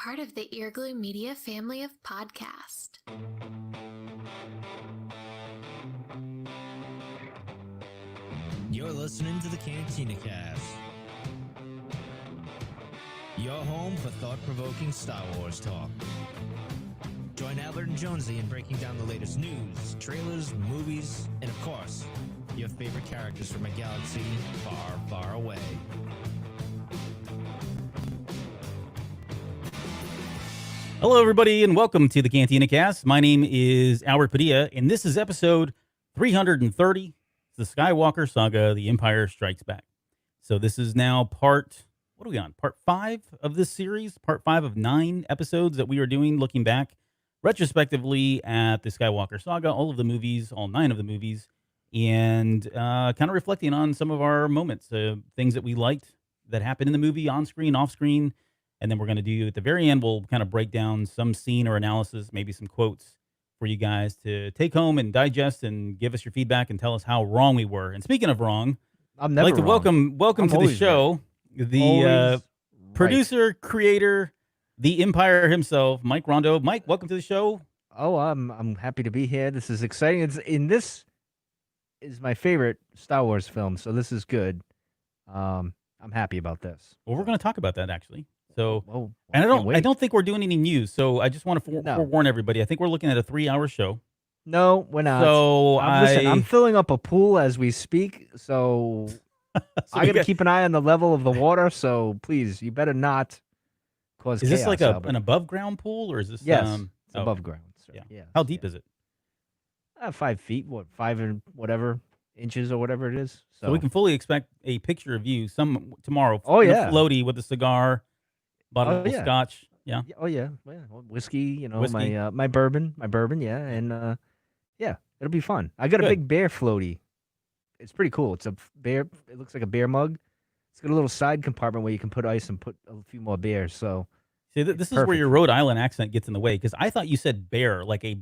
part of the Earglue Media family of podcasts. You're listening to the Cantina Cast, your home for thought-provoking Star Wars talk. Join Albert and Jonesy in breaking down the latest news, trailers, movies, and of course, your favorite characters from a galaxy far, far away. Hello, everybody, and welcome to the Cantina Cast. My name is Albert Padilla, and this is episode 330, the Skywalker Saga, The Empire Strikes Back. So this is now part 5 of this series, part 5 of 9 episodes that we are doing, looking back retrospectively at the Skywalker Saga, all of the movies, all 9 of the movies, and kind of reflecting on some of our moments, things that we liked that happened in the movie, on screen, off screen. And then we're going to do, at the very end, we'll kind of break down some scene or analysis, maybe some quotes for you guys to take home and digest and give us your feedback and tell us how wrong we were. And speaking of wrong, I'm never I'd like to wrong. welcome to the show, the producer, creator, the Empire himself, Mike Rondo. Mike, welcome to the show. Oh, I'm happy to be here. This is exciting. This is my favorite Star Wars film, so this is good. I'm happy about this. Well, we're going to talk about that, actually. So, and I don't think we're doing any news. So I just want to forewarn everybody. I think we're looking at a 3-hour show. No, we're not. So listen, I'm filling up a pool as we speak. So, I got to keep an eye on the level of the water. So please, you better not cause chaos. Is this like an above ground pool, or is this? Yes, it's above ground. Sir. Yeah. How deep is it? 5 feet. 5 and whatever inches or whatever it is. So we can fully expect a picture of you tomorrow. Oh yeah, floaty with a cigar. Bottle of scotch, yeah. Oh yeah, whiskey. My bourbon, yeah, and it'll be fun. I got a big bear floaty. It's pretty cool. It's a bear. It looks like a bear mug. It's got a little side compartment where you can put ice and put a few more beers. So, see, this is where your Rhode Island accent gets in the way, because I thought you said bear, like a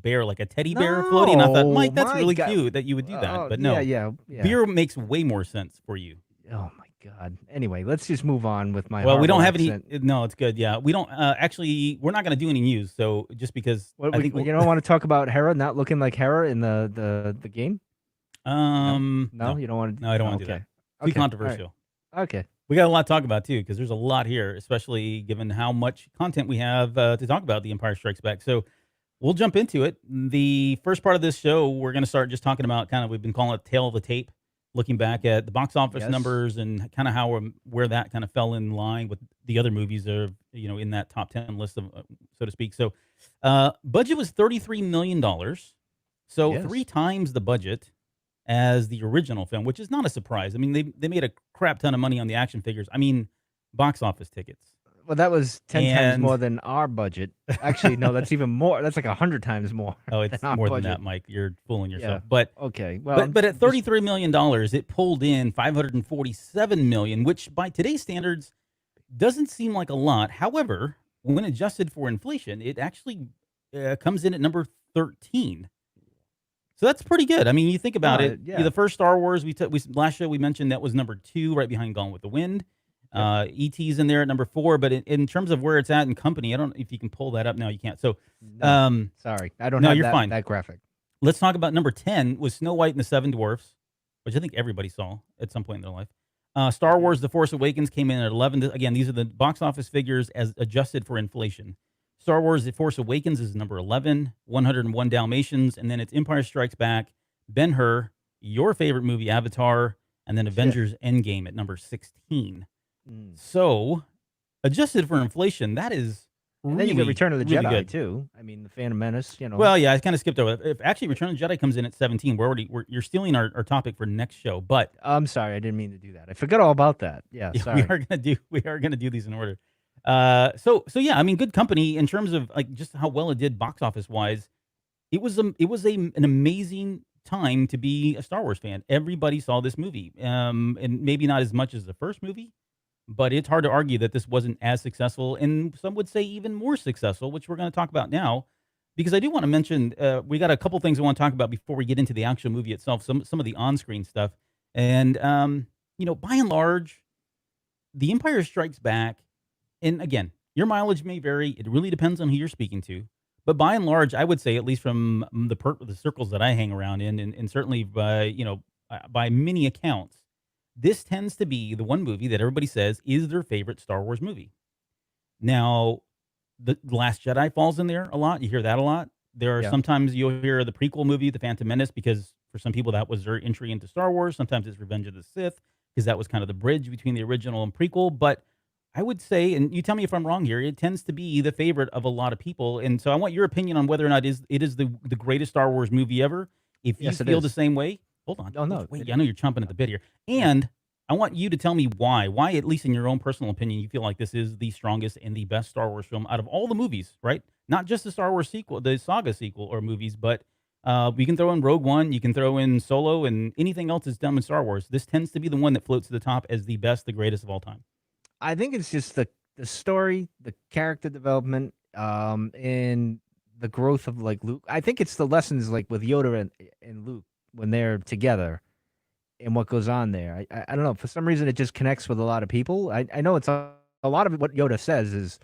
teddy bear floaty, and I thought, Mike, that's really cute that you would do that. But no, yeah. Beer makes way more sense for you. Oh my God. Anyway, let's just move on with my. Well, we don't have accent. any. No, it's good. Yeah, we don't actually. We're not going to do any news. So just because I think you don't want to talk about Hera not looking like Hera in the game. No, you don't want to. No, I don't want to do that. Too controversial. Right. Okay. We got a lot to talk about too, because there's a lot here, especially given how much content we have to talk about The Empire Strikes Back. So we'll jump into it. The first part of this show, we're going to start just talking about we've been calling it Tale of the Tape. Looking back at the box office numbers and kind of where that kind of fell in line with the other movies that are, in that top 10 list, of, so to speak. So budget was $33 million. So 3 times the budget as the original film, which is not a surprise. I mean, they made a crap ton of money on the action figures. I mean, box office tickets. Well, that was 10 times more than our budget. Actually, no, that's even more. That's like 100 times more. Oh, it's more than that, Mike. You're fooling yourself. Yeah. But okay, well, but at $33 million, it pulled in $547 million, which by today's standards doesn't seem like a lot. However, when adjusted for inflation, it actually comes in at number 13. So that's pretty good. I mean, you think about it. Yeah. The first Star Wars we last show we mentioned that was number 2, right behind Gone with the Wind. E.T.'s in there at number 4, but in terms of where it's at in company, I don't know if you can pull that up now. You can't. So, sorry, I don't have that graphic. Let's talk about number 10 was Snow White and the Seven Dwarfs, which I think everybody saw at some point in their life. Star Wars: The Force Awakens came in at 11. Again, these are the box office figures as adjusted for inflation. Star Wars: The Force Awakens is number 11, 101 Dalmatians, and then it's Empire Strikes Back, Ben-Hur, your favorite movie, Avatar, and then Avengers Endgame at number 16. So, adjusted for inflation, that is really, then you get Return of the Jedi good. Too. I mean, the Phantom Menace. Well, yeah, I kind of skipped over. If actually Return of the Jedi comes in at 17, you're stealing our topic for next show. But I'm sorry, I didn't mean to do that. I forgot all about that. Yeah, sorry. we are gonna do these in order. So yeah, I mean, good company in terms of like just how well it did box office wise. It was an amazing time to be a Star Wars fan. Everybody saw this movie, and maybe not as much as the first movie. But it's hard to argue that this wasn't as successful, and some would say even more successful, which we're going to talk about now. Because I do want to mention, we got a couple things I want to talk about before we get into the actual movie itself, some of the on-screen stuff. And, by and large, The Empire Strikes Back, and again, Your mileage may vary. It really depends on who you're speaking to. But by and large, I would say, at least from the circles that I hang around in, and certainly by by many accounts, this tends to be the one movie that everybody says is their favorite Star Wars movie. Now, the Last Jedi falls in there a lot. You hear that a lot. There are Yeah. sometimes you'll hear the prequel movie, The Phantom Menace, because for some people that was their entry into Star Wars. Sometimes it's Revenge of the Sith, because that was kind of the bridge between the original and prequel. But I would say, and you tell me if I'm wrong here, it tends to be the favorite of a lot of people. And so I want your opinion on whether or not it is the greatest Star Wars movie ever. If you Yes, it feel the is. same way, hold on. Oh, no, Wait, it I know you're chomping at the bit here. And I want you to tell me why. Why, at least in your own personal opinion, you feel like this is the strongest and the best Star Wars film out of all the movies, right? Not just the Star Wars sequel, the Saga sequel or movies, but we can throw in Rogue One, you can throw in Solo, and anything else that's done in Star Wars. This tends to be the one that floats to the top as the best, the greatest of all time. I think it's just the story, the character development, and the growth of like Luke. I think it's the lessons like with Yoda and Luke when they're together and what goes on there. I don't know. For some reason, it just connects with a lot of people. I know it's a lot of what Yoda says is,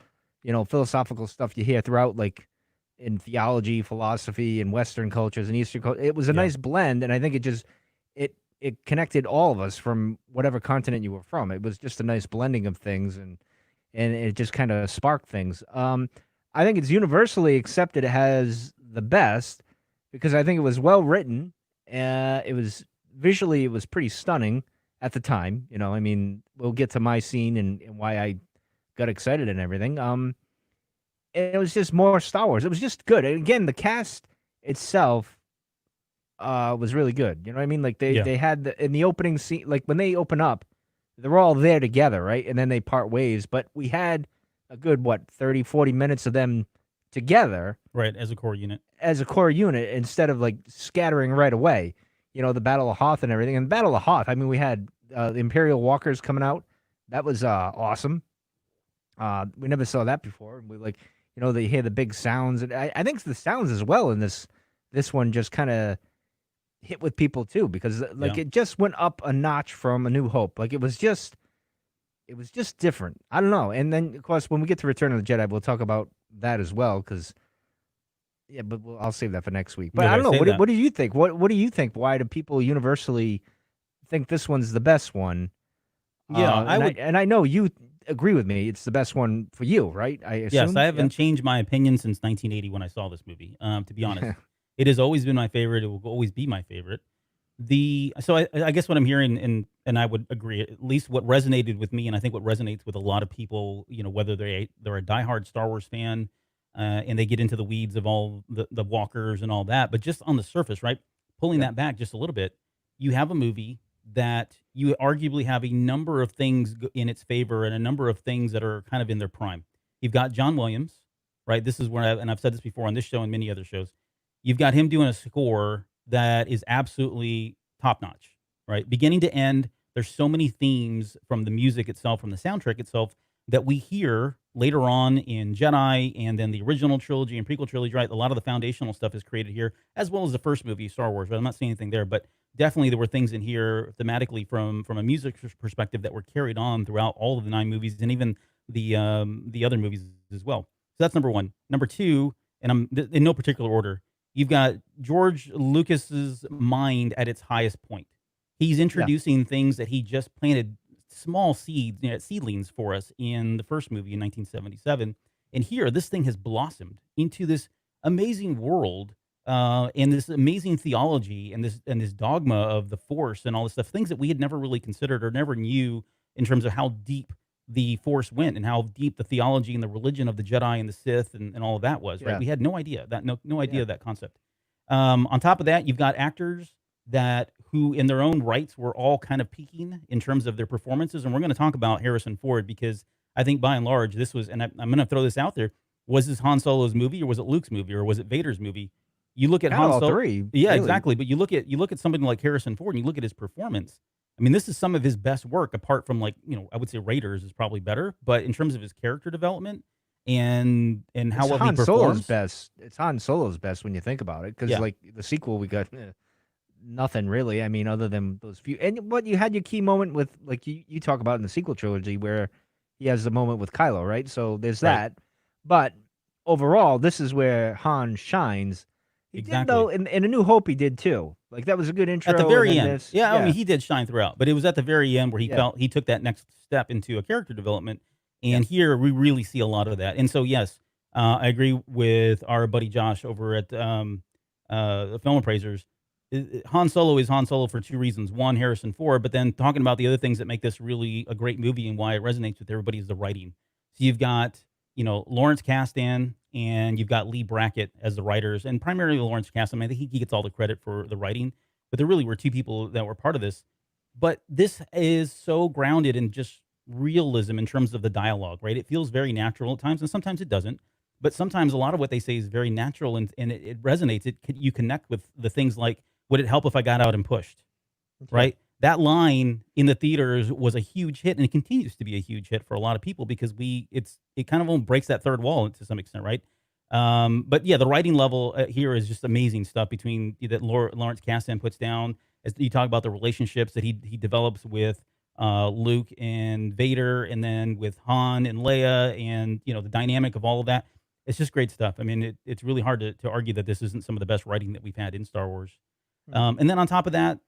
philosophical stuff you hear throughout, like in theology, philosophy, and Western cultures and Eastern culture. It was a Yeah. nice blend, and I think it connected all of us from whatever continent you were from. It was just a nice blending of things, and it just kind of sparked things. I think it's universally accepted as the best because I think it was well written. It was visually, it was pretty stunning at the time. I mean, we'll get to my scene and why I got excited and everything. It was just more Star Wars. It was just good. And again, the cast itself was really good. You know what I mean? Like they had in the opening scene, like when they open up, they're all there together, right? And then they part ways. But we had a good, 30, 40 minutes of them together. Right, as a core unit. As a core unit instead of like scattering right away. The Battle of Hoth and everything. And the Battle of Hoth, I mean, we had the Imperial Walkers coming out. That was awesome. We never saw that before. We they hear the big sounds. And I think the sounds as well in this one just kind of hit with people too, because it just went up a notch from A New Hope. Like it was just different. I don't know. And then of course when we get to Return of the Jedi, we'll talk about that as well. Because but I'll save that for next week. But I don't know. What do you think? What do you think? Why do people universally think this one's the best one? Yeah, I know you agree with me. It's the best one for you, right? I assume. Yes, I haven't changed my opinion since 1980 when I saw this movie. To be honest, it has always been my favorite. It will always be my favorite. So I guess what I'm hearing, and I would agree, at least what resonated with me, and I think what resonates with a lot of people, whether they're a diehard Star Wars fan, and they get into the weeds of all the walkers and all that, but just on the surface, right? Pulling that back just a little bit, you have a movie that you arguably have a number of things in its favor and a number of things that are kind of in their prime. You've got John Williams, right? This is where and I've said this before on this show and many other shows. You've got him doing a score that is absolutely top notch, right? Beginning to end, there's so many themes from the music itself, from the soundtrack itself, that we hear later on in Jedi and then the original trilogy and prequel trilogy, right? A lot of the foundational stuff is created here, as well as the first movie, Star Wars, right? I'm not saying anything there, but definitely there were things in here thematically from a music perspective that were carried on throughout all of the 9 movies and even the other movies as well. So that's number one. Number two, and I'm in no particular order, you've got George Lucas's mind at its highest point. He's introducing things that he just planted small seeds, seedlings for us in the first movie in 1977. And here, this thing has blossomed into this amazing world and this amazing theology and this dogma of the Force and all this stuff, things that we had never really considered or never knew in terms of how deep the Force went and how deep the theology and the religion of the Jedi and the Sith and all of that was, right? We had no idea of that concept. On top of that, you've got actors who in their own rights were all kind of peaking in terms of their performances. And we're going to talk about Harrison Ford because I think by and large, this was, and I'm going to throw this out there, was this Han Solo's movie or was it Luke's movie or was it Vader's movie? You look at Han Solo. Three. Yeah, really. exactly. But you look at somebody like Harrison Ford and you look at his performance. I mean, this is some of his best work apart from I would say Raiders is probably better, but in terms of his character development and how well he performs. Solo's best. It's Han Solo's best when you think about it because the sequel we got nothing really. I mean, other than those few. And what you had your key moment with, like you talk about in the sequel trilogy where, he has the moment with Kylo, right? So there's Right. that. But overall, this is where Han shines. He did Exactly. though, in A New Hope, he did too. Like that was a good intro. At the and very then end. this, Yeah, I mean, he did shine throughout, but it was at the very end where he Yeah. felt he took that next step into a character development. And Yes. here we really see a lot of that. And so, yes, I agree with our buddy Josh over at the Film Appraisers. Han Solo is Han Solo for two reasons. One, Harrison Ford, but then talking about the other things that make this really a great movie and why it resonates with everybody is the writing. So you've got, Lawrence Kasdan and you've got Lee Brackett as the writers, and primarily Lawrence Kasdan. I think he gets all the credit for the writing, but there really were two people that were part of this. But this is so grounded in just realism in terms of the dialogue, right? It feels very natural at times, and sometimes it doesn't. But sometimes a lot of what they say is very natural, and it resonates. You connect with the things like, would it help if I got out and pushed? Okay. Right? That line in the theaters was a huge hit, and it continues to be a huge hit for a lot of people because it kind of breaks that third wall to some extent, right? But yeah, the writing level here is just amazing stuff between that Lawrence Kasdan puts down. As you talk about the relationships that he develops with Luke and Vader, and then with Han and Leia, and the dynamic of all of that. It's just great stuff. I mean, it's really hard to argue that this isn't some of the best writing that we've had in Star Wars. And then on top of that,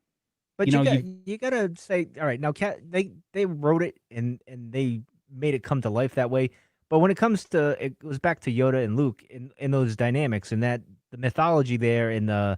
But you know, you gotta say, all right, now they wrote it and they made it come to life that way. But when it comes to, it goes back to Yoda and Luke in those dynamics and that the mythology there and the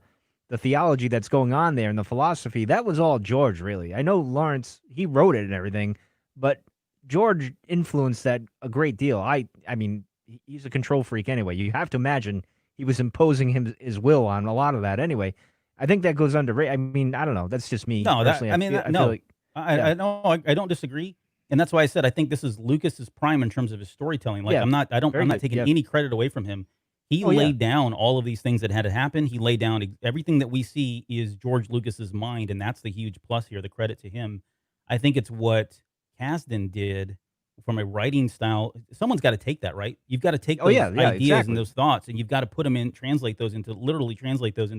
theology that's going on there and the philosophy, that was all George, really. I know Lawrence, he wrote it and everything, but George influenced that a great deal. I mean, he's a control freak anyway. You have to imagine he was imposing his will on a lot of that anyway. I think that goes underrated. I mean, I don't know. That's just me. no, personally. I feel like, I don't disagree, and that's why I said I think this is Lucas's prime in terms of his storytelling. Like Yeah, I'm not very good, taking yeah. any credit away from him. He Oh, yeah. laid down all of these things that had to happen. He laid down everything that we see is George Lucas's mind, and that's the huge plus here. The credit to him. I think it's what Kasdan did from a writing style. Someone's got to take that, right? You've got to take those ideas exactly. and those thoughts, and you've got to put them in, translate those into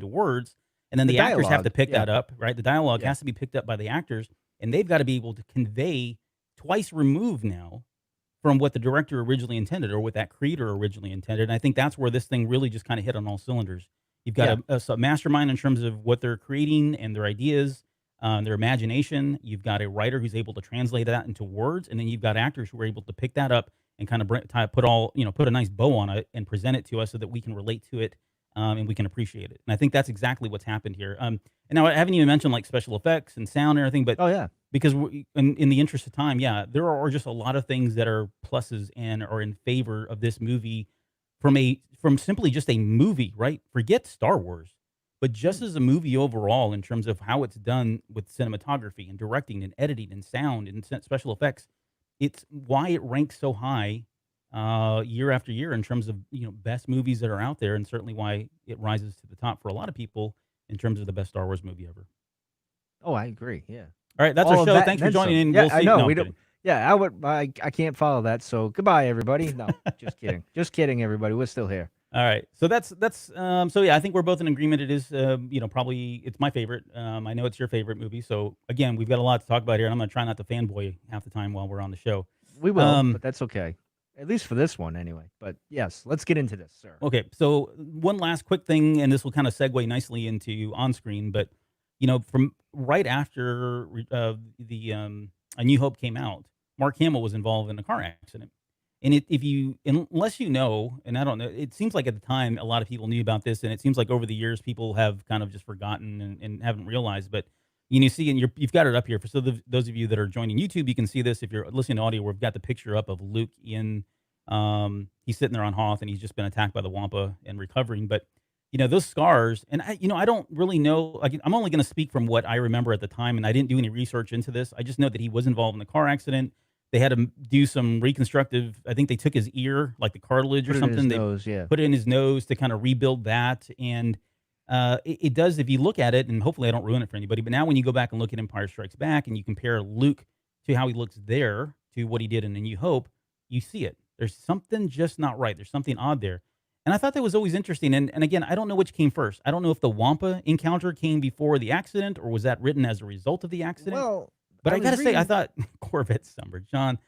words. And then The the actors have to dialogue, pick yeah. that up, right? The dialogue Yeah. has to be picked up by the actors, and they've got to be able to convey twice removed now from what the director originally intended or what that creator originally intended. And I think that's where this thing really just kind of hit on all cylinders. You've got a mastermind in terms of what they're creating and their ideas, their imagination. You've got a writer who's able to translate that into words, and then you've got actors who are able to pick that up and kind of put a nice bow on it and present it to us so that we can relate to it. And we can appreciate it. And I think that's exactly what's happened here. And now I haven't even mentioned like special effects and sound and everything, but Oh, yeah. because in the interest of time, yeah, there are just a lot of things that are pluses and are in favor of this movie from simply just a movie, right? Forget Star Wars, but just as a movie overall in terms of how it's done with cinematography and directing and editing and sound and special effects, it's why it ranks so high year after year in terms of best movies that are out there, and certainly why it rises to the top for a lot of people in terms of the best Star Wars movie ever. Oh, I agree. Yeah. All right, that's All our of show. that Thanks and for then joining some. in. Yeah, We'll see. I know. No, We I'm don't. kidding. Yeah, I can't follow that. So goodbye, everybody. No, just kidding. Just kidding, everybody. We're still here. All right, so that's so yeah, I think we're both in agreement. It is probably it's my favorite. I know it's your favorite movie. So again, we've got a lot to talk about here, and I'm going to try not to fanboy half the time while we're on the show. We will, but that's okay. At least for this one, anyway. But yes, let's get into this, sir. Okay, so one last quick thing, and this will kind of segue nicely into on screen, but from right after the A New Hope came out, Mark Hamill was involved in a car accident. And unless you know, and I don't know, it seems like at the time a lot of people knew about this, and it seems like over the years people have kind of just forgotten and haven't realized. But you see, and you've got it up here for those of you that are joining YouTube, you can see this. If you're listening to audio, we've got the picture up of Luke in. He's sitting there on Hoth, and he's just been attacked by the Wampa and recovering. But those scars, and I don't really know. Like, I'm only going to speak from what I remember at the time, and I didn't do any research into this. I just know that he was involved in the car accident. They had to do some reconstructive. I think they took his ear, like the cartilage or something. They put it in his nose to kind of rebuild that. And it does, if you look at it, and hopefully I don't ruin it for anybody, but now when you go back and look at Empire Strikes Back and you compare Luke to how he looks there to what he did in A New Hope, you see it. There's something just not right. There's something odd there. And I thought that was always interesting. And again, I don't know which came first. I don't know if the Wampa encounter came before the accident, or was that written as a result of the accident? Well, But I gotta say, I thought Corvette Summer, John.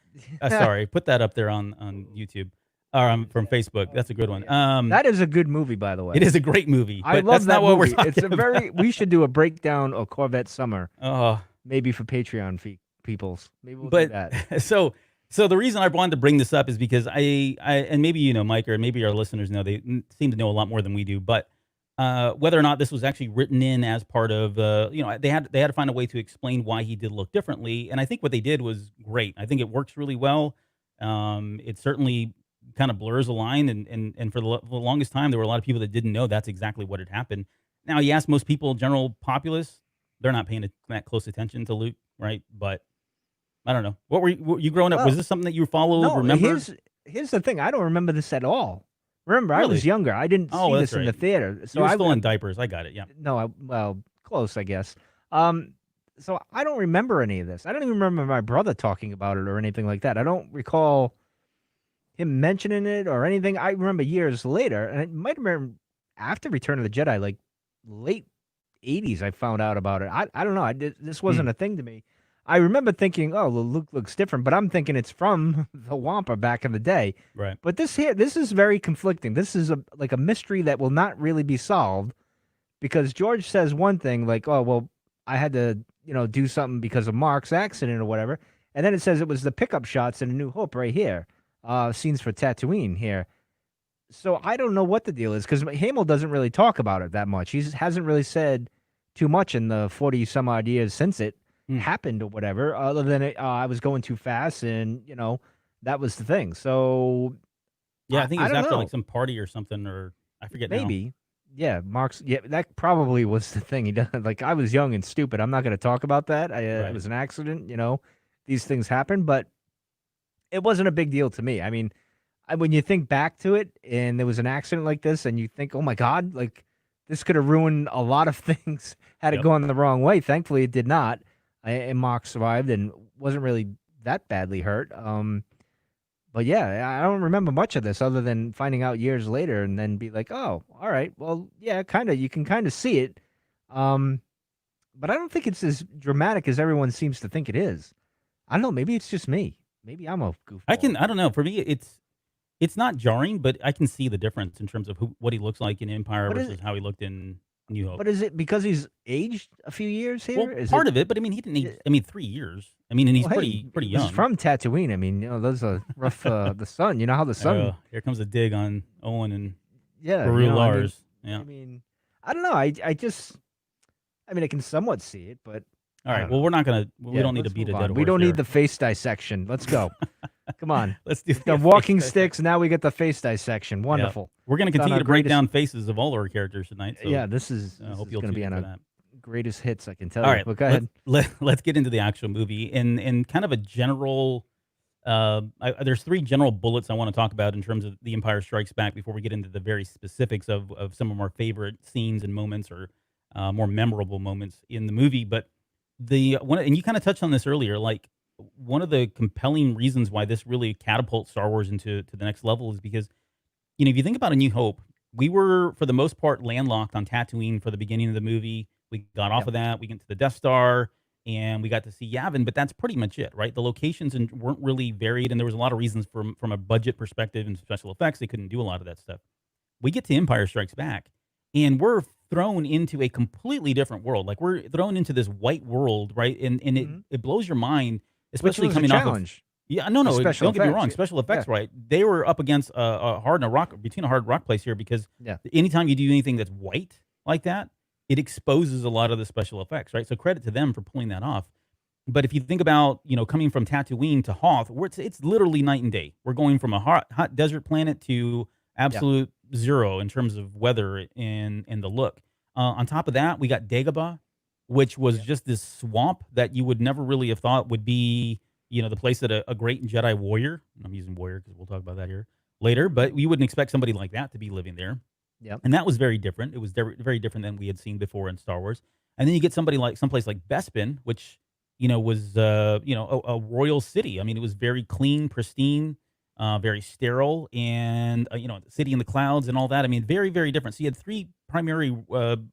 Sorry, put that up there on YouTube or from Facebook. That's a good one. That is a good movie, by the way. It is a great movie. I but love that's that not what movie. we're talking It's a very. about. We should do a breakdown of Corvette Summer. Oh, maybe for Patreon peoples. Maybe we'll do that. So the reason I wanted to bring this up is because I and maybe you know Mike or maybe our listeners know they seem to know a lot more than we do, but whether or not this was actually written in as part of they had to find a way to explain why he did look differently, and I think what they did was great. I think it works really well. It certainly kind of blurs a line, and for the longest time there were a lot of people that didn't know that's exactly what had happened. Now you ask most people, general populace, they're not paying that close attention to Luke, right? But I don't know. What were you growing up? Was this something that you followed? No, remember? Here's the thing. I don't remember this at all. Remember, Really? I was younger. I didn't see this in the theater. So you were I still in diapers. I got it. Yeah. No, well, close, I guess. So I don't remember any of this. I don't even remember my brother talking about it or anything like that. I don't recall him mentioning it or anything. I remember years later, and it might have been after Return of the Jedi, like late 80s, I found out about it. I don't know. This wasn't a thing to me. I remember thinking, oh, Luke looks different, but I'm thinking it's from the Wampa back in the day. Right. But this is very conflicting. This is like a mystery that will not really be solved because George says one thing like, oh, well, I had to, do something because of Mark's accident or whatever. And then it says it was the pickup shots in A New Hope right here. Scenes for Tatooine here. So I don't know what the deal is because Hamill doesn't really talk about it that much. He hasn't really said too much in the 40 some odd years since it happened or whatever, other than I was going too fast and, that was the thing. So yeah, I think it was after know. like some party or something, or I forget Maybe. now. Yeah, that probably was the thing. He done like I was young and stupid. I'm not going to talk about that. It was an accident, these things happen, but it wasn't a big deal to me. I mean, when you think back to it and there was an accident like this and you think, oh my God, like this could have ruined a lot of things had it gone the wrong way. Thankfully, it did not. And Mark survived and wasn't really that badly hurt. But yeah, I don't remember much of this other than finding out years later and then be like, oh, all right, well, yeah, kind of. You can kind of see it. But I don't think it's as dramatic as everyone seems to think it is. I don't know. Maybe it's just me. Maybe I'm a goofball. I don't know. For me, it's not jarring, but I can see the difference in terms of what he looks like in Empire versus how he looked in New Hope. But is it because he's aged a few years here? Well, is part of it, but I mean, he didn't age. I mean, 3 years. I mean, and he's pretty young. He's from Tatooine. I mean, those are rough. The sun. You know how the sun. Here comes a dig on Owen and Baru Lars. I mean, I don't know. I can somewhat see it, but all right. Well, we're not gonna. We don't need to beat a dead horse. We don't here. need the face dissection. Let's go. Come on. Let's do the walking sticks. Now we get the face dissection. Wonderful. Yeah. We're going to continue to break down faces of all our characters tonight. So this is going to be on a greatest hits, I can tell all you. Right, but go ahead. Let's get into the actual movie and kind of a general. There's 3 general bullets I want to talk about in terms of The Empire Strikes Back before we get into the very specifics of some of our favorite scenes and moments or more memorable moments in the movie. But and you kind of touched on this earlier, like. One of the compelling reasons why this really catapults Star Wars into the next level is because, if you think about A New Hope, we were, for the most part, landlocked on Tatooine for the beginning of the movie. We got off of that. We went to the Death Star, and we got to see Yavin, but that's pretty much it, right? The locations weren't really varied, and there was a lot of reasons from a budget perspective and special effects. They couldn't do a lot of that stuff. We get to Empire Strikes Back, and we're thrown into a completely different world. Like, we're thrown into this white world, right? And it blows your mind. Especially coming off of don't get me wrong, special effects, right? They were up against a hard rock place here because anytime you do anything that's white like that, it exposes a lot of the special effects, right? So credit to them for pulling that off. But if you think about coming from Tatooine to Hoth, it's literally night and day. We're going from a hot desert planet to absolute zero in terms of weather and the look. On top of that, we got Dagobah, which was just this swamp that you would never really have thought would be, the place that a great Jedi warrior, I'm using warrior because we'll talk about that here later, but you wouldn't expect somebody like that to be living there. Yep. And that was very different. It was very different than we had seen before in Star Wars. And then you get someplace like Bespin, which, was, a royal city. I mean, it was very clean, pristine, very sterile, and, city in the clouds and all that. I mean, very, very different. So you had 3 primary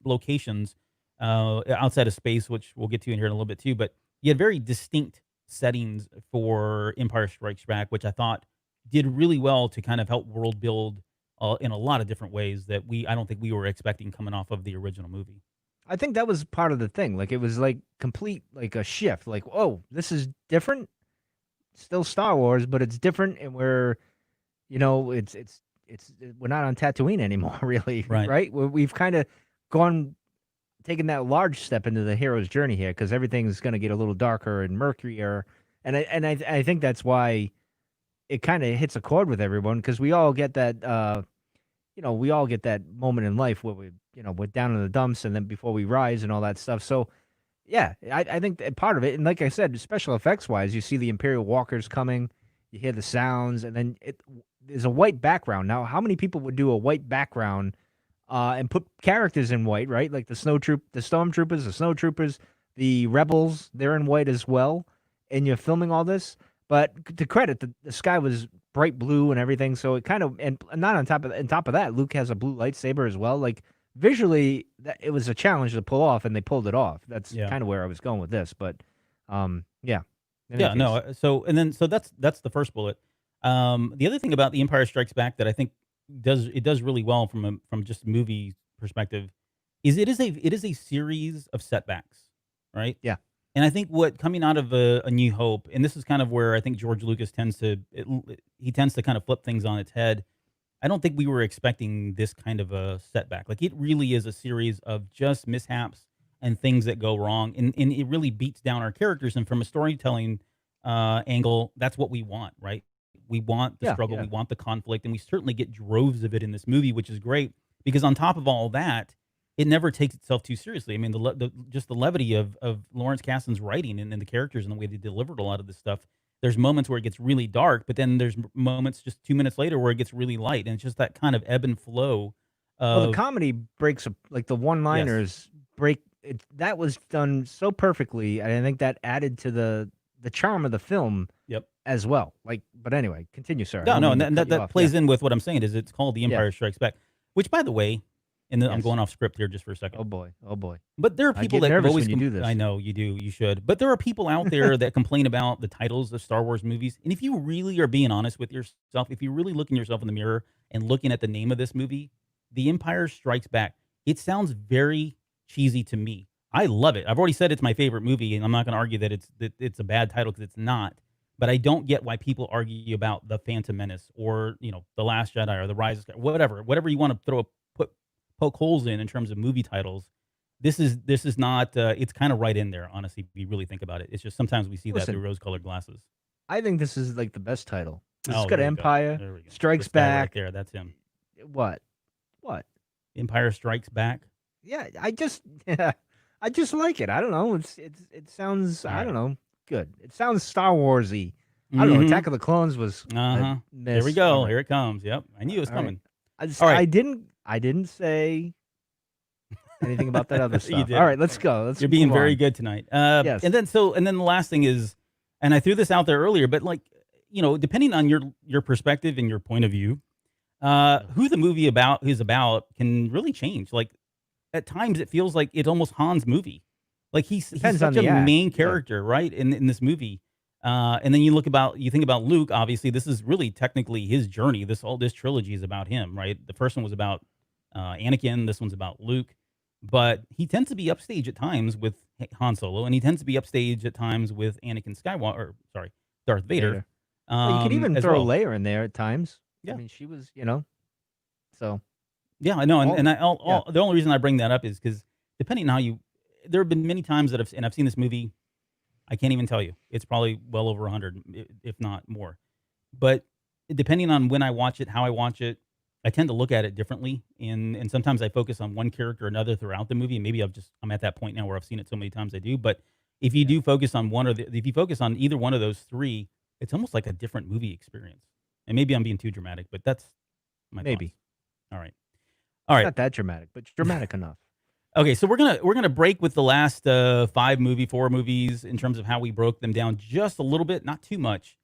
locations outside of space, which we'll get to in here in a little bit too. But you had very distinct settings for Empire Strikes Back, which I thought did really well to kind of help world build in a lot of different ways that I don't think we were expecting coming off of the original movie. I think that was part of the thing. Like, it was like complete, like a shift. Like, oh, this is different. Still Star Wars, but it's different, and we're, we're not on Tatooine anymore, really, Right. right? We've kind of taken that large step into the hero's journey here, because everything's going to get a little darker and murkier, and I think that's why it kind of hits a chord with everyone, because we all get that, we all get that moment in life where we're down in the dumps, and then before we rise and all that stuff. So, yeah, I think that part of it, and like I said, special effects wise, you see the Imperial walkers coming, you hear the sounds, and then there's a white background. Now, how many people would do a white background and put characters in white, right? Like the stormtroopers, the snowtroopers, the rebels, they're in white as well, and you're filming all this. But to credit, the sky was bright blue and everything, so it kind of, and not on top of that, Luke has a blue lightsaber as well. Like, visually, it was a challenge to pull off, and they pulled it off. That's kind of where I was going with this, but yeah. Yeah, no. So that's the first bullet. The other thing about The Empire Strikes Back that I think does really well from just a movie perspective is it is a series of setbacks, right? Yeah. And I think what coming out of a New Hope, and this is kind of where I think George Lucas tends to kind of flip things on its head. I don't think we were expecting this kind of a setback. Like, it really is a series of just mishaps and things that go wrong, and it really beats down our characters. And from a storytelling angle, that's what we want, right? We want the struggle, we want the conflict, and we certainly get droves of it in this movie, which is great because on top of all that, it never takes itself too seriously. I mean, just the levity of Lawrence Kasdan's writing and the characters and the way they delivered a lot of this stuff. There's moments where it gets really dark, but then there's moments just 2 minutes later where it gets really light, and it's just that kind of ebb and flow. Well, the comedy breaks, like the one-liners break. That was done so perfectly, and I think that added to the charm of the film. Yep. As well. Like, but anyway, continue, sir. No, and that plays in with what I'm saying. Is it's called The Empire Strikes Back, which, by the way, and then I'm going off script here just for a second. Oh boy. But there are people that nervous always when you do this. I know you do. You should. But there are people out there that complain about the titles of Star Wars movies. And if you really are being honest with yourself, if you're really looking yourself in the mirror and looking at the name of this movie, The Empire Strikes Back, it sounds very cheesy to me. I love it. I've already said it's my favorite movie, and I'm not going to argue that it's a bad title because it's not. But I don't get why people argue about The Phantom Menace or, The Last Jedi or The Rise of Skywalker, whatever you want to poke holes in terms of movie titles. This is not, it's kind of right in there, honestly, if you really think about it. It's just sometimes we see that through rose-colored glasses. I think this is like the best title. It's Oh, got there we Empire, go. There we go. Strikes This guy Back. right there, that's him. What? Empire Strikes Back. Yeah, I just like it. I don't know. It sounds, I don't know, good. It sounds Star Warsy. I don't know. Attack of the Clones was a miss. Here we go. Right. Here it comes. Yep. I knew it was coming. Right. All right. I didn't say anything about that other stuff. You did. All right, let's go. You're being move very on. good tonight. Yes. And then the last thing is, and I threw this out there earlier, but depending on your perspective and your point of view, who the movie is about can really change. Like, at times it feels like it's almost Han's movie. Like he's such a main character, right? In this movie. And then you think about Luke, obviously this is really technically his journey. This trilogy is about him, right? The first one was about Anakin, this one's about Luke. But he tends to be upstage at times with Han Solo, and he tends to be upstage at times with Anakin Skywalker, Darth Vader. Well, you could even throw Leia in there at times. Yeah. I mean, she was, so. Yeah, I know. And the only reason I bring that up is because depending on how there have been many times that I've seen this movie, I can't even tell you. It's probably well over 100, if not more. But depending on when I watch it, how I watch it, I tend to look at it differently. And sometimes I focus on one character or another throughout the movie. And maybe I'm at that point now where I've seen it so many times I do. But if you do focus on if you focus on either one of those three, it's almost like a different movie experience. And maybe I'm being too dramatic, but that's my thoughts. All right. Not that dramatic, but dramatic enough. Okay, so we're gonna break with the last 4 movies in terms of how we broke them down just a little bit, not too much,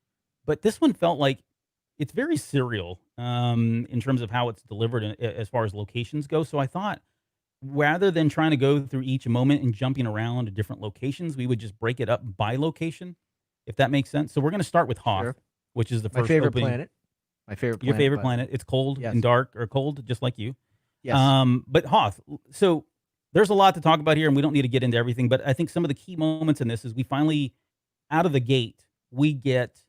but this one felt like it's very serial in terms of how it's delivered as far as locations go. So I thought rather than trying to go through each moment and jumping around to different locations, we would just break it up by location, if that makes sense. So we're going to start with Hoth, Sure. which is the My first favorite opening. planet. My favorite planet. Your favorite planet. It's cold Yes. and dark, or cold, just like you. Yes. But Hoth, so there's a lot to talk about here, and we don't need to get into everything, but I think some of the key moments in this is we finally, out of the gate, we get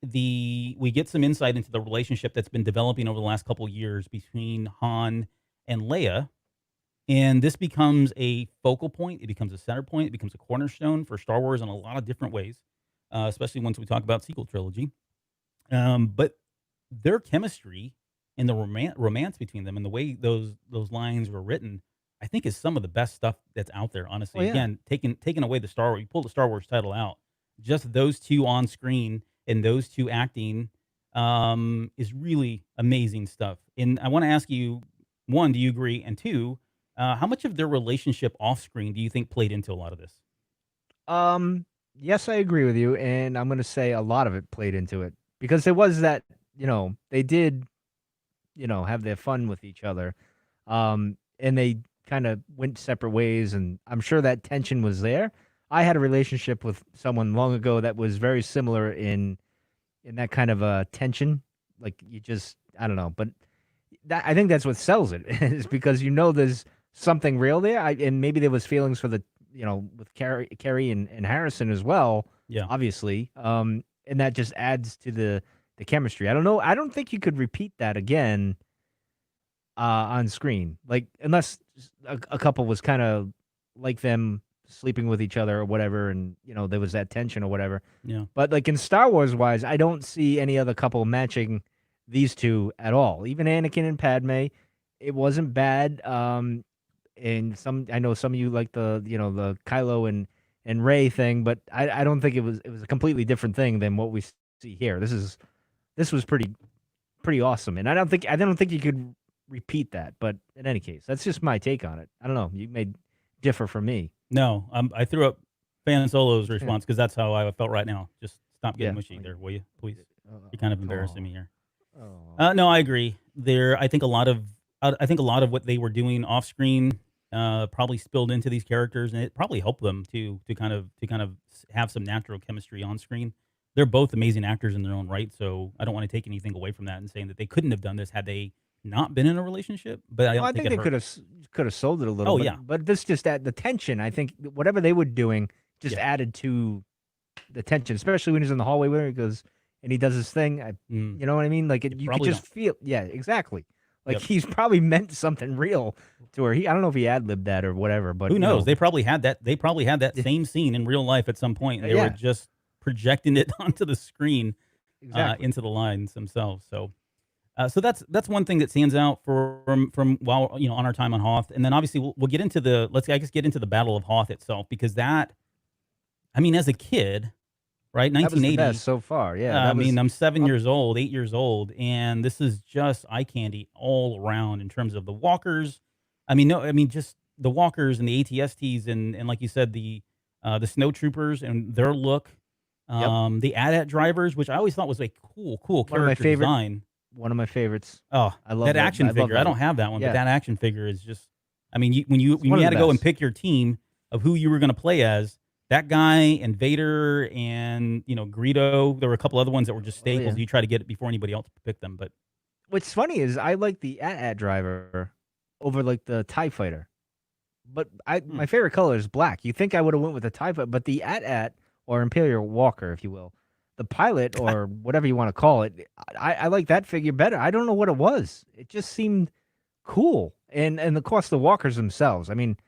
some insight into the relationship that's been developing over the last couple of years between Han and Leia. And this becomes a focal point. It becomes a center point. It becomes a cornerstone for Star Wars in a lot of different ways, especially once we talk about sequel trilogy. But their chemistry and the romance between them and the way those lines were written, I think, is some of the best stuff that's out there, honestly. Oh, yeah. Again, taking away the Star Wars, you pull the Star Wars title out, just those two on screen and those two acting is really amazing stuff. And I want to ask you, one, do you agree? And two, how much of their relationship off screen do you think played into a lot of this? Yes, I agree with you, and I'm going to say a lot of it played into it because there was that, they did, have their fun with each other, and they kind of went separate ways, and I'm sure that tension was there. I had a relationship with someone long ago that was very similar in that kind of tension, like I don't know, but I think that's what sells it is because there's something real there, and maybe there was feelings for the with Carrie and Harrison as well. Yeah, obviously, and that just adds to the chemistry. I don't know. I don't think you could repeat that again on screen, like unless a couple was kind of like them sleeping with each other or whatever, and there was that tension or whatever. yeah. But like in Star Wars wise, I don't see any other couple matching these two at all. Even Anakin and Padme, it wasn't bad. And I know some of you like the Kylo and Rey thing, but I don't think it was a completely different thing than what we see here. This was pretty awesome, and I don't think you could repeat that. But in any case, that's just my take on it. I don't know. You may differ from me. No, I threw up Fan Solo's response because that's how I felt right now. Just stop getting mushy there, will you, please? You're kind of embarrassing me here. No, I agree. I think a lot of what they were doing off screen probably spilled into these characters, and it probably helped them to kind of have some natural chemistry on screen. They're both amazing actors in their own right, so I don't want to take anything away from that and saying that they couldn't have done this had they not been in a relationship. But I think they could have sold it a little. Oh, but, yeah. But this just add the tension. I think whatever they were doing just added to the tension, especially when he's in the hallway where he goes and he does his thing. You know what I mean? Like you could just feel. Yeah, exactly. Like he's probably meant something real to her. I don't know if he ad-libbed that or whatever, but who knows? They probably had that. They probably had that same scene in real life at some point. They were just projecting it onto the screen, into the lines themselves. So that's one thing that stands out from while on our time on Hoth, and then obviously we'll get into get into the Battle of Hoth itself, because that, I mean, as a kid, right, 1980 that was the best so far. Yeah, I'm 7 years old, 8 years old, and this is just eye candy all around in terms of the walkers. Just the walkers and the ATSTs and like you said, the snow troopers and their look. The AT-AT drivers, which I always thought was a cool character design. One of my favorites. Oh, I love that action figure. I don't have that one, but that action figure is just. I mean, when you had to go and pick your team of who you were going to play as, that guy and Vader and Greedo. There were a couple other ones that were just staples. You try to get it before anybody else picked them. But what's funny is I like the AT-AT driver over like the TIE fighter, but my favorite color is black. You think I would have went with the TIE fighter, but the AT-AT or Imperial Walker, if you will, the pilot or whatever you want to call it, I like that figure better. I don't know what it was. It just seemed cool, and of course the walkers themselves. I mean,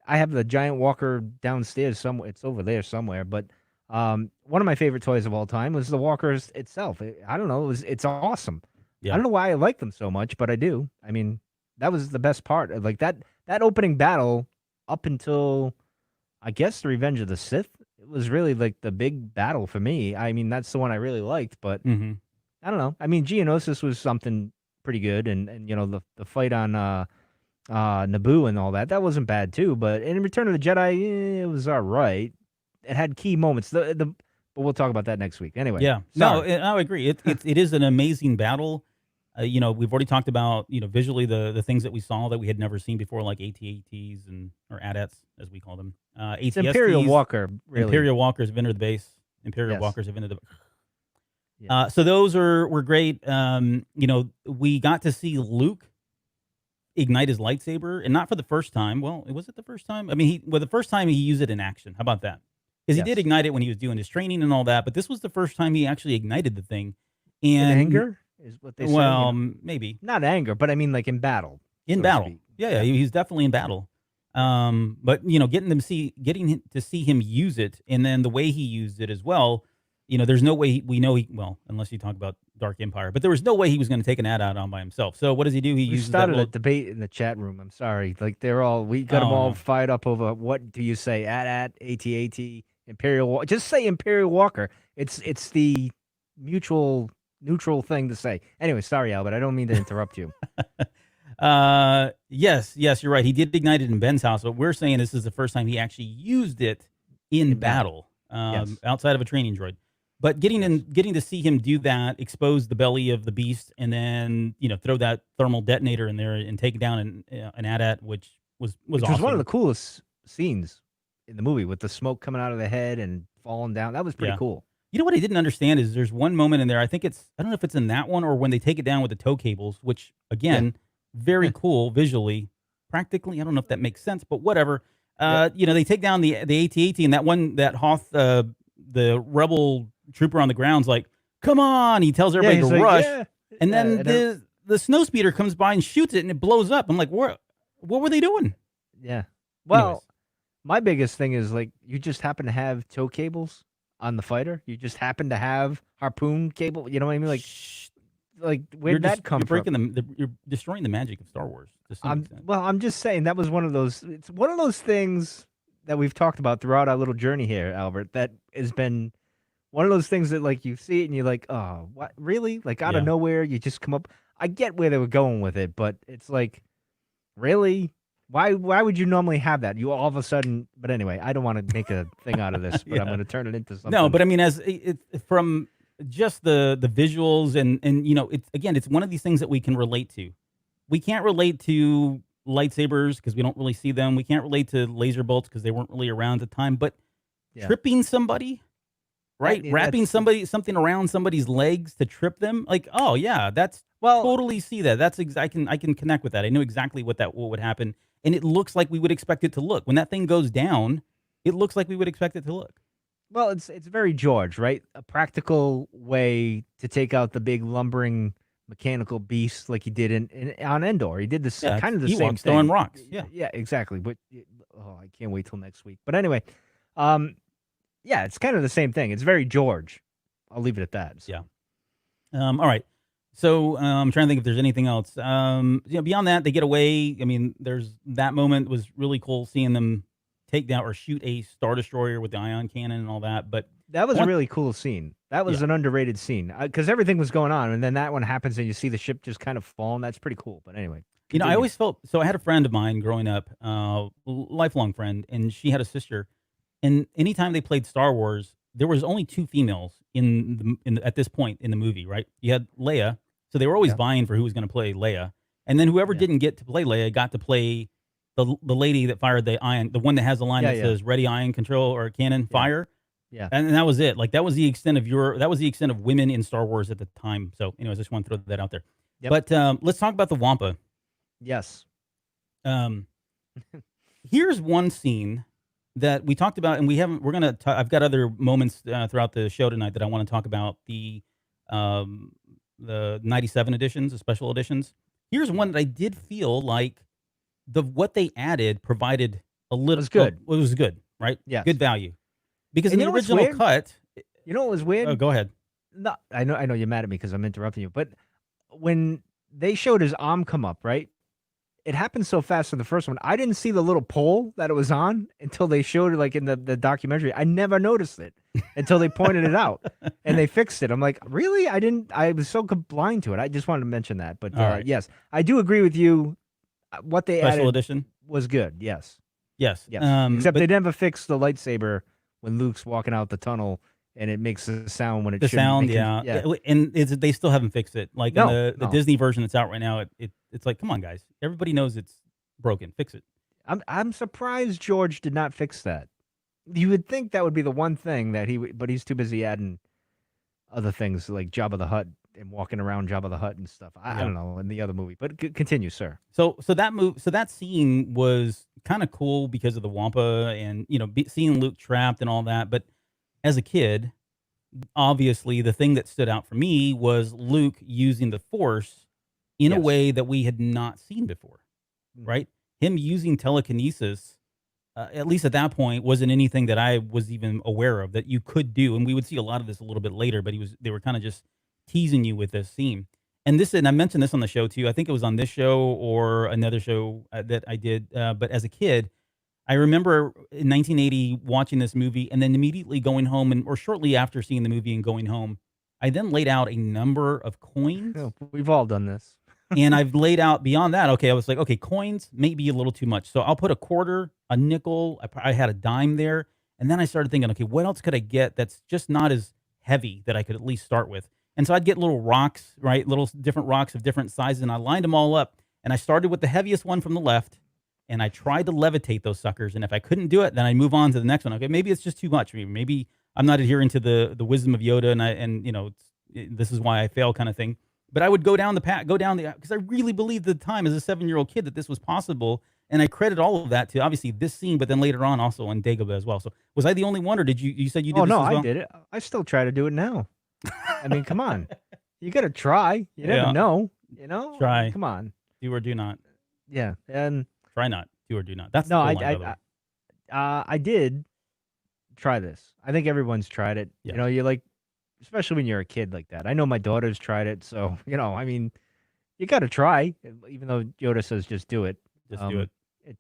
I have the giant walker downstairs somewhere. It's over there somewhere. But one of my favorite toys of all time was the walkers itself. I don't know. It's awesome. Yeah. I don't know why I like them so much, but I do. I mean, that was the best part. Like that opening battle up until, I guess, the Revenge of the Sith. It was really like the big battle for me. I mean, that's the one I really liked. But I don't know. I mean, Geonosis was something pretty good, and the fight on Naboo and all that wasn't bad too. But in Return of the Jedi, it was all right. It had key moments. But we'll talk about that next week. Anyway, yeah, sorry. No, I agree. It is an amazing battle. We've already talked about, visually the things that we saw that we had never seen before, like AT-ATs or AT-ATs, as we call them. It's Imperial AT-STs, Walker, really. Imperial Walkers have entered the base. Imperial Yes. Walkers have entered the Yeah. So those were great. We got to see Luke ignite his lightsaber, and not for the first time. Well, was it the first time? I mean, the first time he used it in action. How about that? Because he did ignite it when he was doing his training and all that, but this was the first time he actually ignited the thing. And in anger is what they say. Well, maybe not anger, but I mean like in battle. In battle, yeah, he's definitely in battle. But getting to see him use it, and then the way he used it as well. There's no way we know unless you talk about Dark Empire, but there was no way he was going to take an AT-AT on by himself. So what does he do? He uses started a debate in the chat room. I'm sorry, like we got them all fired up over what do you say? AT-AT, AT-AT, Imperial. Just say Imperial Walker. It's the neutral thing to say. Anyway, sorry, Albert. I don't mean to interrupt you. Yes, you're right. He did ignite it in Ben's house, but we're saying this is the first time he actually used it in battle, outside of a training droid. But getting to see him do that, expose the belly of the beast, and then throw that thermal detonator in there and take down an AT-AT, which was awesome. Was one of the coolest scenes in the movie with the smoke coming out of the head and falling down. That was pretty cool. You know what I didn't understand is there's one moment in there. I don't know if it's in that one or when they take it down with the tow cables, which again, very cool visually, practically. I don't know if that makes sense, but whatever. They take down the AT-AT, and that Hoth, the rebel trooper on the ground's like, "Come on!" He tells everybody to rush, and then the snowspeeder comes by and shoots it, and it blows up. I'm like, what were they doing? Yeah. Well, anyways. My biggest thing is like you just happen to have tow cables on the fighter. You just happen to have harpoon cable. You know what I mean? Like where'd that come from? You're destroying the magic of Star Wars. I'm just saying that was one of those. It's one of those things that we've talked about throughout our little journey here, Albert. That has been one of those things that like you see it and you're like, oh, what? Really? Like out of nowhere, you just come up. I get where they were going with it, but it's like, really? Why would you normally have that? You all of a sudden, but anyway, I don't want to make a thing out of this, but I'm going to turn it into something. No, but I mean, from just the visuals and it's one of these things that we can relate to. We can't relate to lightsabers because we don't really see them. We can't relate to laser bolts because they weren't really around at the time. But tripping somebody, right? Wrapping something around somebody's legs to trip them, like, oh yeah, totally see that. I can connect with that. I know exactly what would happen, and it looks like we would expect it to look when that thing goes down. It looks like we would expect it to look. Well, it's very George, right? A practical way to take out the big lumbering mechanical beast like he did on Endor. He did this kind of the same thing. Throwing rocks. Yeah, exactly. But I can't wait till next week. But anyway, it's kind of the same thing. It's very George. I'll leave it at that. So. Yeah. All right. So I'm trying to think if there's anything else. Beyond that, they get away. I mean, there's that moment was really cool seeing them take down or shoot a Star Destroyer with the ion cannon and all that. But that was a really cool scene. That was an underrated scene because everything was going on, and then that one happens, and you see the ship just kind of falling. That's pretty cool. But anyway, continue. I always felt so. I had a friend of mine growing up, lifelong friend, and she had a sister. And anytime they played Star Wars, there was only two females at this point in the movie. Right? You had Leia, so they were always vying for who was going to play Leia, and then whoever didn't get to play Leia got to play the lady that fired the ion, the one that has the line that says "Ready Ion Control" or "Cannon Fire." Yeah, and that was it. Like that was the extent of women in Star Wars at the time. So, anyways, I just want to throw that out there. Yep. But let's talk about the Wampa. Yes. Here's one scene that we talked about, and we haven't. We're gonna. I've got other moments throughout the show tonight that I want to talk about the 97 editions, the special editions. Here's one that I did feel like what they added provided a little. It was good. It was good, right? Yeah. Good value. Because in the original cut, you know what was weird? Oh, go ahead. No, I know you're mad at me because I'm interrupting you. But when they showed his arm come up, right? It happened so fast in the first one. I didn't see the little pole that it was on until they showed it, like in the documentary. I never noticed it until they pointed it out and they fixed it. I'm like, really? I was so blind to it. I just wanted to mention that. But yes, I do agree with you. What they special added edition was good. Yes. Yes. Except they never fixed the lightsaber when Luke's walking out the tunnel and it makes the sound when it the shouldn't sound, make it. yeah. And they still haven't fixed it. Like in the No. Disney version that's out right now, it's like, come on, guys, everybody knows it's broken. Fix it. I'm surprised George did not fix that. You would think that would be the one thing that but he's too busy adding other things like Jabba the Hutt and walking around Jabba the Hutt and stuff. I don't know in the other movie, but continue, sir. So that scene was kind of cool because of the Wampa and seeing Luke trapped and all that. But as a kid, obviously the thing that stood out for me was Luke using the Force in a way that we had not seen before, right? Him using telekinesis, at least at that point, wasn't anything that I was even aware of that you could do. And we would see a lot of this a little bit later, but they were kind of just teasing you with this scene. And I mentioned this on the show too. I think it was on this show or another show that I did. But as a kid, I remember in 1980 watching this movie and then immediately going home or shortly after seeing the movie and going home, I then laid out a number of coins. Oh, we've all done this. And I've laid out beyond that. Okay, I was like, okay, coins may be a little too much. So I'll put a quarter, a nickel. I had a dime there. And then I started thinking, okay, what else could I get that's just not as heavy that I could at least start with? And so I'd get little rocks, right? Little different rocks of different sizes. And I lined them all up. And I started with the heaviest one from the left. And I tried to levitate those suckers. And if I couldn't do it, then I move on to the next one. Okay, maybe it's just too much. Maybe I'm not adhering to the wisdom of Yoda. And this is why I fail kind of thing. But I would go down because I really believed at the time as a 7-year-old kid that this was possible. And I credit all of that to obviously this scene, but then later on also on Dagobah as well. So was I the only one or did you said you did this as well? I did it. I still try to do it now. I mean, come on. You got to try. You never know, Try. Come on. Do or do not. Yeah. And try not. Do or do not. That's no, the line, I did try this. I think everyone's tried it. Yeah. You're like, especially when you're a kid like that. I know my daughter's tried it. So, I mean, you got to try, even though Yoda says just do it. Just do it.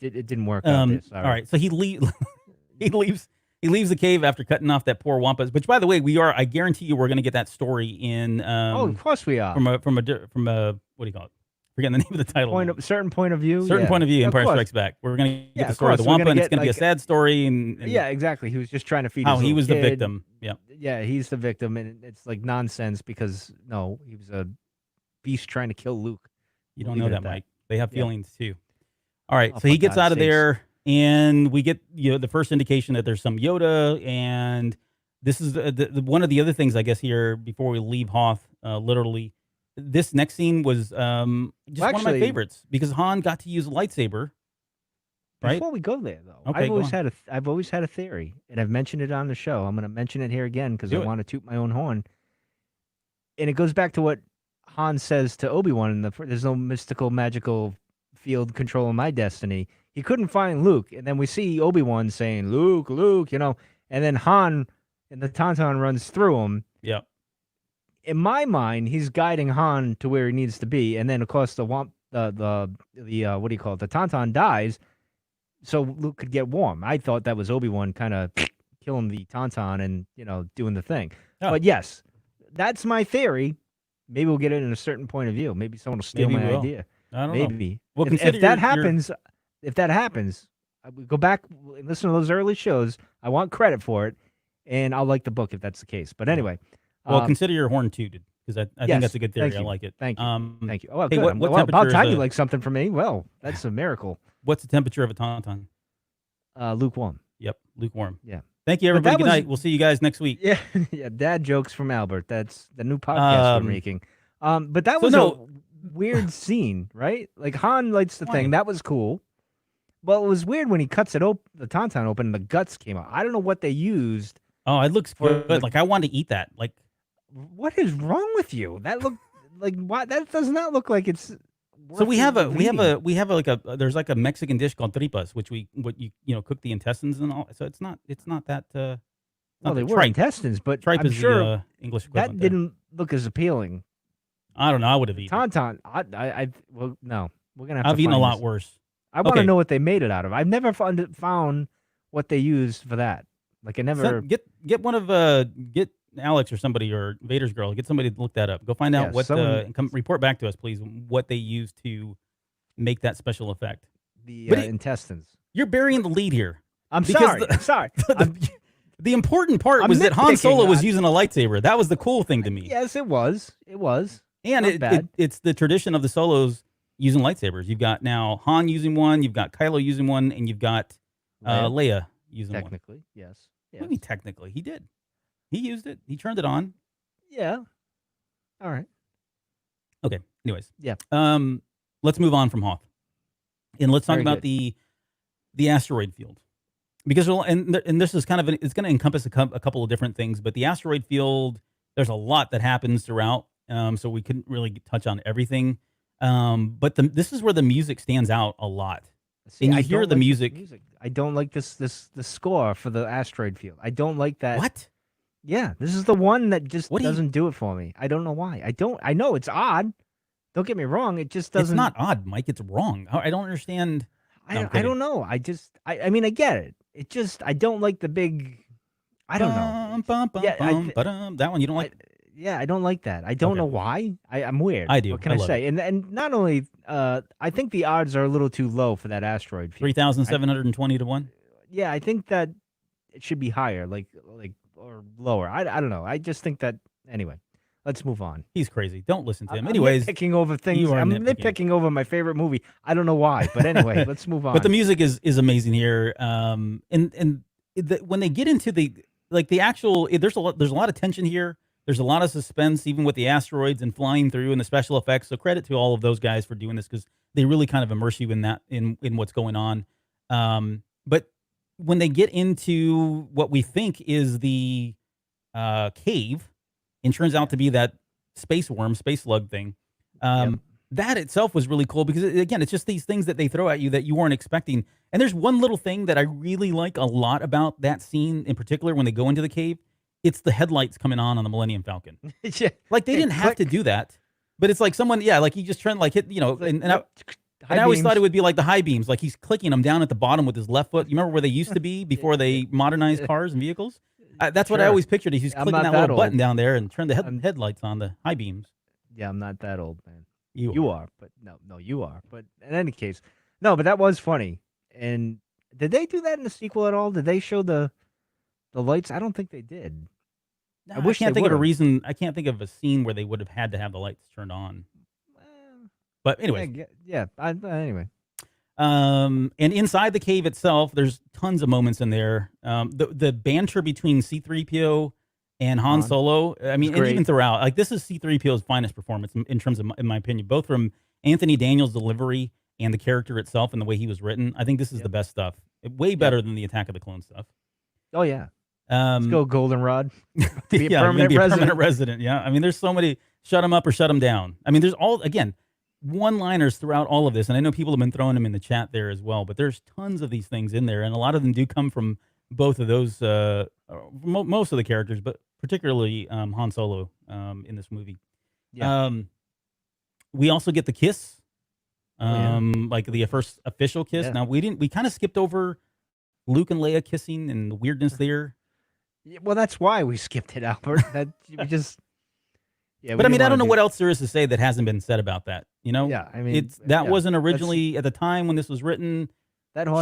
It didn't work out there. Sorry. All right. So he leaves the cave after cutting off that poor Wampa, which by the way, I guarantee you we're going to get that story in of course we are. From a what do you call it? Forgetting the name of the title. Certain point of view. Certain point of view, Empire Strikes Back. We're going to get the story of the Wampa, and it's going to be a sad story. And yeah, exactly. He was just trying to feed how his he was kid. the victim. Yeah. Yeah, he's the victim, and it's like nonsense because, no, he was a beast trying to kill Luke. You don't know that, Mike. They have feelings too. All right, Oh, so he gets out of sakes. there, and we get the first indication that there's some Yoda, and this is one of the other things I guess here before we leave Hoth. Literally, this next scene was just one of my favorites because Han got to use a lightsaber. Right? Before we go there, though, Okay, I've always had a theory, and I've mentioned it on the show. I'm going to mention it here again because I want to toot my own horn. And it goes back to what Han says to Obi-Wan, there's no mystical, magical field controlling my destiny. He couldn't find Luke, and then we see Obi-Wan saying, Luke, and then Han and the Tauntaun runs through him. Yeah. In my mind, he's guiding Han to where he needs to be, and then of course the what do you call it? The Tauntaun dies, so Luke could get warm. I thought that was Obi-Wan kind of killing the Tauntaun and doing the thing. Oh. But yes, that's my theory. Maybe we'll get it in a certain point of view. Maybe someone will steal my idea. I don't know. Well, if that happens, I would go back and listen to those early shows. I want credit for it, and I'll like the book if that's the case. But anyway. Well, consider your horn tooted because I think that's a good theory. I like it. Thank you. Thank you. Oh, hey, good. What about time you like something from me. Well, that's a miracle. What's the temperature of a Tauntaun? Lukewarm. Yep, lukewarm. Yeah. Thank you, everybody. Good night. We'll see you guys next week. Yeah, yeah. Dad jokes from Albert. That's the new podcast we're making. But that was a weird scene, right? Like Han lights the thing. That was cool. Well, it was weird when he cuts it open, the Tauntaun open, and the guts came out. I don't know what they used. Oh, it looks good. Like I wanted to eat that. Like, what is wrong with you? That look like what? That does not look like it's. So we have there's like a Mexican dish called tripas, which you cook the intestines and all. So it's not that. Well, they were intestines, but tripe I'm is sure the English equivalent. That didn't look as appealing. I don't know. I would have eaten Tauntaun. Well, no, we're gonna have. I've eaten a lot worse. I want to know what they made it out of. I've never found what they used for that. Like I never get one of get Alex or somebody or Vader's girl. Get somebody to look that up. Go find out come report back to us, please. What they used to make that special effect. The intestines. You're burying the lead here. I'm sorry. I'm sorry. The important part was that Han Solo was using a lightsaber. That was the cool thing to me. Yes, it was. It was. And it's the tradition of the Solos using lightsabers. You've got now Han using one, you've got Kylo using one, and you've got Leia using one. Technically, yes. What do you mean technically? He did. He used it. He turned it on. Yeah. All right. Okay. Anyways. Yeah. Let's move on from Hoth. And let's talk about the asteroid field. Because and this is kind of it's going to encompass a couple of different things, but the asteroid field, there's a lot that happens throughout, so we couldn't really touch on everything. But this is where the music stands out a lot. See, and you hear the music. I don't like the score for the asteroid field. I don't like that. What? Yeah, this is the one that just doesn't do it for me. I don't know why. I know it's odd. Don't get me wrong. It just doesn't. It's not odd, Mike. It's wrong. I don't understand. No, I don't know. I mean, I get it. It just, I don't like the big, I don't know. That one you don't like? Yeah, I don't like that. I don't know why. I'm weird. I do. What can I say? And not only, I think the odds are a little too low for that asteroid field. 3,720 to 1? Yeah, I think that it should be higher, or lower. I don't know. I just think that, anyway. Let's move on. He's crazy. Don't listen to him. Anyways, nitpicking over things. I'm nitpicking over my favorite movie. I don't know why, but anyway, let's move on. But the music is amazing here. When they get into the actual, there's a lot of tension here. There's a lot of suspense, even with the asteroids and flying through and the special effects. So credit to all of those guys for doing this because they really kind of immerse you in that in what's going on. But when they get into what we think is the cave. And turns out to be that space slug thing. That itself was really cool because, again, it's just these things that they throw at you that you weren't expecting. And there's one little thing that I really like a lot about that scene in particular when they go into the cave. It's the headlights coming on the Millennium Falcon. Like, they didn't have to do that. But it's like someone, like he just turned, hit, and I always thought it would be like the high beams. Like he's clicking them down at the bottom with his left foot. You remember where they used to be before they modernized cars and vehicles? That's what I always pictured. He's just clicking that little button down there and turn the headlights on, the high beams. Yeah, I'm not that old, man. You are, but no, you are. But in any case, no, but that was funny. And did they do that in the sequel at all? Did they show the lights? I don't think they did. No, I can't think of a reason. I can't think of a scene where they would have had to have the lights turned on. But anyway, anyway. And inside the cave itself, there's tons of moments in there. The banter between C-3PO and Han Solo. I mean, and even throughout, this is C-3PO's finest performance in terms of, in my opinion, both from Anthony Daniels' delivery and the character itself and the way he was written. I think this is the best stuff. Way better than the Attack of the Clones stuff. Oh yeah. Let's go Goldenrod. Be a permanent resident. Yeah. I mean, there's so many. Shut them up or shut them down. I mean, there's one-liners throughout all of this, and I know people have been throwing them in the chat there as well, but there's tons of these things in there, and a lot of them do come from both of those, most of the characters, but particularly Han Solo in this movie. Yeah. We also get the kiss, like the first official kiss. Yeah. Now, we kind of skipped over Luke and Leia kissing and the weirdness there. Yeah, well, that's why we skipped it, Albert. That we just... Yeah, but I mean, I don't know what else there is to say that hasn't been said about that. Yeah, I mean, that wasn't originally at the time when this was written.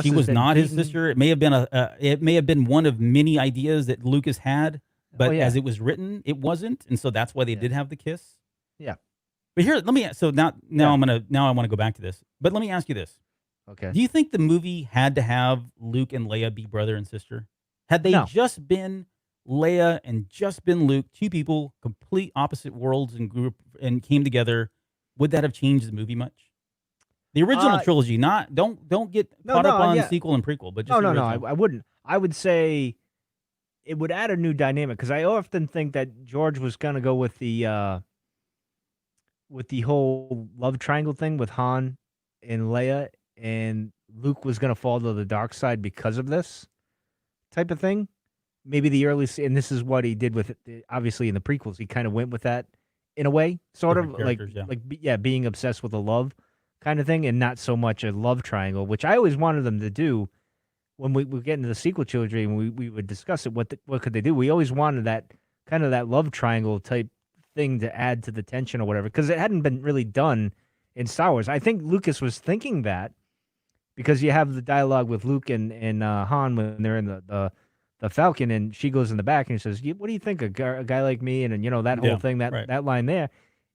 She was not his sister. It may have been one of many ideas that Lucas had, but as it was written, it wasn't, and so that's why they did have the kiss. Yeah. But here, now I want to go back to this. But let me ask you this. Okay. Do you think the movie had to have Luke and Leia be brother and sister? Had they just been Leia and just been Luke, two people, complete opposite worlds and came together, would that have changed the movie much? The original trilogy, don't get caught up on sequel and prequel, but just no, I wouldn't. I would say it would add a new dynamic because I often think that George was gonna go with the whole love triangle thing with Han and Leia, and Luke was gonna fall to the dark side because of this type of thing. Maybe the early, and this is what he did with it. Obviously, in the prequels, he kind of went with that in a way, sort of being obsessed with a love kind of thing, and not so much a love triangle, which I always wanted them to do. When we get into the sequel trilogy and we would discuss it, what could they do? We always wanted that kind of that love triangle type thing to add to the tension or whatever, because it hadn't been really done in Star Wars. I think Lucas was thinking that because you have the dialogue with Luke and Han when they're in the the Falcon, and she goes in the back and she says, "What do you think, a guy like me?" And that whole thing, that line there.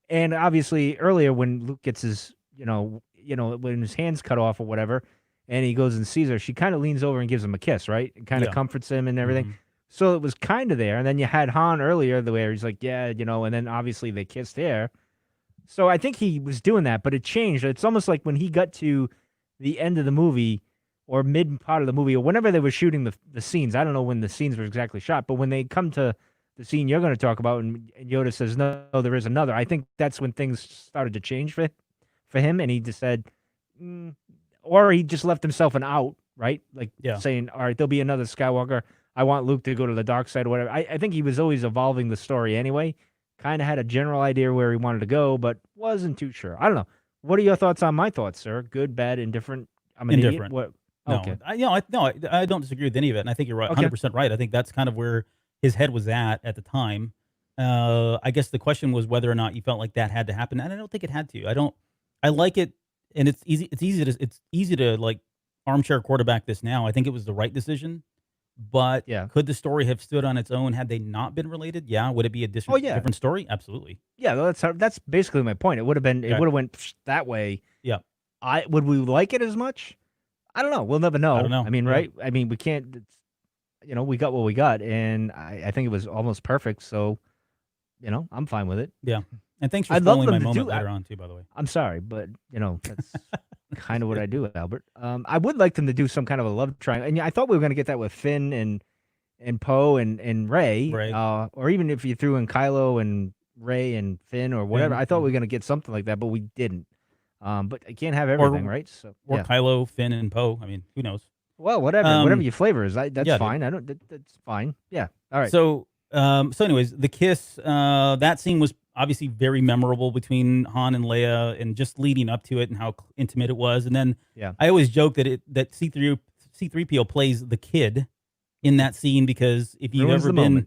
And obviously earlier when Luke gets his, when his hand's cut off or whatever, and he goes and sees her, she kind of leans over and gives him a kiss, right? And kind of comforts him and everything. So it was kind of there. And then you had Han earlier, where he's like, yeah, and then obviously they kissed there. So I think he was doing that, but it changed. It's almost like when he got to the end of the movie or mid part of the movie or whenever they were shooting the scenes. I don't know when the scenes were exactly shot, but when they come to the scene you're going to talk about and Yoda says, no, there is another. I think that's when things started to change for him. And he just said, or he just left himself an out, right? Like saying, all right, there'll be another Skywalker. I want Luke to go to the dark side or whatever. I think he was always evolving the story anyway. Kind of had a general idea where he wanted to go, but wasn't too sure. I don't know. What are your thoughts on my thoughts, sir? Good, bad, indifferent? I'm an indifferent. Idiot? What? No, okay. I don't disagree with any of it, and I think you're right, 100% right. I think that's kind of where his head was at the time. I guess the question was whether or not you felt like that had to happen, and I don't think it had to. I like it, and it's easy to like armchair quarterback this now. I think it was the right decision, but could the story have stood on its own had they not been related? Yeah, would it be a different story? Absolutely. Yeah, that's basically my point. It would have been it would have went that way. Yeah. Would we like it as much? I don't know. We'll never know. I don't know. I mean, right? I mean, we can't. We got what we got, and I think it was almost perfect. So, I'm fine with it. Yeah. And thanks for spoiling my moment later on too, by the way. I'm sorry, but that's kind of what I do, Albert. I would like them to do some kind of a love triangle, and I thought we were going to get that with Finn and Poe and Rey, or even if you threw in Kylo and Rey and Finn or whatever. I thought we were going to get something like that, but we didn't. But I can't have everything, right? So Kylo, Finn, and Poe. I mean, who knows? Well, whatever your flavor is, that's fine. That's fine. Yeah. All right. So, anyways, the kiss. That scene was obviously very memorable between Han and Leia, and just leading up to it, and how intimate it was. And then, I always joke that C-3PO plays the kid in that scene, because if you've ever been,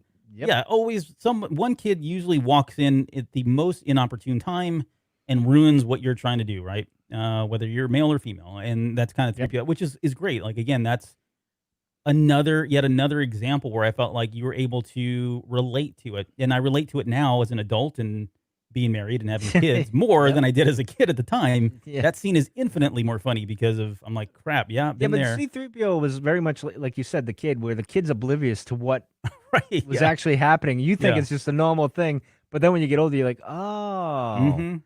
always one kid usually walks in at the most inopportune time and ruins what you're trying to do, right? Whether you're male or female, and that's kind of 3PO, which is great. Like, again, that's yet another example where I felt like you were able to relate to it, and I relate to it now as an adult and being married and having kids more than I did as a kid at the time. That scene is infinitely more funny because I'm like, crap, been there. But C-3PO was very much like you said, the kid, where the kid's oblivious to what was actually happening. You think it's just a normal thing, but then when you get older, you're like, oh.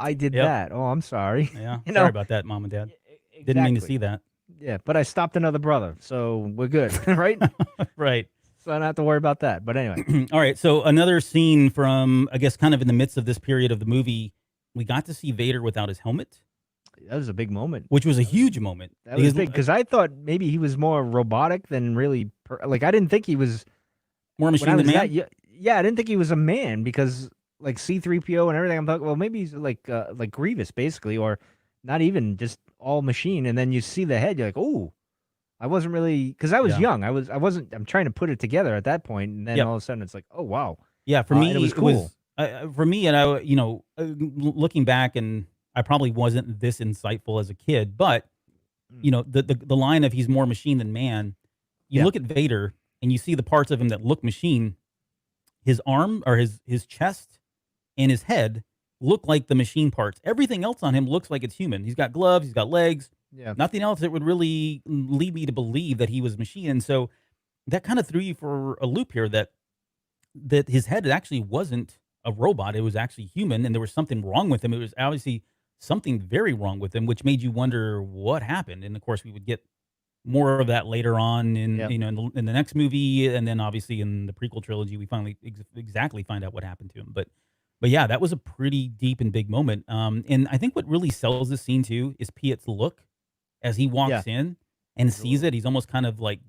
I did that. Oh, I'm sorry. Yeah, sorry about that, Mom and Dad. Exactly. Didn't mean to see that. Yeah, but I stopped another brother, so we're good, right? Right. So I don't have to worry about that. But anyway. All right, so another scene from, I guess, kind of in the midst of this period of the movie, we got to see Vader without his helmet. That was a big moment. Which was a huge moment. That was big, because I thought maybe he was more robotic than really... I didn't think he was... More machine than man? I didn't think he was a man, because... like C-3PO and everything, I'm like, well, maybe he's like Grievous, basically, or not even just all machine. And then you see the head, you're like, oh, I wasn't really, because I was young. I'm trying to put it together at that point, and then all of a sudden it's like, oh wow. Yeah, for me it was cool. For me, and I, looking back, and I probably wasn't this insightful as a kid, but the line of he's more machine than man. You look at Vader and you see the parts of him that look machine. His arm or his chest and his head look like the machine parts. Everything else on him looks like it's human. He's got gloves, he's got legs. Yeah. Nothing else that would really lead me to believe that he was machine. And so that kind of threw you for a loop here, that his head actually wasn't a robot. It was actually human, and there was something wrong with him. It was obviously something very wrong with him, which made you wonder what happened. And of course, we would get more of that later on in in the next movie, and then obviously in the prequel trilogy, we finally exactly find out what happened to him. But yeah, that was a pretty deep and big moment. And I think what really sells this scene too is Piet's look as he walks in and sees it. He's almost kind of like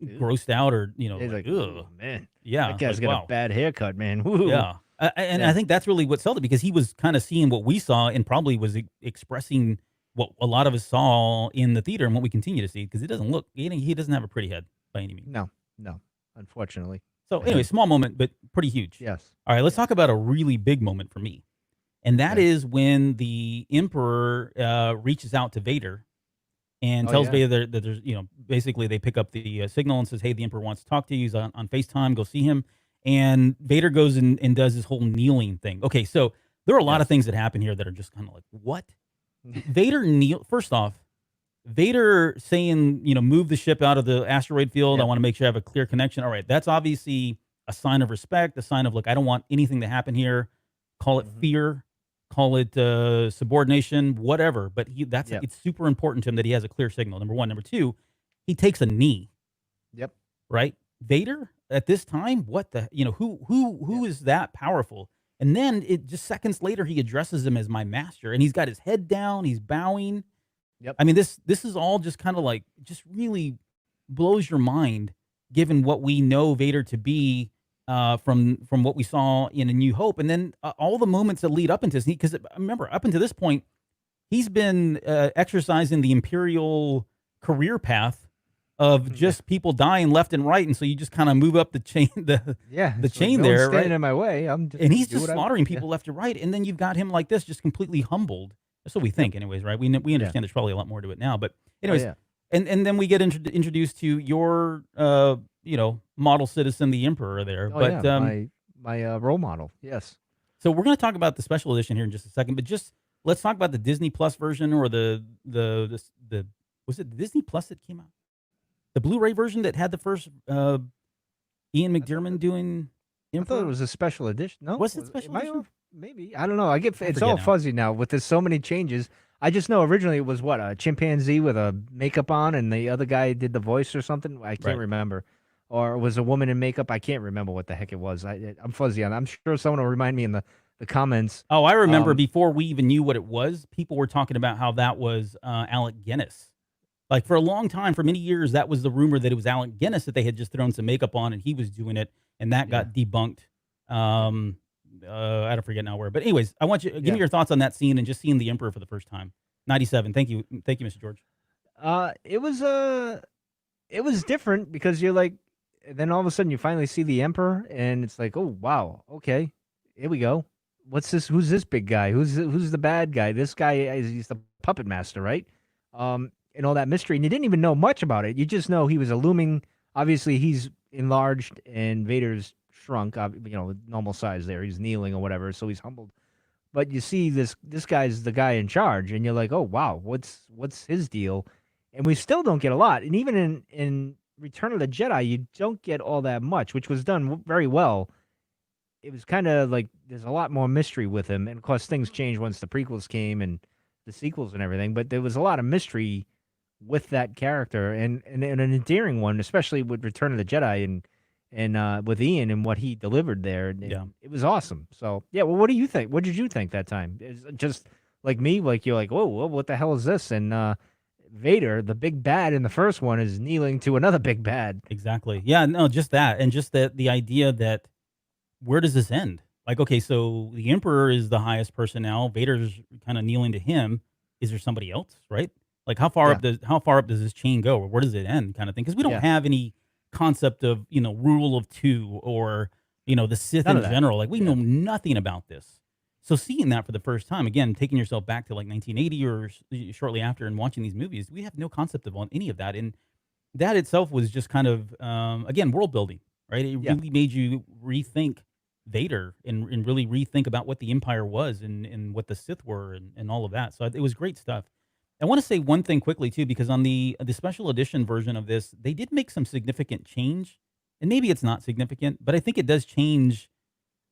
grossed out, or he's like, oh man, that guy's got a bad haircut, man. Woo. Yeah. I think that's really what sold it, because he was kind of seeing what we saw and probably was expressing what a lot of us saw in the theater and what we continue to see, because it doesn't look, he doesn't have a pretty head by any means. No, unfortunately. So anyway, small moment, but pretty huge. Yes. All right, let's talk about a really big moment for me. And that is when the Emperor reaches out to Vader and Oh, tells yeah. Vader that there's, basically they pick up the signal and says, hey, the Emperor wants to talk to you. He's on FaceTime. Go see him. And Vader goes and does this whole kneeling thing. Okay, so there are a lot of Yes. things that happen here that are just kind of like, what? Vader first off, Vader saying, move the ship out of the asteroid field. Yeah. I want to make sure I have a clear connection. All right, that's obviously a sign of respect, a sign of, look, I don't want anything to happen here. Call it fear, call it subordination, whatever. But it's super important to him that he has a clear signal, number one. Number two, he takes a knee. Yep. Right? Vader, at this time, what the, who is that powerful? And then just seconds later, he addresses him as my master, and he's got his head down, he's bowing. Yep. I mean, this is all just kind of like, just really blows your mind, given what we know Vader to be from what we saw in A New Hope, and then all the moments that lead up into this. Because remember, up until this point, he's been exercising the Imperial career path of just people dying left and right, and so you just kind of move up the chain, the chain no there, one's standing right? in my way. And he's just slaughtering people left and right, and then you've got him like this, just completely humbled. That's what we think, anyways, right? We understand there's probably a lot more to it now, but anyways, and then we get introduced to your model citizen, the Emperor there. My role model. Yes. So we're going to talk about the special edition here in just a second, but just let's talk about the Disney Plus version, or the was it Disney Plus that came out? The Blu-ray version that had the first Ian McDiarmid doing Emperor? I thought it was a special edition. No, Was it special edition? Maybe, I don't know. It's all fuzzy now with there's so many changes. I just know originally it was a chimpanzee with a makeup on, and the other guy did the voice or something. I can't remember, or it was a woman in makeup. I can't remember what the heck it was. I'm fuzzy on that. I'm sure someone will remind me in the comments. Oh, I remember before we even knew what it was, people were talking about how that was Alec Guinness. Like, for a long time, for many years, that was the rumor that it was Alec Guinness that they had just thrown some makeup on and he was doing it, and that got debunked. I don't forget now where. But anyways, I want you to give me your thoughts on that scene and just seeing the Emperor for the first time. 97. Thank you, Mr. George. It was different because you're like, then all of a sudden you finally see the Emperor, and it's like, oh wow, okay, here we go. What's this? Who's this big guy? Who's the bad guy? This guy he's the puppet master, right? And all that mystery, and you didn't even know much about it. You just know he was a looming. Obviously, he's enlarged, and Vader's shrunk. Normal size there. He's kneeling or whatever, so he's humbled. But you see this guy's the guy in charge, and you're like, oh wow, what's his deal? And we still don't get a lot. And even in Return of the Jedi, you don't get all that much, which was done very well. It was kind of like there's a lot more mystery with him, and of course things changed once the prequels came and the sequels and everything. But there was a lot of mystery with that character, and an endearing one, especially with Return of the Jedi and with Ian and what he delivered there. It was awesome. So well, what do you think? What did you think that time? Is it just like me, like you're like, whoa, what the hell is this? And Vader, the big bad in the first one, is kneeling to another big bad. Exactly. Yeah. No, just that, and just the idea that where does this end? Like, okay, so the Emperor is the highest person now. Vader's kind of kneeling to him. Is there somebody else? Right? Like, how far up does this chain go, or where does it end, kind of thing? Because we don't have any concept of rule of two, or the Sith in general. Like, we know nothing about this. So seeing that for the first time, again, taking yourself back to like 1980 or shortly after, and watching these movies, we have no concept of any of that, and that itself was just kind of again, world building, right? It really made you rethink Vader and really rethink about what the Empire was and what the Sith were and all of that. So it was great stuff. I want to say one thing quickly too, because on the special edition version of this, they did make some significant change, and maybe it's not significant, but I think it does change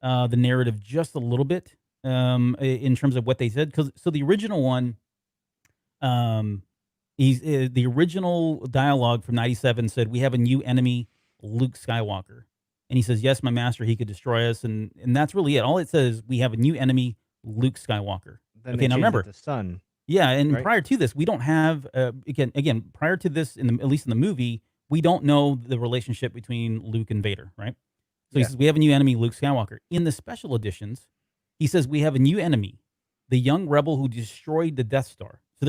the narrative just a little bit in terms of what they said. So the original one, the original dialogue from 97 said, "We have a new enemy, Luke Skywalker," and he says, "Yes, my master, he could destroy us," and that's really it. All it says, "We have a new enemy, Luke Skywalker." Then now remember the son. Yeah, and prior to this, we don't have again prior to this, at least in the movie, we don't know the relationship between Luke and Vader, right? So he says we have a new enemy, Luke Skywalker. In the special editions, he says we have a new enemy, the young rebel who destroyed the Death Star. So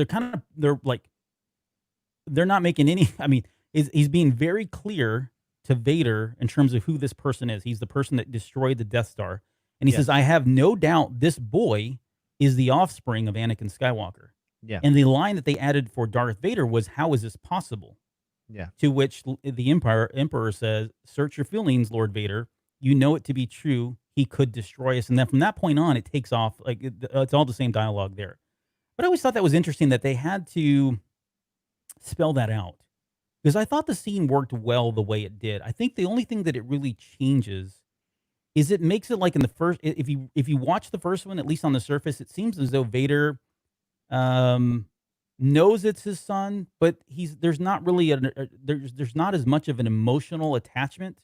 they're not making any. I mean, he's being very clear to Vader in terms of who this person is. He's the person that destroyed the Death Star, and he says, "I have no doubt this boy is the offspring of Anakin Skywalker." Yeah. And the line that they added for Darth Vader was, "How is this possible?" Yeah. To which the Emperor says, "Search your feelings, Lord Vader. You know it to be true. He could destroy us." And then from that point on, it takes off. Like it's all the same dialogue there. But I always thought that was interesting that they had to spell that out, because I thought the scene worked well the way it did. I think the only thing that it really changes is it makes it like in the first. If you watch the first one, at least on the surface, it seems as though Vader knows it's his son, but there's not really there's not as much of an emotional attachment.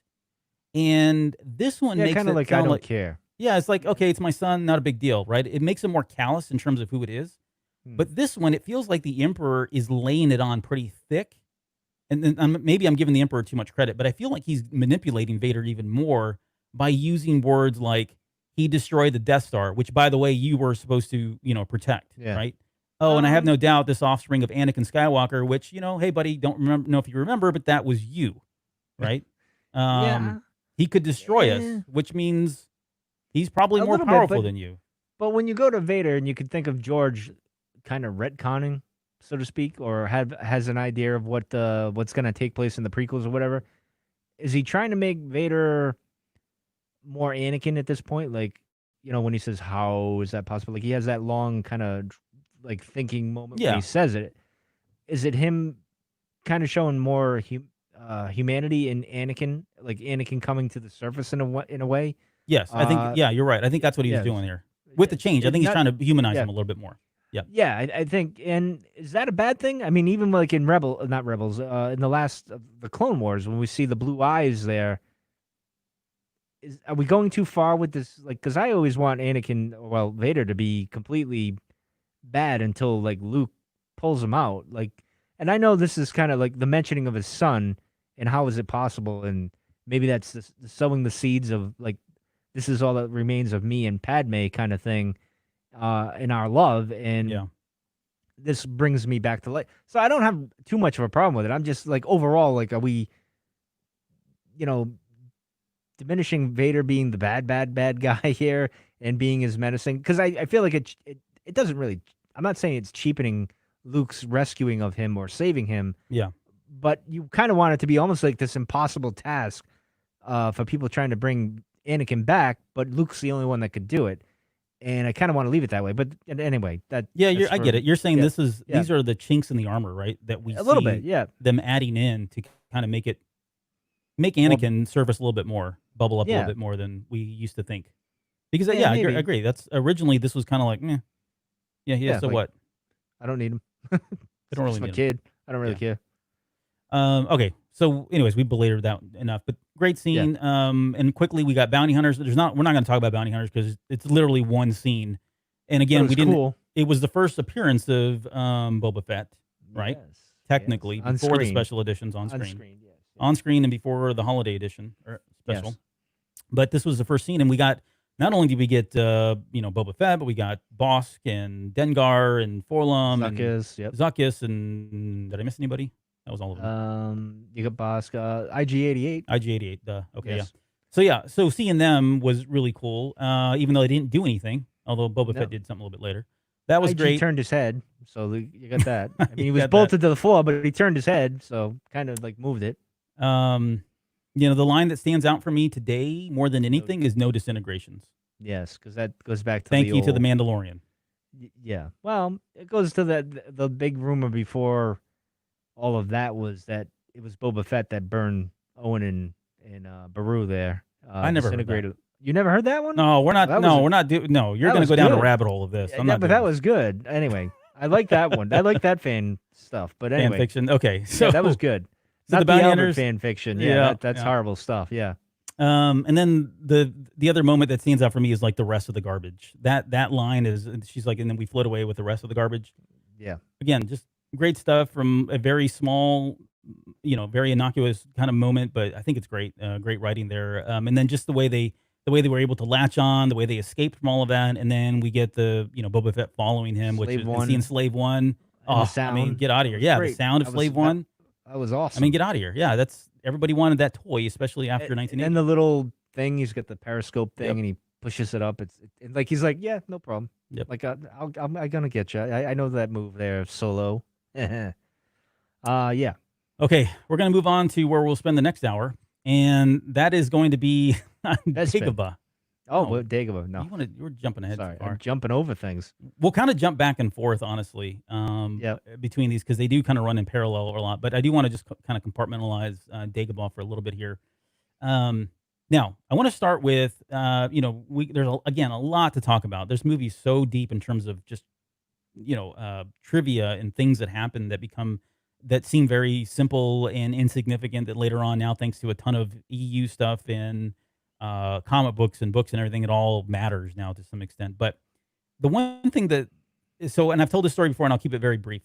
And this one makes kind it of like I sound don't like, care. yeah, it's like, okay, it's my son, not a big deal, right? It makes it more callous in terms of who it is. But this one, it feels like the Emperor is laying it on pretty thick. And then maybe I'm giving the Emperor too much credit, but I feel like he's manipulating Vader even more by using words like, he destroyed the Death Star, which, by the way, you were supposed to, protect, right? Oh, and I have no doubt this offspring of Anakin Skywalker, which, hey, buddy, don't know if you remember, but that was you, right? Yeah. He could destroy us, which means he's probably A more little bit, powerful but- than you. But when you go to Vader and you can think of George kind of retconning, so to speak, or has an idea of what's going to take place in the prequels or whatever, is he trying to make Vader more Anakin at this point? Like, when he says, "How is that possible?" Like he has that long kind of like thinking moment when Yeah. he says it. Is it him kind of showing more humanity in Anakin, like Anakin coming to the surface in a way? Yes, I think, yeah, you're right. I think that's what he was yeah. doing here. With the change, I think he's trying to humanize him a little bit more. Yeah. Yeah, I think, and is that a bad thing? I mean, even like in not Rebels, in the last the Clone Wars, when we see the blue eyes there, are we going too far with this? Like, because I always want Vader to be completely bad until like Luke pulls him out. Like, and I know this is kind of like the mentioning of his son and how is it possible, and maybe that's the sowing the seeds of like, this is all that remains of me and Padme kind of thing. In our love, and this brings me back to life. So I don't have too much of a problem with it. I'm just like, overall, like, are we, diminishing Vader being the bad guy here and being as menacing? Because I feel like it doesn't really. I'm not saying it's cheapening Luke's rescuing of him or saving him. Yeah, but you kind of want it to be almost like this impossible task for people trying to bring Anakin back, but Luke's the only one that could do it. And I kind of want to leave it that way, but anyway, I get it. You're saying these are the chinks in the armor, right? That we a little bit, yeah. Them adding in to kind of make Anakin surface a little bit more, bubble up a little bit more than we used to think. Because I agree. That's originally this was kind of like, so what? I don't need him. I don't really need my kid. I don't really care. Okay. So, anyways, we belabored that enough, but great scene. Yeah. And quickly we got bounty hunters. We're not going to talk about bounty hunters because it's literally one scene. And again, we didn't. Cool. It was the first appearance of Boba Fett, right? Yes. Technically, yes. before the special editions on screen. Yes. On screen and before the holiday edition or special. Yes. But this was the first scene, and we got. Not only did we get Boba Fett, but we got Bosk and Dengar and Forlum and Zuckuss, and did I miss anybody? That was all of them. You got Bosk, IG-88. IG-88, okay, yes. So seeing them was really cool, even though they didn't do anything, although Boba Fett did something a little bit later. That was great. He turned his head, so you got that. I mean, he was bolted to the floor, but he turned his head, so kind of like moved it. The line that stands out for me today more than anything is no disintegrations. Yes, because that goes back to Thank you to the Mandalorian. Yeah, well, it goes to the big rumor before all of that was that it was Boba Fett that burned Owen and Beru there. I never heard that. You never heard that one? No, we're not. We're not. You're going to go down a rabbit hole of this. I'm not. But that was good. Anyway, I like that one. I like that fan stuff. But anyway, fan fiction. Okay, so that was good. So not the Albert hunters, fan fiction. Yeah, that's horrible stuff. Yeah. And then the other moment that stands out for me is like the rest of the garbage. That line is, she's like, and then we float away with the rest of the garbage. Yeah. Again, just great stuff from a very small, very innocuous kind of moment, but I think it's great. Great writing there. And then just the way they were able to latch on, the way they escaped from all of that, and then we get the Boba Fett following him, which is seeing Slave One. Oh, I mean, get out of here! Yeah, the sound of Slave One. That was awesome. I mean, get out of here! Yeah, that's everybody wanted that toy, especially after 1980. And the little thing, he's got the periscope thing, and he pushes it up. Like he's like, yeah, no problem. Yep. Like I'm gonna get you. I know that move there, Solo. Yeah. Okay, we're gonna move on to where we'll spend the next hour, and that is going to be Dagobah. Oh, well, Dagobah. No, you were jumping ahead. Sorry, too far. I'm jumping over things. We'll kind of jump back and forth, honestly, between these because they do kind of run in parallel a lot. But I do want to just kind of compartmentalize Dagobah for a little bit here. Now, I want to start with, there's again a lot to talk about. This movie's so deep in terms of just, trivia and things that happen that seem very simple and insignificant. That later on, now thanks to a ton of EU stuff and comic books and books and everything, it all matters now to some extent. But the one thing and I've told this story before, and I'll keep it very brief.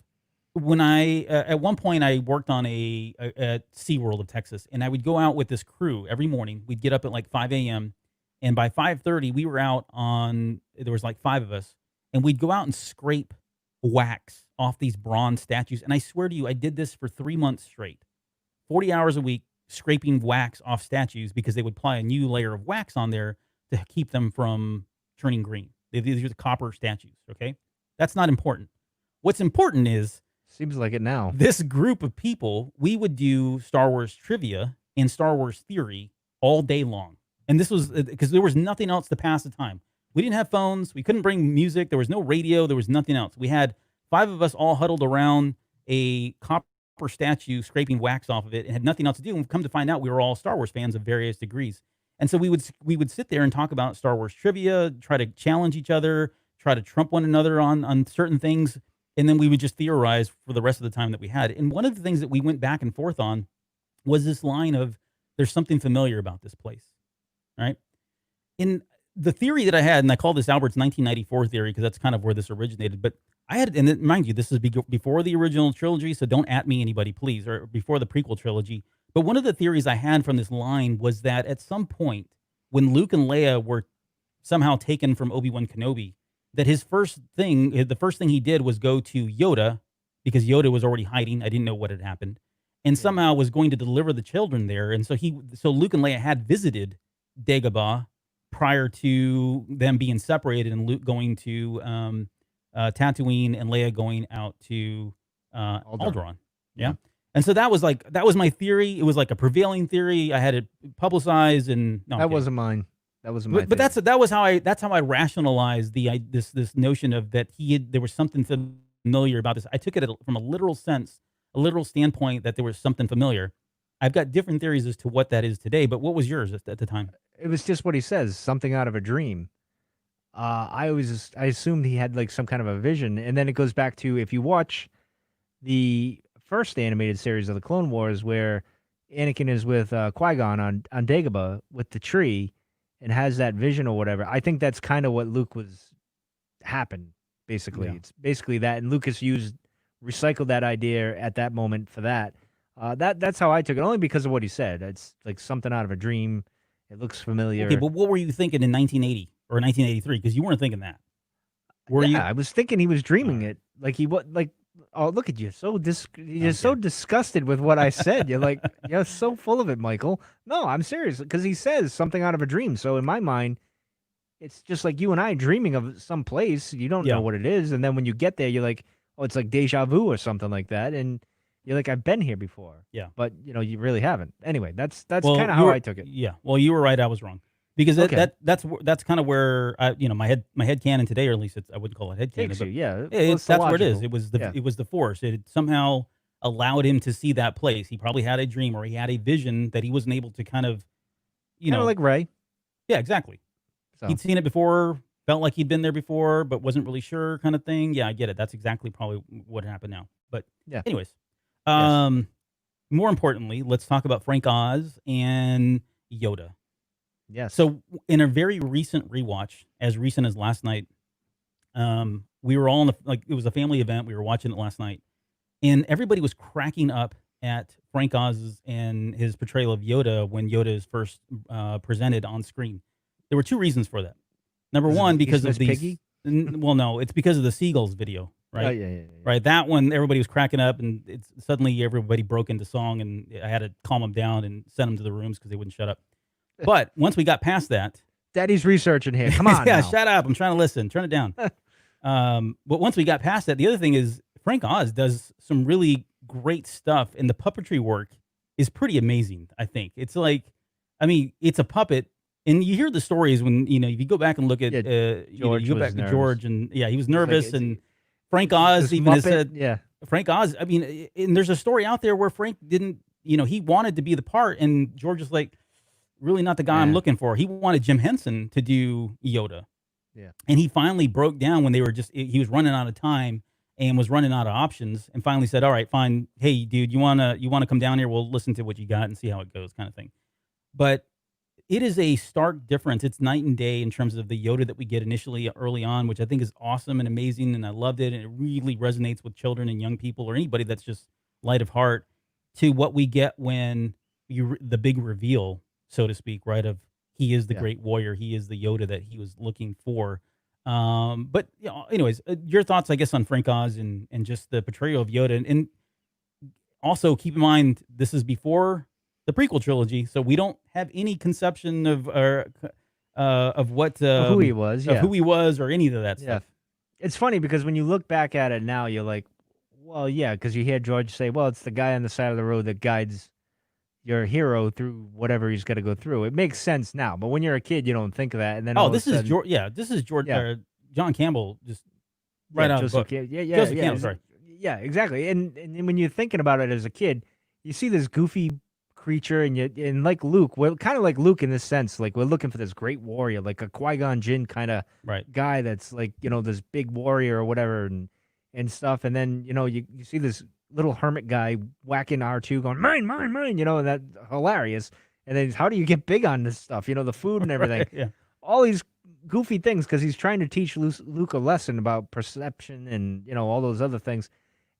When at one point I worked on at SeaWorld of Texas, and I would go out with this crew every morning. We'd get up at like 5 a.m. and by 5:30 we were out there was like 5 of us, and we'd go out and scrape wax off these bronze statues. And I swear to you, I did this for 3 months straight, 40 hours a week, scraping wax off statues because they would apply a new layer of wax on there to keep them from turning green. These are the copper statues, okay? That's not important. What's important is, seems like it now, this group of people, we would do Star Wars trivia and Star Wars theory all day long. And this was because there was nothing else to pass the time. We didn't have phones. We couldn't bring music. There was no radio. There was nothing else. We had 5 of us all huddled around a copper statue, scraping wax off of it, and had nothing else to do. And come to find out, we were all Star Wars fans of various degrees. And so we would sit there and talk about Star Wars trivia, try to challenge each other, try to trump one another on certain things, and then we would just theorize for the rest of the time that we had. And one of the things that we went back and forth on was this line of, there's something familiar about this place, right? In the theory that I had, and I call this Albert's 1994 theory because that's kind of where this originated, but I had, and mind you, this is before the original trilogy, so don't at me anybody, please, or before the prequel trilogy. But one of the theories I had from this line was that at some point, when Luke and Leia were somehow taken from Obi-Wan Kenobi, that the first thing he did was go to Yoda, because Yoda was already hiding. I didn't know what had happened, and somehow was going to deliver the children there. And so Luke and Leia had visited Dagobah prior to them being separated, and Luke going to Tatooine and Leia going out to Alderaan. Yeah. And so that was my theory. It was like a prevailing theory. I had it publicized, and that wasn't mine. That wasn't my. But that's how I rationalized this notion of that there was something familiar about this. I took it from a literal standpoint that there was something familiar. I've got different theories as to what that is today. But what was yours at the time? It was just what he says, something out of a dream. I assumed he had like some kind of a vision, and then it goes back to, if you watch the first animated series of the Clone Wars, where Anakin is with Qui-Gon on Dagobah with the tree and has that vision or whatever. I think that's kind of what Luke happened, basically. Yeah. It's basically that, and Lucas recycled that idea at that moment for that. That's how I took it, only because of what he said. It's like something out of a dream. It looks familiar. Okay, but what were you thinking in 1980 or 1983? Because you weren't thinking that. Were you? I was thinking he was dreaming it. Like he was like, oh, look at you, you're so disgusted with what I said. You're like, you're so full of it, Michael. No, I'm serious, because he says something out of a dream. So in my mind, it's just like you and I dreaming of some place. You don't know what it is, and then when you get there, you're like, oh, it's like deja vu or something like that, and you're like, I've been here before. Yeah, but you really haven't. Anyway, that's kind of how I took it. Yeah, well, you were right. I was wrong. Because that's kind of where my head canon today, or at least I wouldn't call it head canon. But that's where it is. It was the Force. It somehow allowed him to see that place. He probably had a dream, or he had a vision that he wasn't able to kind of like Rey. Yeah, exactly. So. He'd seen it before, felt like he'd been there before, but wasn't really sure, kind of thing. Yeah, I get it. That's exactly probably what happened now. But anyways, more importantly, let's talk about Frank Oz and Yoda. Yes. So in a very recent rewatch, as recent as last night, we were all it was a family event. We were watching it last night, and everybody was cracking up at Frank Oz's and his portrayal of Yoda when Yoda is first presented on screen. There were 2 reasons for that. Number one, because of these. Piggy? Well, no, it's because of the Seagulls video, right? Oh, yeah. Right, that one, everybody was cracking up, and suddenly everybody broke into song, and I had to calm them down and send them to the rooms because they wouldn't shut up. But once we got past that, Daddy's researching here. Come on. Yeah, now. shut up. I'm trying to listen. Turn it down. But once we got past that, the other thing is Frank Oz does some really great stuff, and the puppetry work is pretty amazing, I think. It's like, I mean, it's a puppet, and you hear the stories when, if you go back and look at, you go back to George, and he was nervous, and Frank Oz even has said, Frank Oz, I mean, and there's a story out there where Frank didn't, he wanted to be the part, and George is like, really not the guy I'm looking for. He wanted Jim Henson to do Yoda. Yeah. And he finally broke down when he was running out of time and was running out of options, and finally said, all right, fine. Hey, dude, you want to come down here? We'll listen to what you got and see how it goes, kind of thing. But it is a stark difference. It's night and day in terms of the Yoda that we get initially early on, which I think is awesome and amazing, and I loved it, and it really resonates with children and young people or anybody that's just light of heart, to what we get when the big reveal, so to speak, right, of he is the great warrior. He is the Yoda that he was looking for. But anyways, your thoughts, I guess, on Frank Oz and just the portrayal of Yoda, and also keep in mind this is before the prequel trilogy, so we don't have any conception of what who he was, who he was, or any of that stuff. It's funny because when you look back at it now, you're like, well, yeah, because you hear George say, well, it's the guy on the side of the road that guides your hero through whatever he's got to go through. It makes sense now, but when you're a kid, you don't think of that. And then this is George. Yeah, this is George. John Campbell, just right out of the book. Joseph Campbell, sorry. Yeah, exactly. And when you're thinking about it as a kid, you see this goofy creature, and like Luke, we're kind of like Luke in this sense. Like, we're looking for this great warrior, like a Qui-Gon Jinn kind of guy that's like, this big warrior or whatever, and stuff. And then you see this little hermit guy whacking R2 going, mine, and that's hilarious. And then how do you get big on this stuff? The food and everything. All these goofy things, because he's trying to teach Luke a lesson about perception and, all those other things.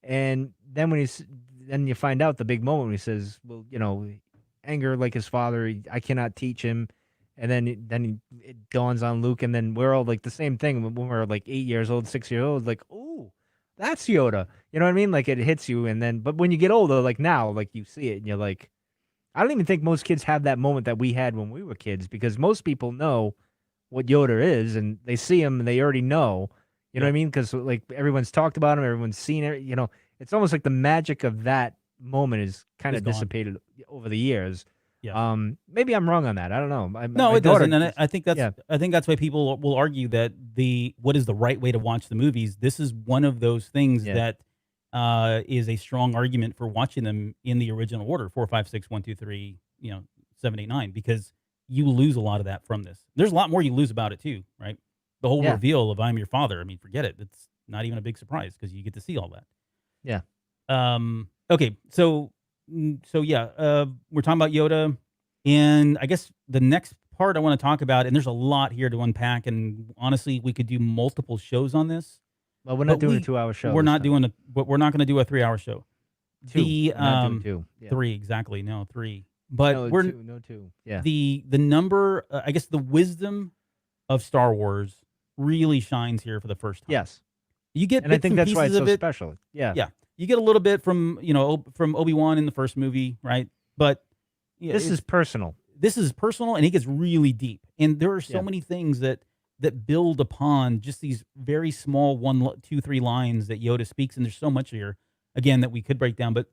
And then then you find out the big moment when he says, well, anger like his father, I cannot teach him. And then it dawns on Luke, and then we're all like the same thing when we're like 8 years old, 6 years old, like, ooh, that's Yoda. You know what I mean? Like, it hits you, but when you get older, like now, like you see it and you're like, I don't even think most kids have that moment that we had when we were kids, because most people know what Yoda is, and they see him and they already know, you know what I mean? Because like everyone's talked about him, everyone's seen it, it's almost like the magic of that moment is kind of dissipated over the years. Yeah. Maybe I'm wrong on that. I don't know. No, it doesn't, and I think that's why people will argue that what is the right way to watch the movies. This is one of those things that is a strong argument for watching them in the original order: 4, 5, 6, 1, 2, 3, 7, 8, 9, because you lose a lot of that from this. There's a lot more you lose about it too, right? The whole reveal of "I'm your father." I mean, forget it. It's not even a big surprise because you get to see all that. Yeah. Okay. So we're talking about Yoda, and I guess the next part I want to talk about, and there's a lot here to unpack, and honestly, we could do multiple shows on this. Well, we're not doing a 2-hour show. We're not doing but we're not going to do a 3-hour show. We're not doing 2. Yeah. 3, exactly. No, 3. But we're 2. Yeah. The number, I guess, the wisdom of Star Wars really shines here for the first time. Yes. You get, and I think that's why it's so special. Yeah. Yeah. You get a little bit from Obi-Wan in the first movie, right? But this is personal. This is personal, and it gets really deep. And there are so many things that build upon just these very small 1, 2, 3 lines that Yoda speaks, and there's so much here, again, that we could break down. But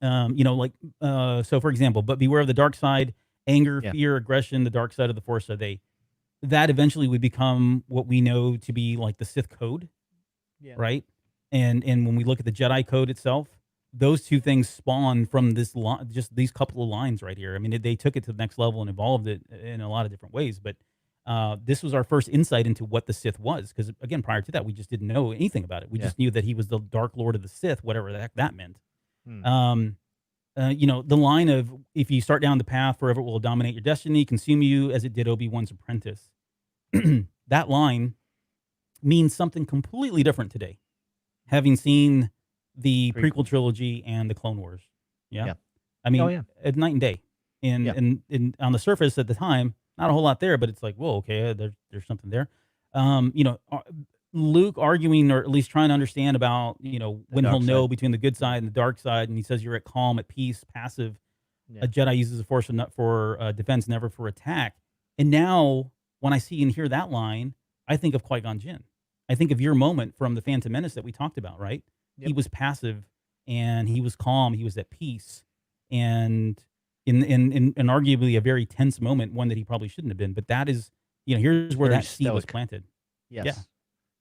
so for example, but beware of the dark side, anger, fear, aggression, the dark side of the Force. That eventually would become what we know to be like the Sith Code, right? And when we look at the Jedi Code itself, those two things spawn from this just these couple of lines right here. I mean, they took it to the next level and evolved it in a lot of different ways. But this was our first insight into what the Sith was, because again, prior to that, we just didn't know anything about it. We just knew that he was the Dark Lord of the Sith, whatever the heck that meant. The line of, if you start down the path, forever it will dominate your destiny, consume you as it did Obi-Wan's apprentice. That line means something completely different today, having seen the prequel trilogy and the Clone Wars. Yeah. I mean, it's night and day. And on the surface at the time, not a whole lot there, but it's like, whoa, okay, there's something there. Luke arguing, or at least trying to understand about, when he'll know between the good side and the dark side. And he says, you're at calm, at peace, passive. A Jedi uses the Force for defense, never for attack. And now when I see and hear that line, I think of Qui-Gon Jinn. I think of your moment from the Phantom Menace that we talked about, right? Yep. He was passive and he was calm, he was at peace, and in arguably a very tense moment, one that he probably shouldn't have been. But that is, here's where Very that seed was stoic. planted. Yes. Yeah.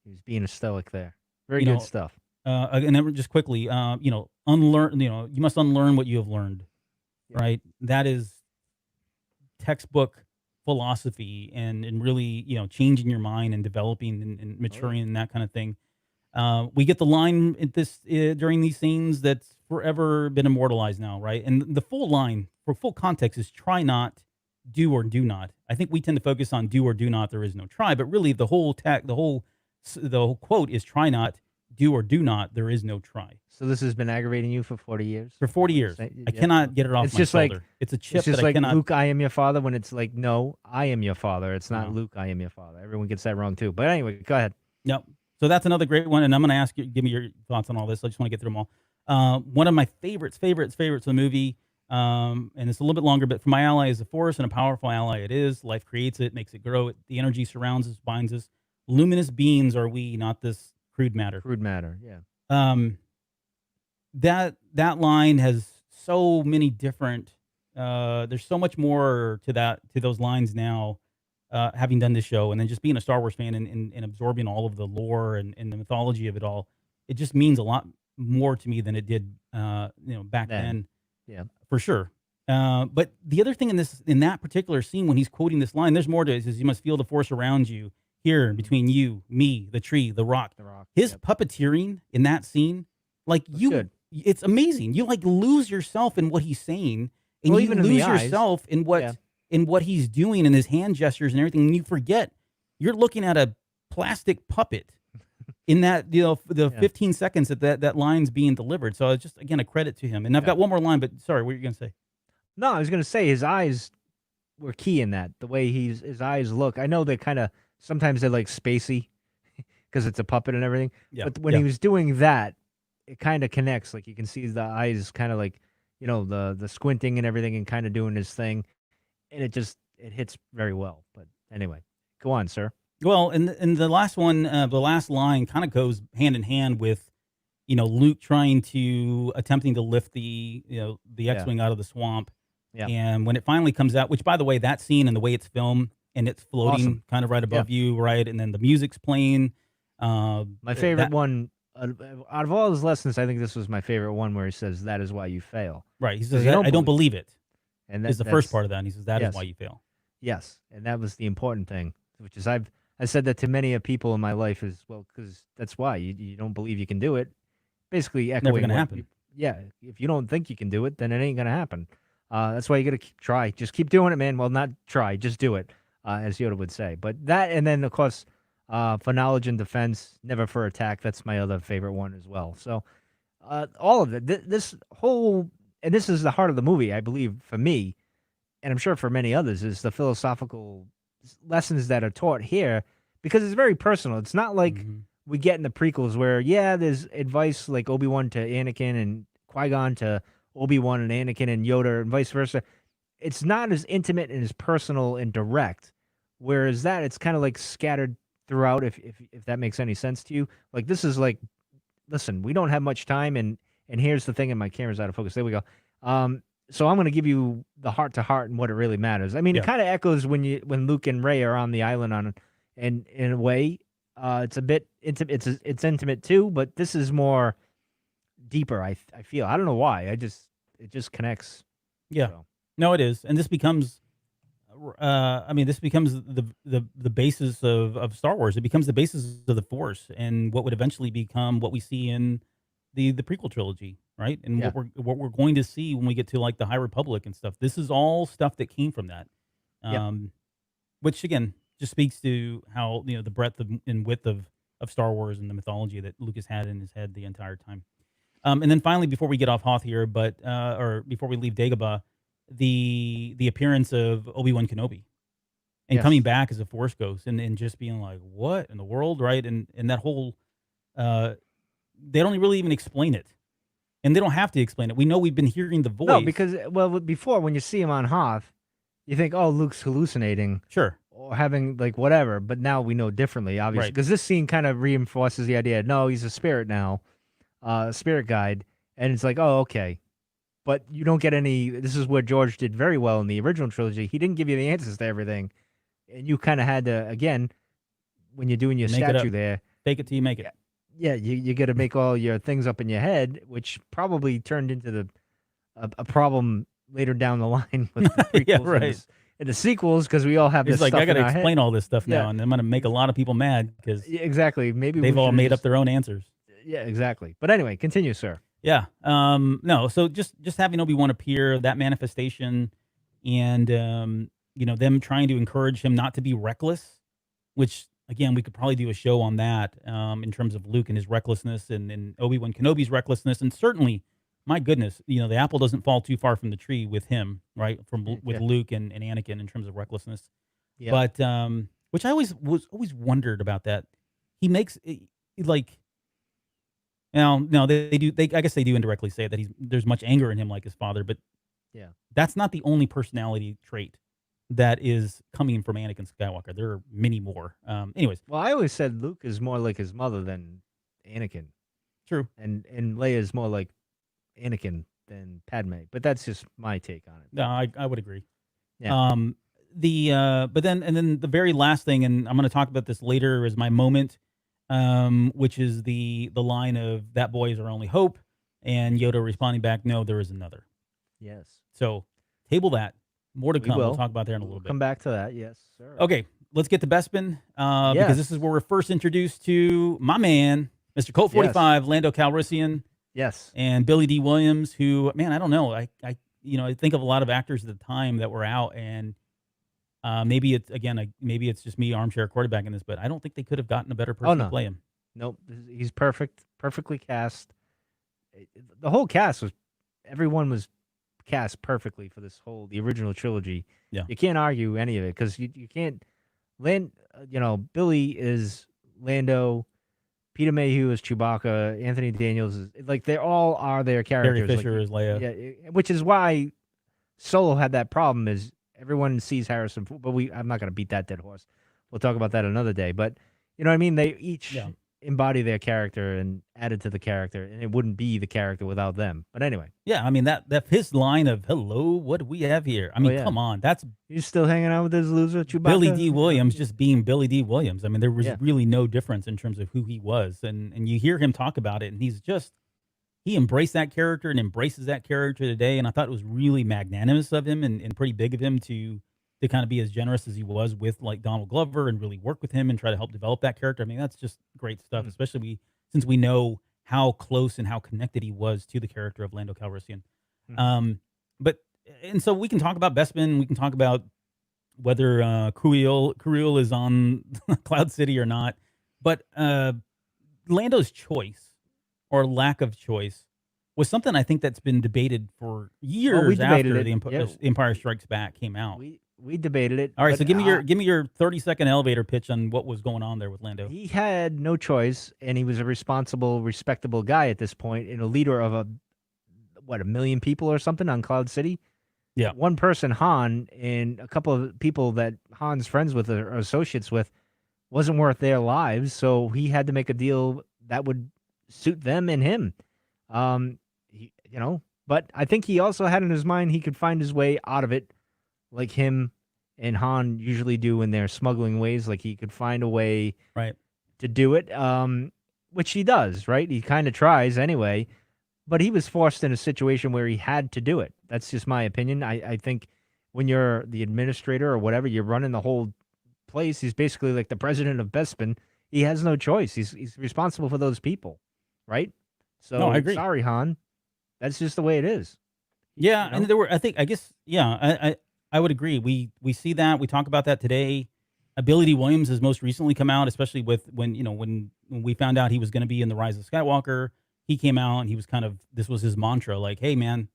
He was being a stoic there. Very good stuff. And then just quickly, unlearn. You must unlearn what you have learned, right? That is textbook philosophy, and really, changing your mind and developing and maturing and that kind of thing. We get the line at this during these scenes that's forever been immortalized now, right? And the full line for full context is try not, do or do not. I think we tend to focus on do or do not. There is no try, but really the whole quote is try not, do or do not. There is no try. So this has been aggravating you for 40 years? For 40 years. I cannot get it off my shoulder. It's a chip it's just that like I cannot. Luke, I am your father, when it's like, no, I am your father. It's not Luke, I am your father. Everyone gets that wrong too. But anyway, go ahead. Yep. So that's another great one, and I'm going to ask you, give me your thoughts on all this. I just want to get through them all. One of my favorites of the movie, and it's a little bit longer, but for my ally is a force, and a powerful ally it is. Life creates it, makes it grow. The energy surrounds us, binds us. Luminous beings are we, not this crude matter. Crude matter, yeah. That line has so many different. There's so much more to those lines now. Having done this show and then just being a Star Wars fan and absorbing all of the lore and the mythology of it all, it just means a lot more to me than it did, back then. Yeah, for sure. But the other thing in that particular scene when he's quoting this line, there's more to it. It says, "You must feel the force around you, here between you, me, the tree, the rock." His puppeteering in that scene, it's amazing. You lose yourself in what he's saying, and you lose yourself in what. Yeah. In what he's doing and his hand gestures and everything, and you forget you're looking at a plastic puppet in that, the 15 seconds that line's being delivered. So it's just, again, a credit to him. And I've got one more line, but sorry, what were you going to say? No, I was going to say his eyes were key in that. The way his eyes look. I know they kind of, sometimes they're like spacey because it's a puppet and everything. Yeah. But when he was doing that, it kind of connects. Like you can see the eyes kind of like, the squinting and everything and kind of doing his thing. And it hits very well. But anyway, go on, sir. Well, and the last one, the last line kind of goes hand in hand with, Luke attempting to lift the X-Wing out of the swamp. Yeah. And when it finally comes out, which by the way, that scene and the way it's filmed and it's floating kind of right above you, right? And then the music's playing. My favorite one, out of all his lessons, I think this was my favorite one where he says, "That is why you fail." Right. He says, I don't believe it. And that's the first part of that. And he says, that is why you fail. Yes. And that was the important thing, which is I said that to many people in my life as well, because that's why you don't believe you can do it. Basically echoing. Never going to happen. If you don't think you can do it, then it ain't going to happen. That's why you got to try. Just keep doing it, man. Well, not try, just do it, as Yoda would say. But that, and then, of course, for knowledge and defense, never for attack. That's my other favorite one as well. So all of it, this whole... And this is the heart of the movie, I believe, for me, and I'm sure for many others, is the philosophical lessons that are taught here, because it's very personal. It's not like we get in the prequels where, there's advice like Obi-Wan to Anakin and Qui-Gon to Obi-Wan and Anakin and Yoda and vice versa. It's not as intimate and as personal and direct, whereas that, it's kind of like scattered throughout, if that makes any sense to you. Like, this is like, listen, we don't have much time, and here's the thing, and my camera's out of focus. There we go. So I'm going to give you the heart-to-heart and what it really matters. I mean, it kind of echoes when Luke and Rey are on the island and in a way, it's a bit intimate. It's intimate too, but this is more deeper. I feel. I don't know why. It just connects. Yeah. So. No, it is, and this becomes. This becomes the basis of Star Wars. It becomes the basis of the Force, and what would eventually become what we see in the prequel trilogy, right? And what we're going to see when we get to like the High Republic and stuff. This is all stuff that came from that, which again just speaks to how the breadth and width of Star Wars and the mythology that Lucas had in his head the entire time. And then finally, before we get off Hoth here, or before we leave Dagobah, the appearance of Obi-Wan Kenobi and coming back as a Force ghost and just being like, what in the world, right? And that whole they don't really even explain it. And they don't have to explain it. We know we've been hearing the voice. No, because, before, when you see him on Hoth, you think, oh, Luke's hallucinating. Sure. or having like whatever. But now we know differently, obviously, Right. because this scene kind of reinforces the idea. No, he's a spirit now, spirit guide, and it's like, oh, okay. But you don't get any. This is where George did very well in the original trilogy. He didn't give you the answers to everything, and you kind of had to, again, when you're doing your Make it up. statue there. Fake it till you make it. Yeah, you got to make all your things up in your head, which probably turned into a problem later down the line with the prequels Yeah, right. and the sequels, because we all have It's this like, stuff I got to in our head. explain all this stuff now, Yeah. and I'm going to make a lot of people mad because Yeah, exactly. Maybe they've we all should've made up just- their own answers. Yeah, exactly. But anyway, continue, sir. Yeah. No. So just having Obi-Wan appear, that manifestation, and them trying to encourage him not to be reckless, which again we could probably do a show on that in terms of Luke and his recklessness and Obi-Wan Kenobi's recklessness, and certainly, my goodness, the apple doesn't fall too far from the tree with him, right? With Yeah. Luke and Anakin in terms of recklessness. Yeah. But which I always wondered about that. He makes like. No, they do. I guess they do indirectly say that there's much anger in him, like his father. But Yeah. that's not the only personality trait that is coming from Anakin Skywalker. There are many more. Anyways, Well, I always said Luke is more like his mother than Anakin, true. and Leia is more like Anakin than Padme. But that's just my take on it. No, I would agree. Yeah. But then the very last thing, and I'm going to talk about this later, is my moment, which is the line of "that boy is our only hope," and Yoda responding back, "No, there is another." Yes. So table that. More to We come. We'll will. talk about that in a little We'll bit. come back to that. Yes, sir. Okay, let's get to Bespin, because Yes. this is where we're first introduced to my man, Mr. Colt 45, Lando Calrissian, Yes. and Billy Dee Williams, who, man, I don't know. I think of a lot of actors at the time that were out, and maybe it's just me armchair quarterbacking this, but I don't think they could have gotten a better person no. to play him. Nope. He's perfect. Perfectly cast. The whole cast everyone was cast perfectly for the original trilogy. Yeah. You can't argue any of it because you can't. Billy is Lando, Peter Mayhew is Chewbacca, Anthony Daniels is like they all are their characters. Carrie Fisher is Leia. Yeah, which is why Solo had that problem. Is everyone sees Harrison, but I'm not going to beat that dead horse. We'll talk about that another day. But you know what I mean? They each embody their character and added to the character, and it wouldn't be the character without them. But anyway. Yeah, I mean that his line of "Hello, what do we have here?" I mean, come on, that's you still hanging out with this loser Chewbacca? Billy Dee Williams just being Billy Dee Williams. I mean, there was Yeah. really no difference in terms of who he was, and you hear him talk about it, and he embraced that character and embraces that character today. And I thought it was really magnanimous of him and pretty big of him to kind of be as generous as he was with like Donald Glover and really work with him and try to help develop that character. I mean, that's just great stuff, especially since we know how close and how connected he was to the character of Lando Calrissian. And so we can talk about Bespin. We can talk about whether Cruel is on Cloud City or not. But Lando's choice or lack of choice was something I think that's been debated for years after the Empire Strikes Back came out. We debated it. All right, so give me your 30-second elevator pitch on what was going on there with Lando. He had no choice, and he was a responsible, respectable guy at this point, and a leader of a million people or something on Cloud City. Yeah, one person, Han, and a couple of people that Han's friends with or associates with, wasn't worth their lives, so he had to make a deal that would suit them and him. But I think he also had in his mind he could find his way out of it, like him and Han usually do in their smuggling ways. Like he could find a way to do it, which he does, right? He kind of tries anyway, but he was forced in a situation where he had to do it. That's just my opinion. I think when you're the administrator or whatever, you're running the whole place. He's basically like the president of Bespin. He has no choice. He's responsible for those people, right? So no, I agree. Sorry, Han. That's just the way it is. Yeah, and there were, I would agree. We see that. We talk about that today. Billy Dee Williams has most recently come out, especially with when we found out he was going to be in The Rise of Skywalker. He came out and he was this was his mantra, like, hey man,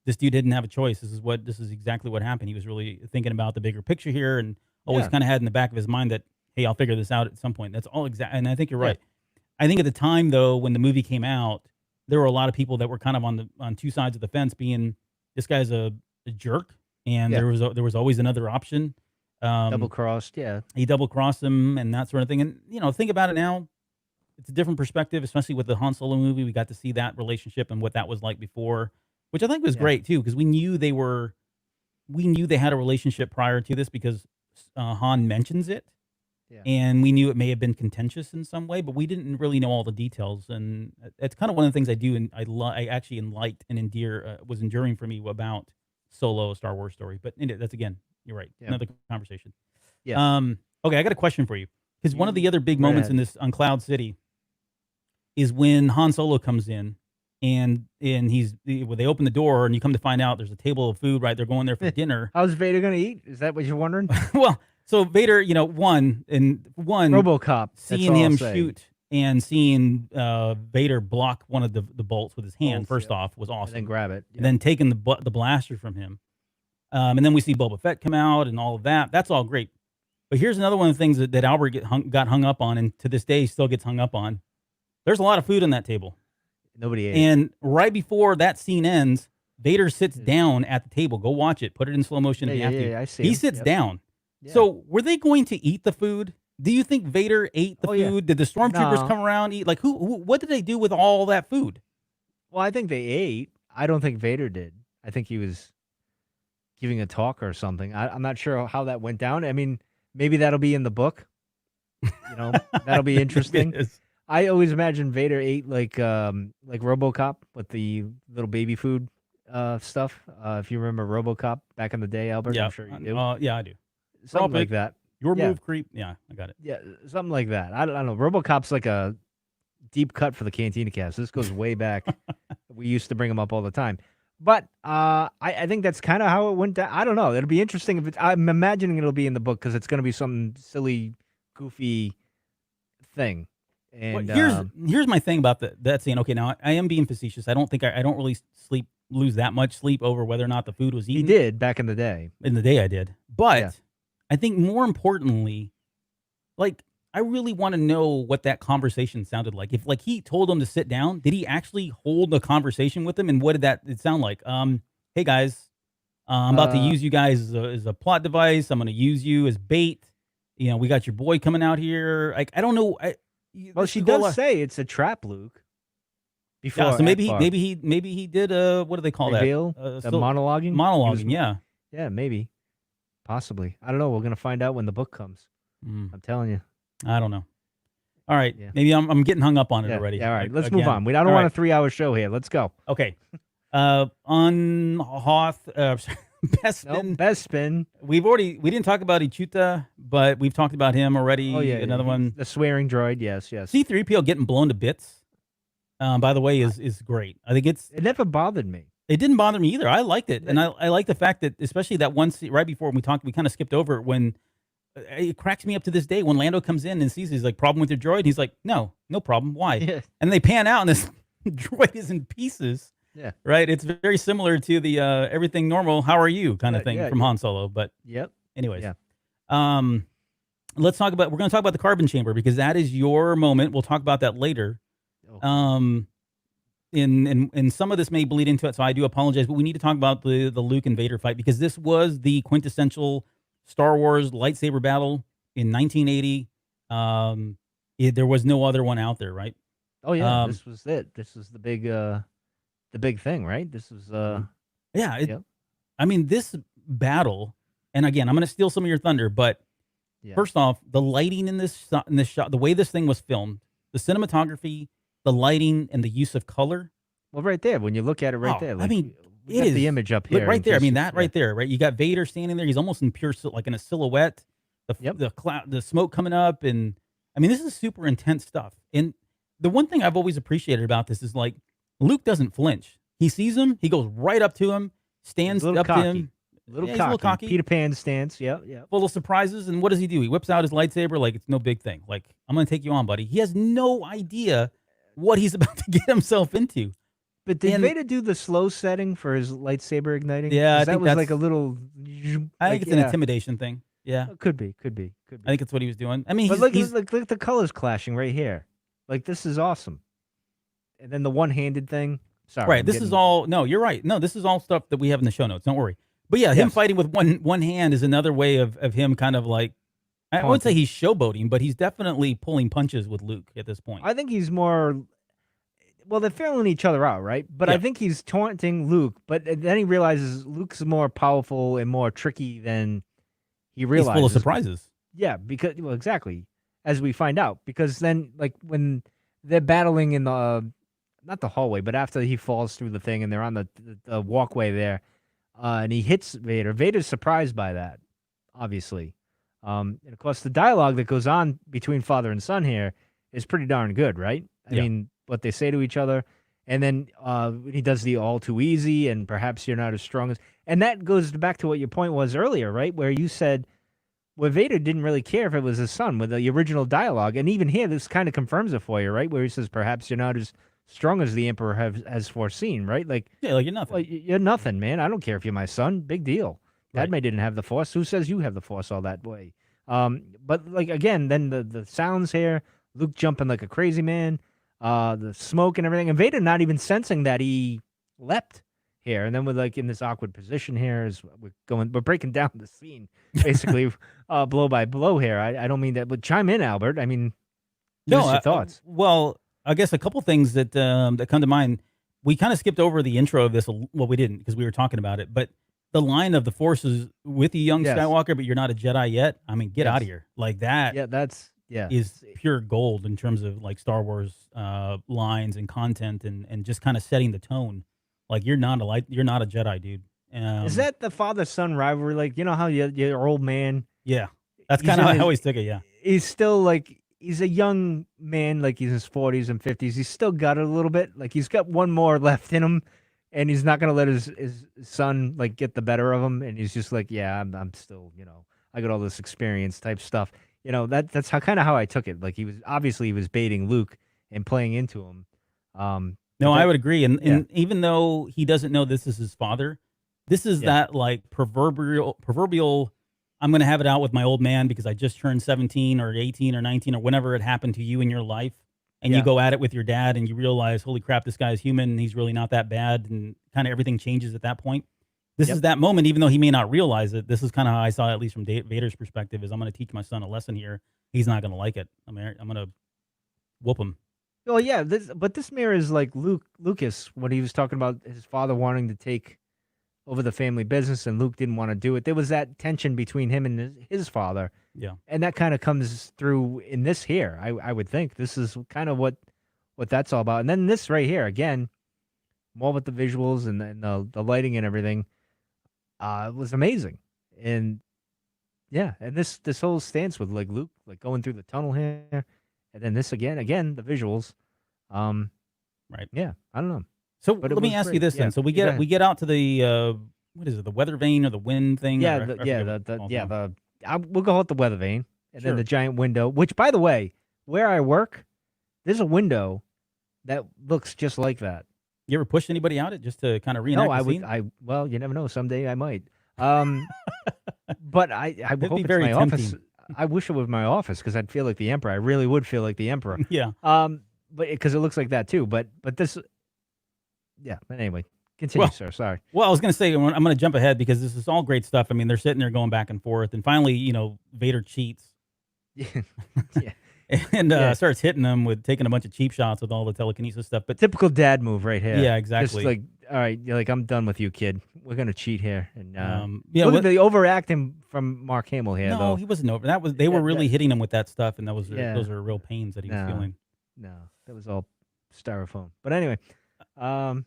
this dude didn't have a choice. This is exactly what happened. He was really thinking about the bigger picture here and always kind of had in the back of his mind that, hey, I'll figure this out at some point. That's all exact. And I think you're right. I think at the time though, when the movie came out, there were a lot of people that were kind of on two sides of the fence, being this guy's a jerk, and there was always another option. Double crossed, yeah. He double crossed him and that sort of thing. And think about it now. It's a different perspective, especially with the Han Solo movie. We got to see that relationship and what that was like before, which I think was great too, because we knew they had a relationship prior to this because Han mentions it, and we knew it may have been contentious in some way, but we didn't really know all the details. And it's kind of one of the things I do, and I actually liked and was enduring for me about Solo, a Star Wars story. But that's again, you're right, another conversation. Yeah. Okay, I got a question for you, because one of the other big moments in this on Cloud City is when Han Solo comes in, and they open the door, and you come to find out there's a table of food, right? They're going there for dinner. How's Vader going to eat? Is that what you're wondering? Well, so Vader, one RoboCop, seeing him shoot and seeing Vader block one of the bolts with his hand, first off, was awesome. And then grab it. And then taking the blaster from him. And then we see Boba Fett come out and all of that. That's all great. But here's another one of the things that Albert got hung up on, and to this day still gets hung up on. There's a lot of food on that table. Nobody ate. And right before that scene ends, Vader sits down at the table. Go watch it. Put it in slow motion if you have to. I see he him. sits down. Yeah. So were they going to eat the food? Do you think Vader ate the food? Yeah. Did the stormtroopers come around eat? Like what did they do with all that food? Well, I think they ate. I don't think Vader did. I think he was giving a talk or something. I'm not sure how that went down. I mean, maybe that'll be in the book. That'll be interesting. I always imagine Vader ate like RoboCop with the little baby food stuff. If you remember RoboCop back in the day, Albert, I'm sure you do. Yeah, I do. Something like that. Your move, creep. Yeah, I got it. Yeah, something like that. I don't know. RoboCop's like a deep cut for the Cantina cast. This goes way back. We used to bring him up all the time. But I think that's kind of how it went down. I don't know. It'll be interesting. I'm imagining it'll be in the book because it's going to be some silly, goofy thing. And here's my thing about that scene. Okay, now I am being facetious. I don't really lose that much sleep over whether or not the food was eaten. He did back in the day. In the day I did. But I think more importantly, like I really want to know what that conversation sounded like. If like he told him to sit down, did he actually hold a conversation with him? And what did it sound like? Hey guys, I'm about to use you guys as a plot device. I'm going to use you as bait. We got your boy coming out here. Like I don't know. Well, she does say it's a trap, Luke. Before, so maybe he did what do they call Reveal? that? Monologuing. Monologuing, yeah. Yeah, maybe, possibly. I don't know. We're gonna find out when the book comes. I'm telling you. I don't know. All right, maybe I'm getting hung up on it already. Yeah, all right, let's move on. I don't want a 3-hour show here. Let's go. Okay. On Hoth. Best spin. We didn't talk about Ichuta, but we've talked about him already. Oh yeah, another one. The swearing droid, yes. C-3PO getting blown to bits. By the way, is great. I think it never bothered me. It didn't bother me either. I liked it, and I like the fact that especially that one scene right before we kind of skipped over it when it cracks me up to this day when Lando comes in and sees he's like problem with your droid. And he's like, no problem. Why? Yeah. And they pan out and this droid is in pieces. Yeah. Right. It's very similar to the everything normal. How are you kind of thing from Han Solo. But anyways, we're going to talk about the carbon chamber because that is your moment. We'll talk about that later. And some of this may bleed into it, so I do apologize. But we need to talk about the Luke and Vader fight because this was the quintessential Star Wars lightsaber battle in 1980. There was no other one out there, right? Oh yeah, this was it. This was the big thing, right? This was I mean, this battle, and again, I'm going to steal some of your thunder, but first off, the lighting in this shot, the way this thing was filmed, the cinematography, the lighting, and the use of color. Well, right there, when you look at it right there. Like, I mean, it is the image up here. Right there. I mean, that right there, right? You got Vader standing there. He's almost in like in a silhouette. The cloud, the smoke coming up. And I mean, this is super intense stuff. And the one thing I've always appreciated about this is like, Luke doesn't flinch. He sees him. He goes right up to him, stands up to him. A little cocky. Peter Pan stance. Yeah. Full of surprises. And what does he do? He whips out his lightsaber like it's no big thing. Like, I'm going to take you on, buddy. He has no idea what he's about to get himself into. But did Vader do the slow setting for his lightsaber igniting? Yeah, that was like a little. I think it's an intimidation thing. Yeah, could be. I think it's what he was doing. I mean, look at the colors clashing right here. Like this is awesome. And then the one-handed thing. Sorry, right. This is all. No, you're right. No, this is all stuff that we have in the show notes. Don't worry. But yeah, him Yes. fighting with one hand is another way of him kind of like, I wouldn't say he's showboating, but he's definitely pulling punches with Luke at this point. I think he's more. Well, they're feeling each other out, right? But Yeah. I think he's taunting Luke. But then he realizes Luke's more powerful and more tricky than he realizes. He's full of surprises. Yeah, because exactly, as we find out. Because then, like when they're battling in the not the hallway, but after he falls through the thing and they're on the walkway there, and he hits Vader. Vader's surprised by that, obviously. And of course, the dialogue that goes on between father and son here is pretty darn good, right? I mean, what they say to each other. And then he does the all too easy and perhaps you're not as strong as. And that goes back to what your point was earlier, right? Where you said, well, Vader didn't really care if it was his son with the original dialogue. And even here, this kind of confirms it for you, right? Where he says, perhaps you're not as strong as the Emperor has foreseen, right? Like, Yeah, like you're nothing. well, you're nothing, man. I don't care if you're my son. Big deal. Right. Padme didn't have the Force. Who says you have the Force all that way? But like again, then the sounds here, Luke jumping like a crazy man, the smoke and everything, and Vader not even sensing that he leapt here, and then we're like in this awkward position here as we're breaking down the scene basically, blow by blow here. I don't mean that, but chime in, Albert. I mean, give us your thoughts. Well, I guess a couple things that that come to mind. We kind of skipped over the intro of this. Well, we didn't because we were talking about it, but the line of the Force is with you, young Skywalker, but you're not a Jedi yet. I mean, get out of here. Like that. Yeah, that's is pure gold in terms of like Star Wars lines and content and just kind of setting the tone. Like you're not a Jedi, dude. Is that the father-son rivalry? Like, you know how your old man? Yeah, that's kind of how I always took it. Yeah, he's still like he's a young man, like he's in his 40s and 50s. He's still got it a little bit. Like he's got one more left in him, and he's not gonna let his son like get the better of him. And he's just like, yeah, I'm still, I got all this experience type stuff. That's how I took it. Like he was baiting Luke and playing into him. No, I would agree. And even though he doesn't know this is his father, this is that like proverbial. I'm going to have it out with my old man because I just turned 17 or 18 or 19 or whenever it happened to you in your life. And you go at it with your dad and you realize, holy crap, this guy's human and he's really not that bad. And kind of everything changes at that point. This is that moment, even though he may not realize it. This is kind of how I saw it, at least from Vader's perspective, is I'm going to teach my son a lesson here. He's not going to like it. I'm going to whoop him. Well, yeah, this mirrors like Lucas when he was talking about his father wanting to take over the family business and Luke didn't want to do it. There was that tension between him and his father. Yeah. And that kind of comes through in this here. I would think this is kind of what that's all about. And then this right here, again, more with the visuals and the lighting and everything, was amazing. And yeah, and this whole stance with like Luke, like going through the tunnel here, and then this again, the visuals. Right. Yeah, I don't know. So let me ask you this then. So we get out to the what is it? The weather vane or the wind thing? Yeah, we'll call it the weather vane, and then the giant window. Which, by the way, where I work, there's a window that looks just like that. You ever pushed anybody out it just to kind of reenact the scene? Well, you never know. Someday I might. But I hope it's very my tempting. office. I wish it was my office because I'd feel like the Emperor. I really would feel like the Emperor. Yeah. But because it looks like that too. But this. Yeah, but anyway, continue, sir. Sorry. Well, I was going to say, I'm going to jump ahead because this is all great stuff. I mean, they're sitting there going back and forth, and finally, Vader cheats. Yeah. And starts hitting them with taking a bunch of cheap shots with all the telekinesis stuff. But typical dad move right here. Yeah, exactly. Just like, all right, you're like, I'm done with you, kid. We're going to cheat here. And look at the overacting from Mark Hamill here, no, though. he wasn't over. They were really hitting him with that stuff, and those are real pains that he was feeling. No, that was all styrofoam. But anyway. So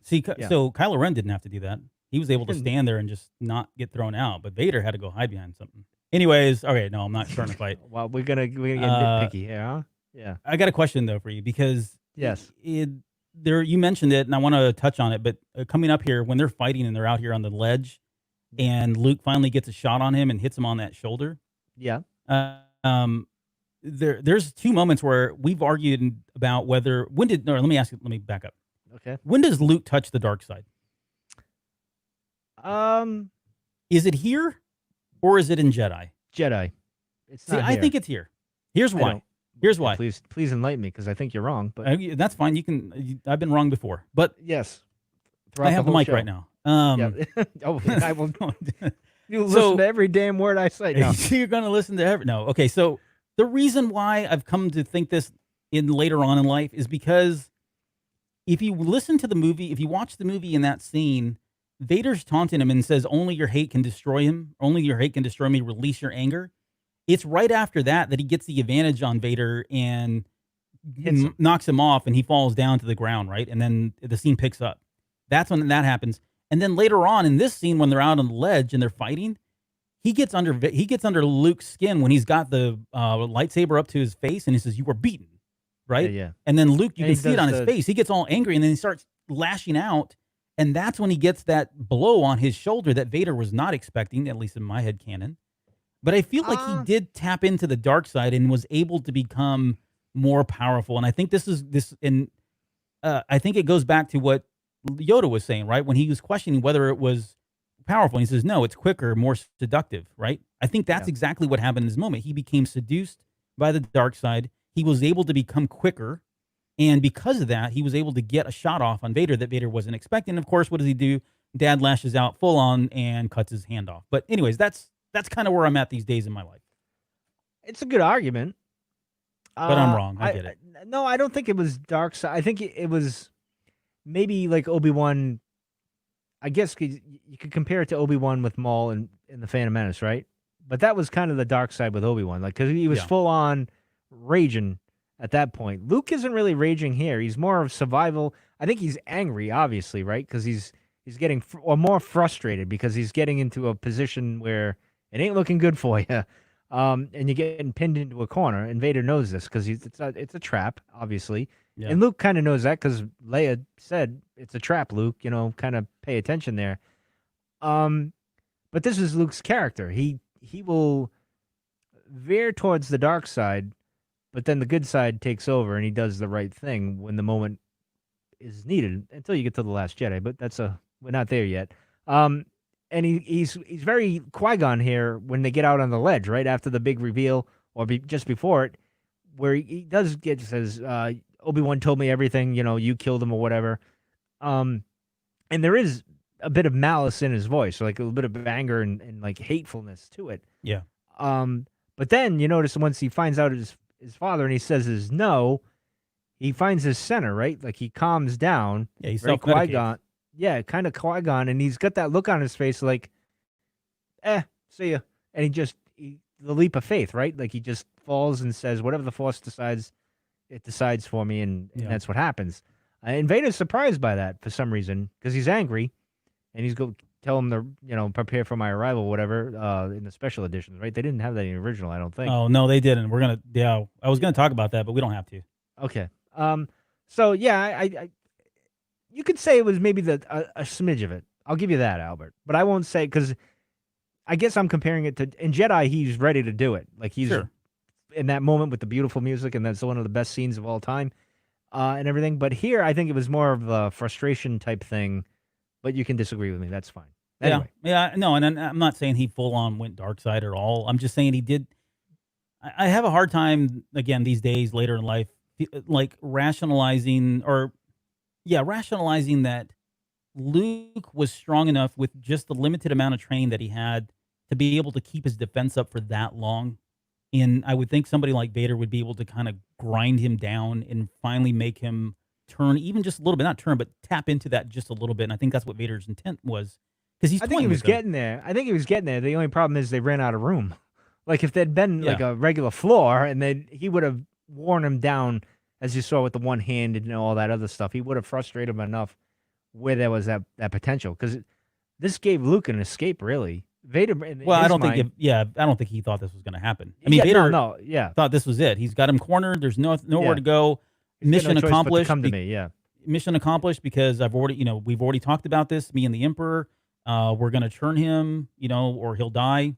Kylo Ren didn't have to do that. He was able to stand there and just not get thrown out, but Vader had to go hide behind something. Anyways, okay, no, I'm not starting to fight. Well, we're gonna get nitpicky here, huh? Yeah. I got a question though for you because you mentioned it and I want to touch on it, but coming up here when they're fighting and they're out here on the ledge, and Luke finally gets a shot on him and hits him on that shoulder. Yeah. There's two moments where we've argued about whether let me back up. Okay. When does Luke touch the dark side? Is it here or is it in Jedi? Jedi. It's not I think it's here. Here's why. Please enlighten me because I think you're wrong. But that's fine. You can. I've been wrong before, but yes. throughout I have the whole mic show. right now. Yeah. Oh, I will. You listen to every damn word I say. No. You're going to listen to every. No. Okay. So the reason why I've come to think this in later on in life is because if you listen to the movie, if you watch the movie in that scene, Vader's taunting him and says, "Only your hate can destroy him. Only your hate can destroy me. Release your anger." It's right after that he gets the advantage on Vader and knocks him off, and he falls down to the ground, right? And then the scene picks up. That's when that happens. And then later on in this scene, when they're out on the ledge and they're fighting, he gets under Luke's skin when he's got the lightsaber up to his face, and he says, "You were beaten," right? Yeah. And then Luke, you can see it on his face. He gets all angry, and then he starts lashing out. And that's when he gets that blow on his shoulder that Vader was not expecting, at least in my head canon. But I feel like he did tap into the dark side and was able to become more powerful. And I think I think it goes back to what Yoda was saying, right? When he was questioning whether it was powerful, and he says, "No, it's quicker, more seductive," right? I think that's exactly what happened in this moment. He became seduced by the dark side. He was able to become quicker. And because of that, he was able to get a shot off on Vader that Vader wasn't expecting. Of course, what does he do? Dad lashes out full on and cuts his hand off. But anyways, that's kind of where I'm at these days in my life. It's a good argument. But I'm wrong. I get it. No, I don't think it was dark side. I think it was maybe like Obi-Wan. I guess you could compare it to Obi-Wan with Maul in The Phantom Menace, right? But that was kind of the dark side with Obi-Wan. Like, because he was full on raging at that point. Luke isn't really raging here. He's more of survival. I think he's angry, obviously, right? Because he's getting more frustrated because he's getting into a position where it ain't looking good for you, and you're getting pinned into a corner. And Vader knows this because it's a trap, obviously. Yeah. And Luke kind of knows that because Leia said it's a trap. Luke, kind of pay attention there. But this is Luke's character. He will veer towards the dark side. But then the good side takes over, and he does the right thing when the moment is needed. Until you get to the Last Jedi, but we're not there yet. And he's very Qui-Gon here when they get out on the ledge, right after the big reveal, or just before it, where he says, "Obi-Wan told me everything. You killed him or whatever." And there is a bit of malice in his voice, like a little bit of anger and like hatefulness to it. Yeah. But then you notice once he finds out his father and he says his no, he finds his center, right? Like he calms down. Yeah, he's Qui-Gon. Yeah, kind of Qui-Gon, and he's got that look on his face like, see ya. And the leap of faith, right? Like he just falls and says, whatever the Force decides, it decides for me, and that's what happens. And Vader's surprised by that for some reason because he's angry, and he's go tell him to prepare for my arrival, whatever, in the special editions, right? They didn't have that in the original, I don't think. Oh no, they didn't. I was gonna talk about that, but we don't have to. Okay. So yeah, I you could say it was maybe a smidge of it. I'll give you that, Albert. But I won't say, because I guess I'm comparing it to in Jedi. He's ready to do it. Like he's in that moment with the beautiful music, and that's one of the best scenes of all time, and everything. But here, I think it was more of a frustration type thing. But you can disagree with me. That's fine. Anyway. Yeah. No, and I'm not saying he full on went dark side at all. I'm just saying he did. I have a hard time again these days, later in life, like rationalizing that Luke was strong enough with just the limited amount of training that he had to be able to keep his defense up for that long. And I would think somebody like Vader would be able to kind of grind him down and finally make him turn even just a little bit, not turn, but tap into that just a little bit. And I think that's what Vader's intent was, because I think he was getting there. The only problem is they ran out of room. Like if there'd been like a regular floor, and then he would have worn him down, as you saw with the one hand and all that other stuff. He would have frustrated him enough where there was that potential, because this gave Luke an escape, really. Vader. Well, I don't think he thought this was going to happen. I mean, Vader thought this was it. He's got him cornered. There's nowhere to go. Mission accomplished. Come to me, Mission accomplished, because we've already talked about this. Me and the Emperor. We're going to turn him, or he'll die.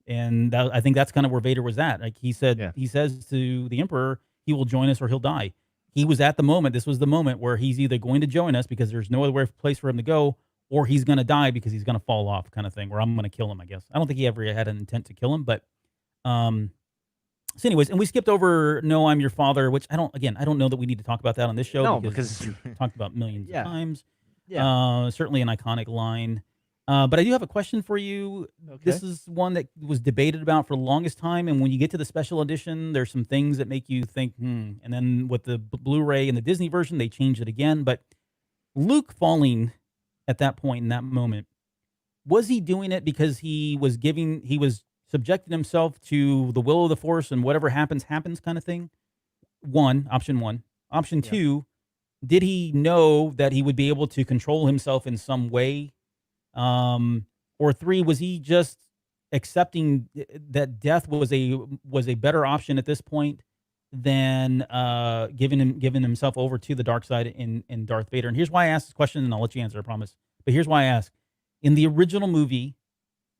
And I think that's kind of where Vader was at. Like he says to the Emperor, he will join us or he'll die. He was at the moment. This was the moment where he's either going to join us because there's no other place for him to go, or he's going to die because he's going to fall off, kind of thing, where I'm going to kill him, I guess. I don't think he ever had an intent to kill him, but so anyways, and we skipped over "No, I'm Your Father," which I don't know that we need to talk about that on this show, because we talked about millions of times. Certainly an iconic line. But I do have a question for you. Okay. This is one that was debated about for the longest time. And when you get to the special edition, there's some things that make you think, And then with the Blu-ray and the Disney version, they changed it again. But Luke falling at that point in that moment, was he doing it because he was subjecting himself to the will of the Force and whatever happens kind of thing? Option one. Option two, did he know that he would be able to control himself in some way? Or three, was he just accepting that death was a better option at this point than giving himself over to the dark side in Darth Vader? And here's why I asked this question, and I'll let you answer, I promise. But here's why I ask. In the original movie,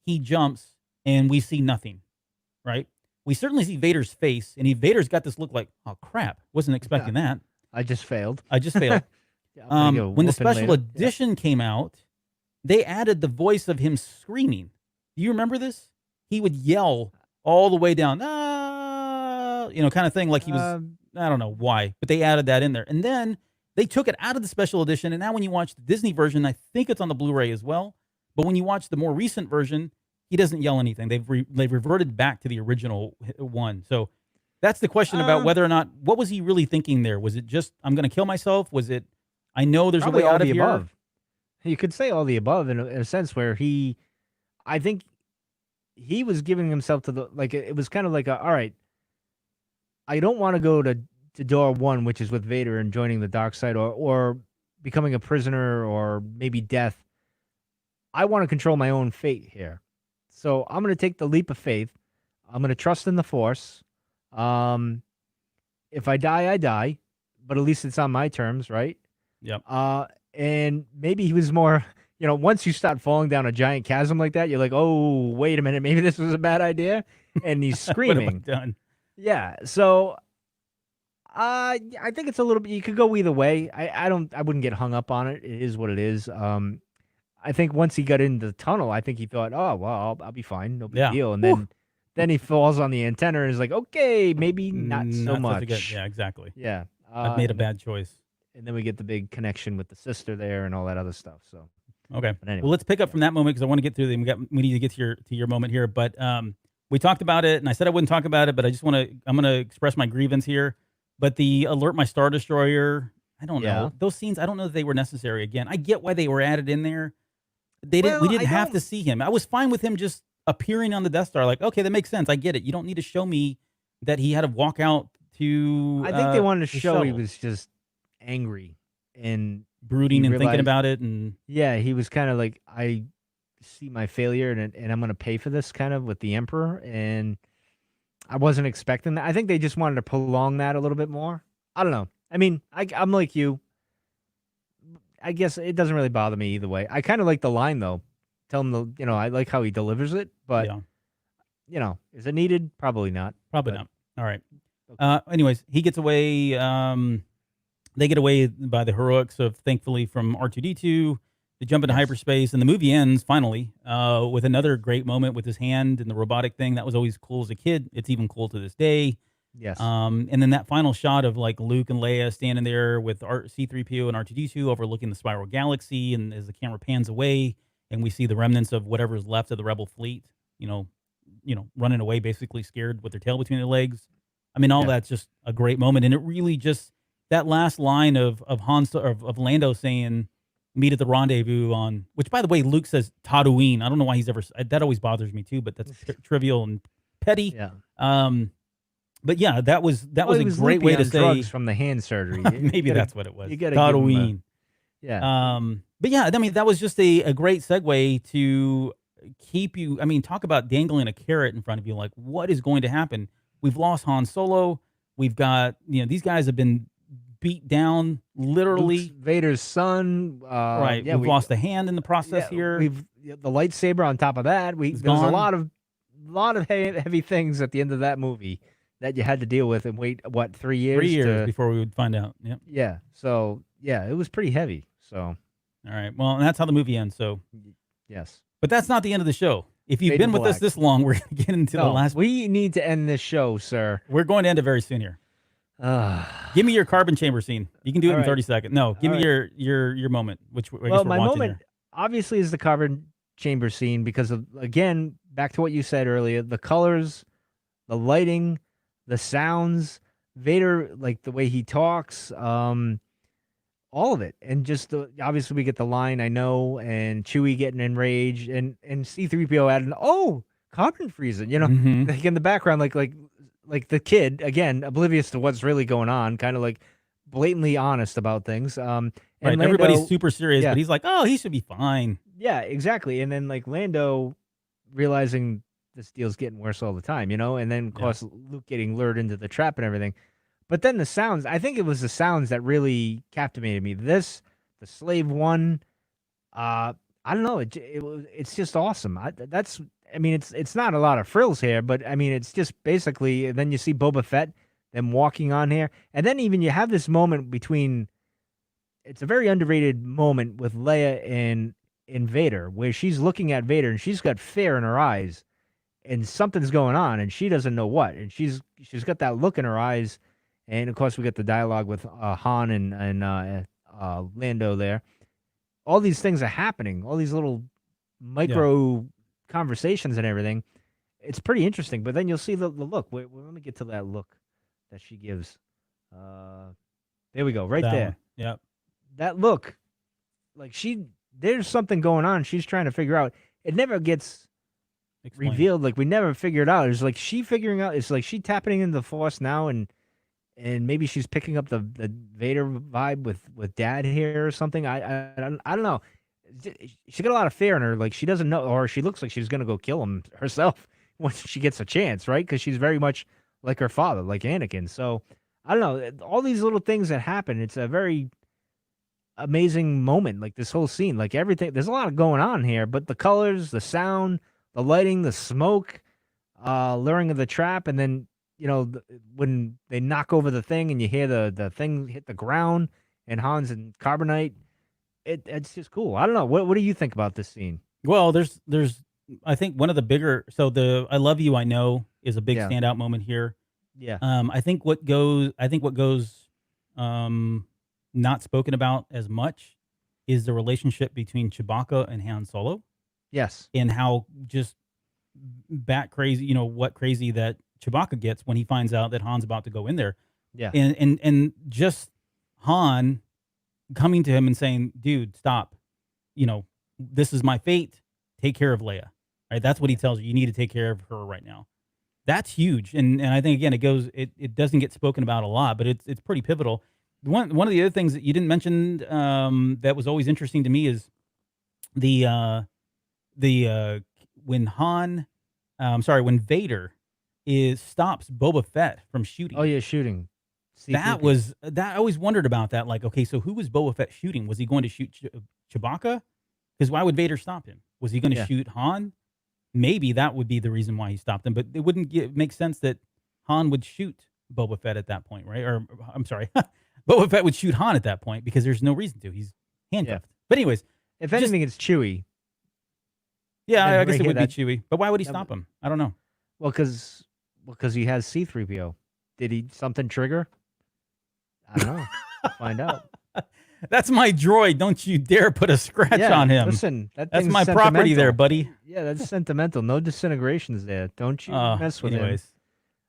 he jumps and we see nothing, right? We certainly see Vader's face, and Vader's got this look like, oh crap, wasn't expecting that. I just failed. When the special edition came out, they added the voice of him screaming. Do you remember this? He would yell all the way down, kind of thing, like he was, I don't know why, but they added that in there. And then they took it out of the special edition, and now when you watch the Disney version, I think it's on the Blu-ray as well, but when you watch the more recent version, he doesn't yell anything. They've reverted back to the original one. So that's the question about whether or not, what was he really thinking there? Was it just, I'm going to kill myself? Was it, I know there's a way out of here? Above. You could say all the above in a sense where I think he was giving himself to it was kind of like all right, I don't want to go to door one, which is with Vader and joining the dark side or becoming a prisoner or maybe death. I want to control my own fate here. So I'm going to take the leap of faith. I'm going to trust in the Force. If I die, I die, but at least it's on my terms, right? Yep. And maybe he was more, once you start falling down a giant chasm like that, you're like, oh, wait a minute, maybe this was a bad idea. And he's screaming. What have I done? Yeah. So I think it's a little bit, you could go either way. I wouldn't get hung up on it. It is what it is. I think once he got into the tunnel, I think he thought, oh, well, I'll be fine. No big deal. And then he falls on the antenna and is like, okay, maybe not so much. Yeah, exactly. Yeah. I've made a bad choice. And then we get the big connection with the sister there and all that other stuff. So okay. Anyway. Well, let's pick up from that moment because I want to get through them. We need to get to your moment here. But we talked about it, and I said I wouldn't talk about it, but I'm going to express my grievance here. But the alert my Star Destroyer, I don't know. Those scenes, I don't know that they were necessary. Again, I get why they were added in there. We didn't have to see him. I was fine with him just appearing on the Death Star. Like, okay, that makes sense. I get it. You don't need to show me that he had to walk out to. I think they wanted to show he was just angry and brooding and thinking about it. And yeah, he was kind of like, I see my failure and I'm going to pay for this kind of with the Emperor. And I wasn't expecting that. I think they just wanted to prolong that a little bit more. I don't know. I mean, I'm like you. I guess it doesn't really bother me either way. I kind of like the line though. Tell him I like how he delivers it, but is it needed? Probably not. Probably not. All right. Okay. Anyways, he gets away. They get away by the heroics of, thankfully, from R2-D2. They jump into hyperspace, and the movie ends finally with another great moment with his hand and the robotic thing. That was always cool as a kid. It's even cool to this day. Yes. And then that final shot of like Luke and Leia standing there with C-3PO and R2-D2 overlooking the spiral galaxy, and as the camera pans away, and we see the remnants of whatever's left of the Rebel fleet, running away, basically scared with their tail between their legs. I mean, all that's just a great moment, and it really just that last line of Lando saying, "Meet at the rendezvous on," which, by the way, Luke says Tatooine. I don't know why he's ever. That always bothers me too, but that's trivial and petty. Yeah. But yeah, that was a great way to say drugs from the hand surgery. Maybe that's what it was. You gotta Tatooine. Yeah. But yeah, I mean, that was just a great segue to keep you. I mean, talk about dangling a carrot in front of you. Like, what is going to happen? We've lost Han Solo. We've got these guys have been beat down literally. Vader's son. Right. Yeah, we've lost a hand in the process here. We've the lightsaber on top of that. There's a lot of heavy things at the end of that movie that you had to deal with and wait, 3 years? 3 years before we would find out. Yep. Yeah. So, yeah, it was pretty heavy. So. All right. Well, and that's how the movie ends. So. Yes. But that's not the end of the show. If you've been with us this long, we're going to get into the last. We need to end this show, sir. We're going to end it very soon here. Give me your carbon chamber scene. You can do it All in right. 30 seconds. No, give All me right. your moment. Which I guess Well, we're my watching moment here. obviously is the carbon chamber scene because of, again, back to what you said earlier, the colors, the lighting, the sounds, Vader, like the way he talks, all of it. And just obviously we get the line, I know, and Chewie getting enraged, and C-3PO adding, oh, carbon freezing, Mhm. like in the background, like the kid, again, oblivious to what's really going on, kind of like blatantly honest about things. And Right. Lando, Everybody's super serious, yeah, but he's like, oh, he should be fine. yeah, exactly. And then like Lando realizing this deal's getting worse all the time, and then of course Luke getting lured into the trap and everything. But then the sounds, I think it was the sounds that really captivated me. This, the Slave One, I don't know, it's just awesome. It's not a lot of frills here, but I mean, it's just basically. Then you see Boba Fett, them walking on here, and then even you have this moment between. It's a very underrated moment with Leia and Vader, where she's looking at Vader and she's got fear in her eyes, and something's going on, and she doesn't know what, and she's got that look in her eyes, and of course we get the dialogue with Han and Lando there. All these things are happening, all these little micro conversations and everything. It's pretty interesting, but then you'll see the look. Wait, let me get to that look that she gives. There we go, right That there. one. Yep. That look, like there's something going on. She's trying to figure out. It never gets revealed. Like we never figure it out. It's like she figuring out. It's like she tapping into the Force now, and maybe she's picking up the Vader vibe with Dad here or something. I don't know. She got a lot of fear in her. Like she doesn't know, or she looks like she's gonna go kill him herself when she gets a chance, right? Because she's very much like her father, like Anakin. So I don't know. All these little things that happen. It's a very amazing moment, like this whole scene, like everything. There's a lot going on here, but the colors, the sound, the lighting, the smoke, luring of the trap, and then when they knock over the thing and you hear the thing hit the ground and Hans and carbonite, it's just cool. I don't know. What do you think about this scene? Well, there's I think one of the bigger, so the I love you, I know is a big standout moment here. Yeah. I think what goes not spoken about as much is the relationship between Chewbacca and Han Solo. Yes. And how just bat crazy, what crazy that Chewbacca gets when he finds out that Han's about to go in there. Yeah. And just Han coming to him and saying, dude, stop. This is my fate. Take care of Leia. Right? That's what he tells you. You need to take care of her right now. That's huge. And I think, again, it doesn't get spoken about a lot, but it's pretty pivotal. One of the other things that you didn't mention that was always interesting to me is when when Vader stops Boba Fett from shooting. Oh yeah, shooting. I always wondered about that. Like, okay, so who was Boba Fett shooting? Was he going to shoot Chewbacca? Because why would Vader stop him? Was he going to shoot Han? Maybe that would be the reason why he stopped him, but it wouldn't make sense that Han would shoot Boba Fett at that point, right? Or I'm sorry, Boba Fett would shoot Han at that point because there's no reason to. He's handcuffed. Yeah. But anyways, if anything, it's Chewie. Yeah, I guess it would be Chewie. But why would he stop him? I don't know. Well, because he has C-3PO. Did he something trigger? I don't know. We'll find out. That's my droid. Don't you dare put a scratch on him. Listen, that's my property there, buddy. Yeah, that's sentimental. No disintegrations there. Don't you mess with him.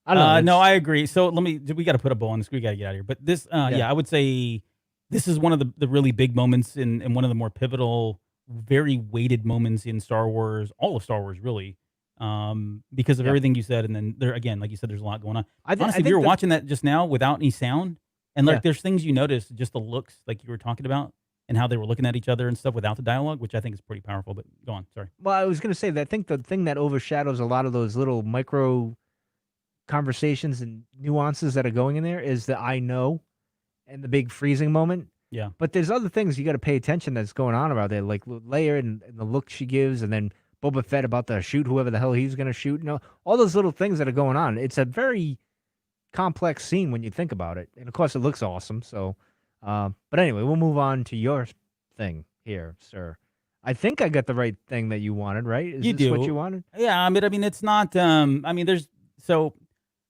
I don't know. No, I agree. So we got to put a bow on this. We got to get out of here. But this, I would say this is one of the really big moments and one of the more pivotal, very weighted moments in Star Wars, all of Star Wars, really, because of everything you said. And then there, again, like you said, there's a lot going on. Honestly, if you were watching that just now without any sound, and there's things you notice, just the looks, like you were talking about, and how they were looking at each other and stuff without the dialogue, which I think is pretty powerful. But go on, sorry. Well, I was going to say that I think the thing that overshadows a lot of those little micro conversations and nuances that are going in there is the I know and the big freezing moment. Yeah. But there's other things you got to pay attention that's going on about there, like Leia and the look she gives, and then Boba Fett about to shoot whoever the hell he's going to shoot. All those little things that are going on. It's a very complex scene when you think about it. And of course it looks awesome. So, but anyway, we'll move on to your thing here, sir. I think I got the right thing that you wanted, right? Is this what you wanted? Yeah. I mean, it's not,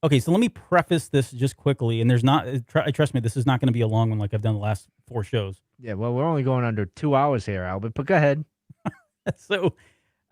Okay, so let me preface this just quickly, and there's not. Trust me, this is not going to be a long one like I've done the last 4 shows. Yeah, well, we're only going under 2 hours here, Albert. But go ahead. So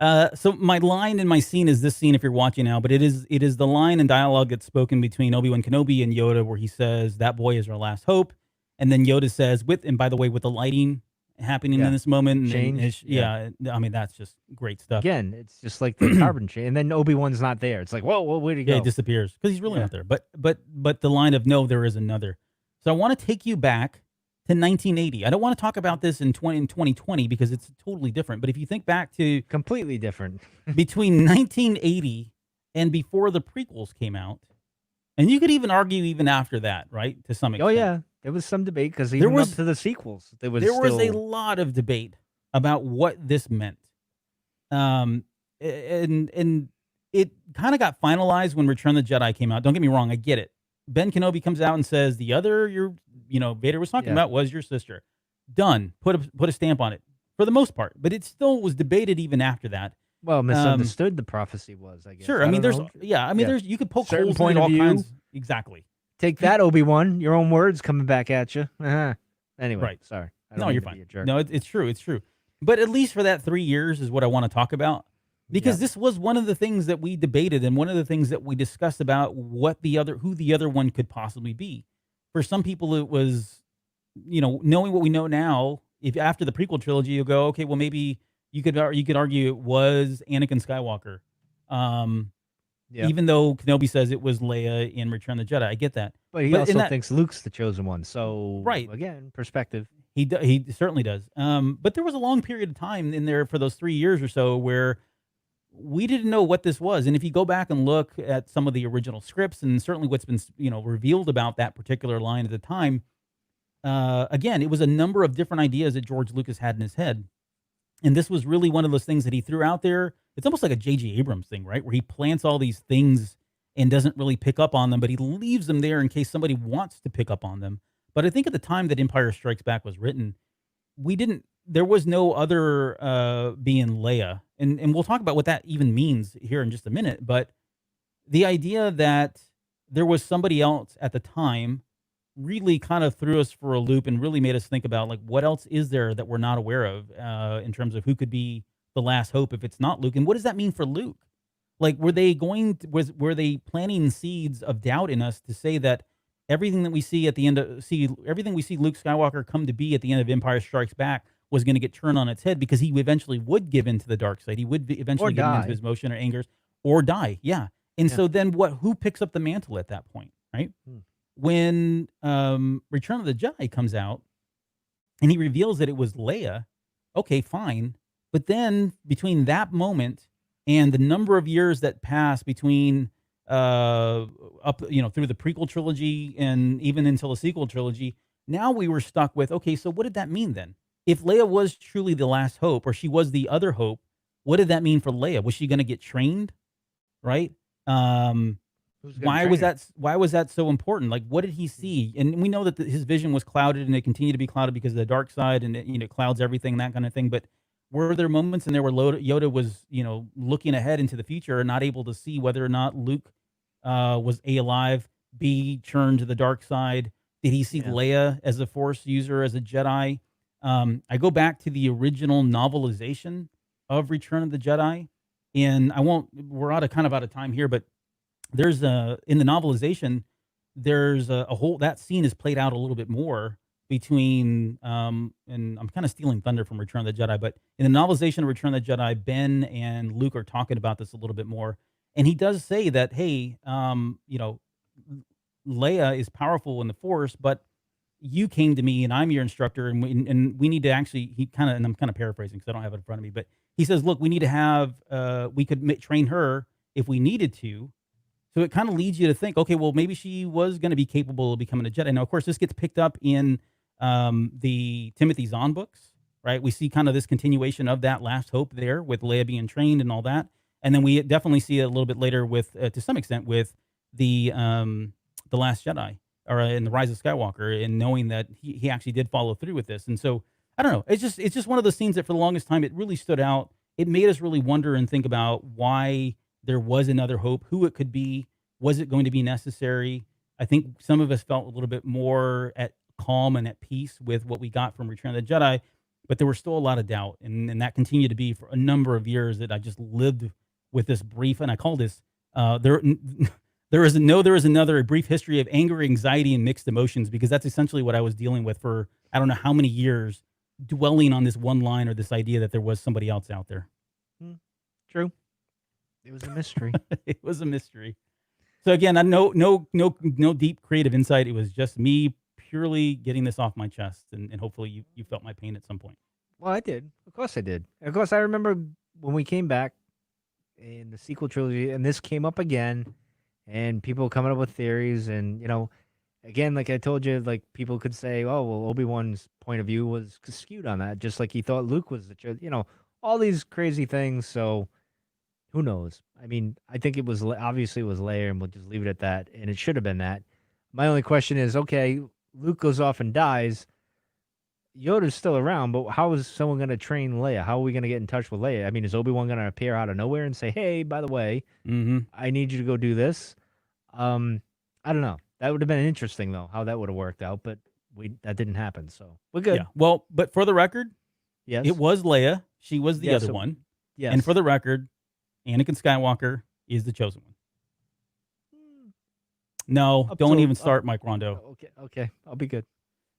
my line in my scene is this scene if you're watching now, but it is the line and dialogue that's spoken between Obi-Wan Kenobi and Yoda where he says, "That boy is our last hope." And then Yoda says, and by the way, with the lighting happening in this moment, change. I mean, that's just great stuff. Again, it's just like the carbon chain. And then Obi-Wan's not there. It's like, whoa, where'd he go? Yeah, he disappears because he's really not there. But the line of, no, there is another. So I want to take you back to 1980. I don't want to talk about this in 2020 because it's totally different. But if you think back to completely different between 1980 and before the prequels came out, and you could even argue even after that, right? To some extent. Oh yeah, there was some debate because even up to the sequels, there was a lot of debate about what this meant. And it kind of got finalized when Return of the Jedi came out. Don't get me wrong, I get it. Ben Kenobi comes out and says the other Vader was talking about was your sister. Done. Put a stamp on it for the most part, but it still was debated even after that. Well, misunderstood the prophecy was, I guess. Sure. I mean, there's you could poke certain holes point in of all view. kinds. Exactly. Take that, Obi-Wan. Your own words coming back at you. Anyway, right. Sorry. No, you're fine. No, it's true. It's true. But at least for that 3 years is what I want to talk about. Because this was one of the things that we debated and one of the things that we discussed about who the other one could possibly be. For some people, it was, knowing what we know now, if after the prequel trilogy, you go, okay, well, maybe you could argue it was Anakin Skywalker. Even though Kenobi says it was Leia in Return of the Jedi. I get that. But he also thinks Luke's the chosen one. So, again, perspective. He certainly does. But there was a long period of time in there for those 3 years or so where we didn't know what this was. And if you go back and look at some of the original scripts and certainly what's been, revealed about that particular line at the time, again, it was a number of different ideas that George Lucas had in his head. And this was really one of those things that he threw out there. It's almost like a J.J. Abrams thing, right? Where he plants all these things and doesn't really pick up on them, but he leaves them there in case somebody wants to pick up on them. But I think at the time that Empire Strikes Back was written, there was no other being Leia. And we'll talk about what that even means here in just a minute. But the idea that there was somebody else at the time really kind of threw us for a loop and really made us think about, like, what else is there that we're not aware of in terms of who could be the last hope if it's not Luke? And what does that mean for Luke? Like, were they planting seeds of doubt in us to say that everything that we see at the end everything we see Luke Skywalker come to be at the end of Empire Strikes Back was going to get turned on its head because he eventually would give in to the dark side. He would eventually give in to his emotion or angers or die. Yeah. And so then who picks up the mantle at that point, right? When Return of the Jedi comes out and he reveals that it was Leia, okay, fine. But then between that moment and the number of years that pass between through the prequel trilogy and even until the sequel trilogy, now we were stuck with, okay, so what did that mean then? If Leia was truly the last hope, or she was the other hope, what did that mean for Leia? Was she going to get trained? Right? Why was that so important? Like, what did he see? And we know that his vision was clouded, and it continued to be clouded because of the dark side, and it clouds everything, that kind of thing. But were there moments in there where Yoda was, looking ahead into the future and not able to see whether or not Luke was A, alive, B, turned to the dark side? Did he see Leia as a Force user, as a Jedi? I go back to the original novelization of Return of the Jedi, and we're out of time here, but there's in the novelization, there's a whole, that scene is played out a little bit more between, and I'm kind of stealing thunder from Return of the Jedi, but in the novelization of Return of the Jedi, Ben and Luke are talking about this a little bit more. And he does say that, hey, Leia is powerful in the Force, but you came to me and I'm your instructor, and we need to actually, and I'm kind of paraphrasing because I don't have it in front of me, but he says, look, we need to have, we could train her if we needed to. So it kind of leads you to think, okay, well, maybe she was going to be capable of becoming a Jedi. Now, of course, this gets picked up in the Timothy Zahn books, right? We see kind of this continuation of that last hope there with Leia being trained and all that. And then we definitely see it a little bit later with, to some extent, with the Last Jedi, or in the Rise of Skywalker, and knowing that he actually did follow through with this. And so, I don't know, it's just one of those scenes that for the longest time, it really stood out. It made us really wonder and think about why there was another hope, who it could be. Was it going to be necessary? I think some of us felt a little bit more at calm and at peace with what we got from Return of the Jedi, but there was still a lot of doubt, and that continued to be for a number of years that I just lived with this brief, and I call this there is another brief history of anger, anxiety, and mixed emotions, because that's essentially what I was dealing with for I don't know how many years, dwelling on this one line or this idea that there was somebody else out there. True. It was a mystery. It was a mystery. So again, no deep creative insight. It was just me purely getting this off my chest, and hopefully you felt my pain at some point. Well, I did. Of course I did. Of course, I remember when we came back in the sequel trilogy, and this came up again, and people coming up with theories, and, again, like I told you, like people could say, oh, well, Obi-Wan's point of view was skewed on that, just like he thought Luke was all these crazy things, so who knows? I mean, I think it was obviously it was Leia, and we'll just leave it at that. And it should have been that. My only question is, okay, Luke goes off and dies. Yoda's still around, but how is someone going to train Leia? How are we going to get in touch with Leia? I mean, is Obi-Wan going to appear out of nowhere and say, hey, by the way, I need you to go do this? I don't know. That would have been interesting, though, how that would have worked out. But that didn't happen, so we're good. Yeah. Well, but for the record, yes, it was Leia. She was the other one. Yes. And for the record, Anakin Skywalker is the chosen one. No, don't even start, Mike Rondo. Okay, I'll be good.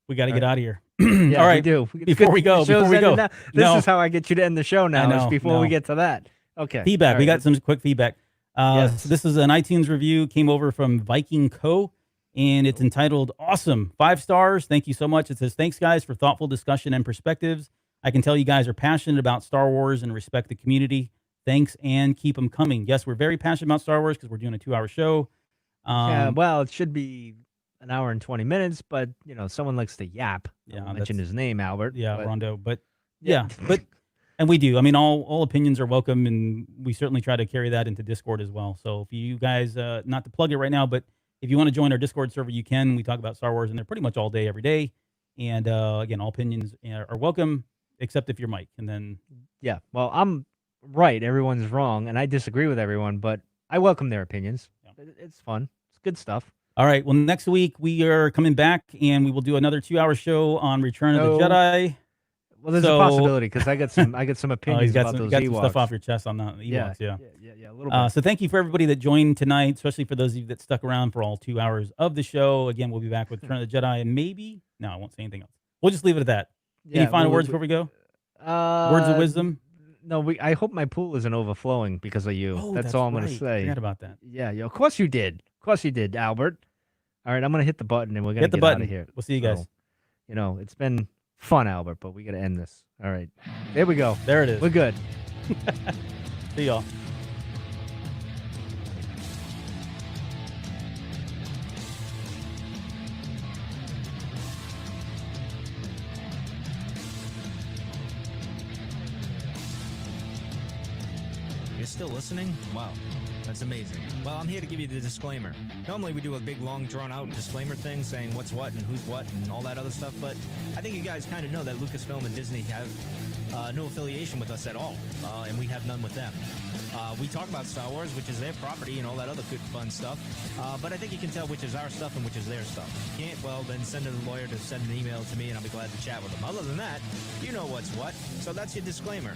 We got to get out of here. Yeah, all right, we do. Before we go, this is how I get you to end the show now. Before we get to that. Okay. Feedback. We got some quick feedback. Yes. So this is an iTunes review. Came over from Viking Co. And it's entitled "Awesome." 5 stars. Thank you so much. It says, "Thanks, guys, for thoughtful discussion and perspectives. I can tell you guys are passionate about Star Wars and respect the community. Thanks, and keep them coming." Yes, we're very passionate about Star Wars because we're doing a 2-hour show. Yeah, well, it should be an hour and 20 minutes, but someone likes to yap. Yeah, I mentioned his name, Albert. Yeah, Rondo. But and we do. I mean, all opinions are welcome, and we certainly try to carry that into Discord as well. So if you guys, not to plug it right now, but if you want to join our Discord server, you can. We talk about Star Wars in there pretty much all day, every day. And again, all opinions are welcome, except if you're Mike. And then well, I'm right. Everyone's wrong, and I disagree with everyone, but I welcome their opinions. Yeah. It's fun. It's good stuff. All right. Well, next week we are coming back, and we will do another 2-hour show on Return of the Jedi. Well, there's a possibility because I got some opinions about those Ewoks. Some stuff off your chest on the Ewoks. Yeah, a little bit. So thank you for everybody that joined tonight, especially for those of you that stuck around for all 2 hours of the show. Again, we'll be back with Return of the Jedi, and I won't say anything else. We'll just leave it at that. Any final words before we go? Words of wisdom? No, I hope my pool isn't overflowing because of you. Oh, that's all I'm going to say. I forgot about that. Yeah, of course you did. Of course you did, Albert. All right, I'm going to hit the button, and we're going to get out of here. We'll see you guys. It's been fun, Albert, but we got to end this. All right. There we go. There it is. We're good. See y'all. You're still listening? Wow. That's amazing. Well, I'm here to give you the disclaimer. Normally we do a big, long, drawn-out disclaimer thing saying what's what and who's what and all that other stuff, but I think you guys kind of know that Lucasfilm and Disney have no affiliation with us at all, and we have none with them. We talk about Star Wars, which is their property and all that other good, fun stuff, but I think you can tell which is our stuff and which is their stuff. If you can't, well, then send a lawyer to send an email to me, and I'll be glad to chat with them. Other than that, you know what's what, so that's your disclaimer.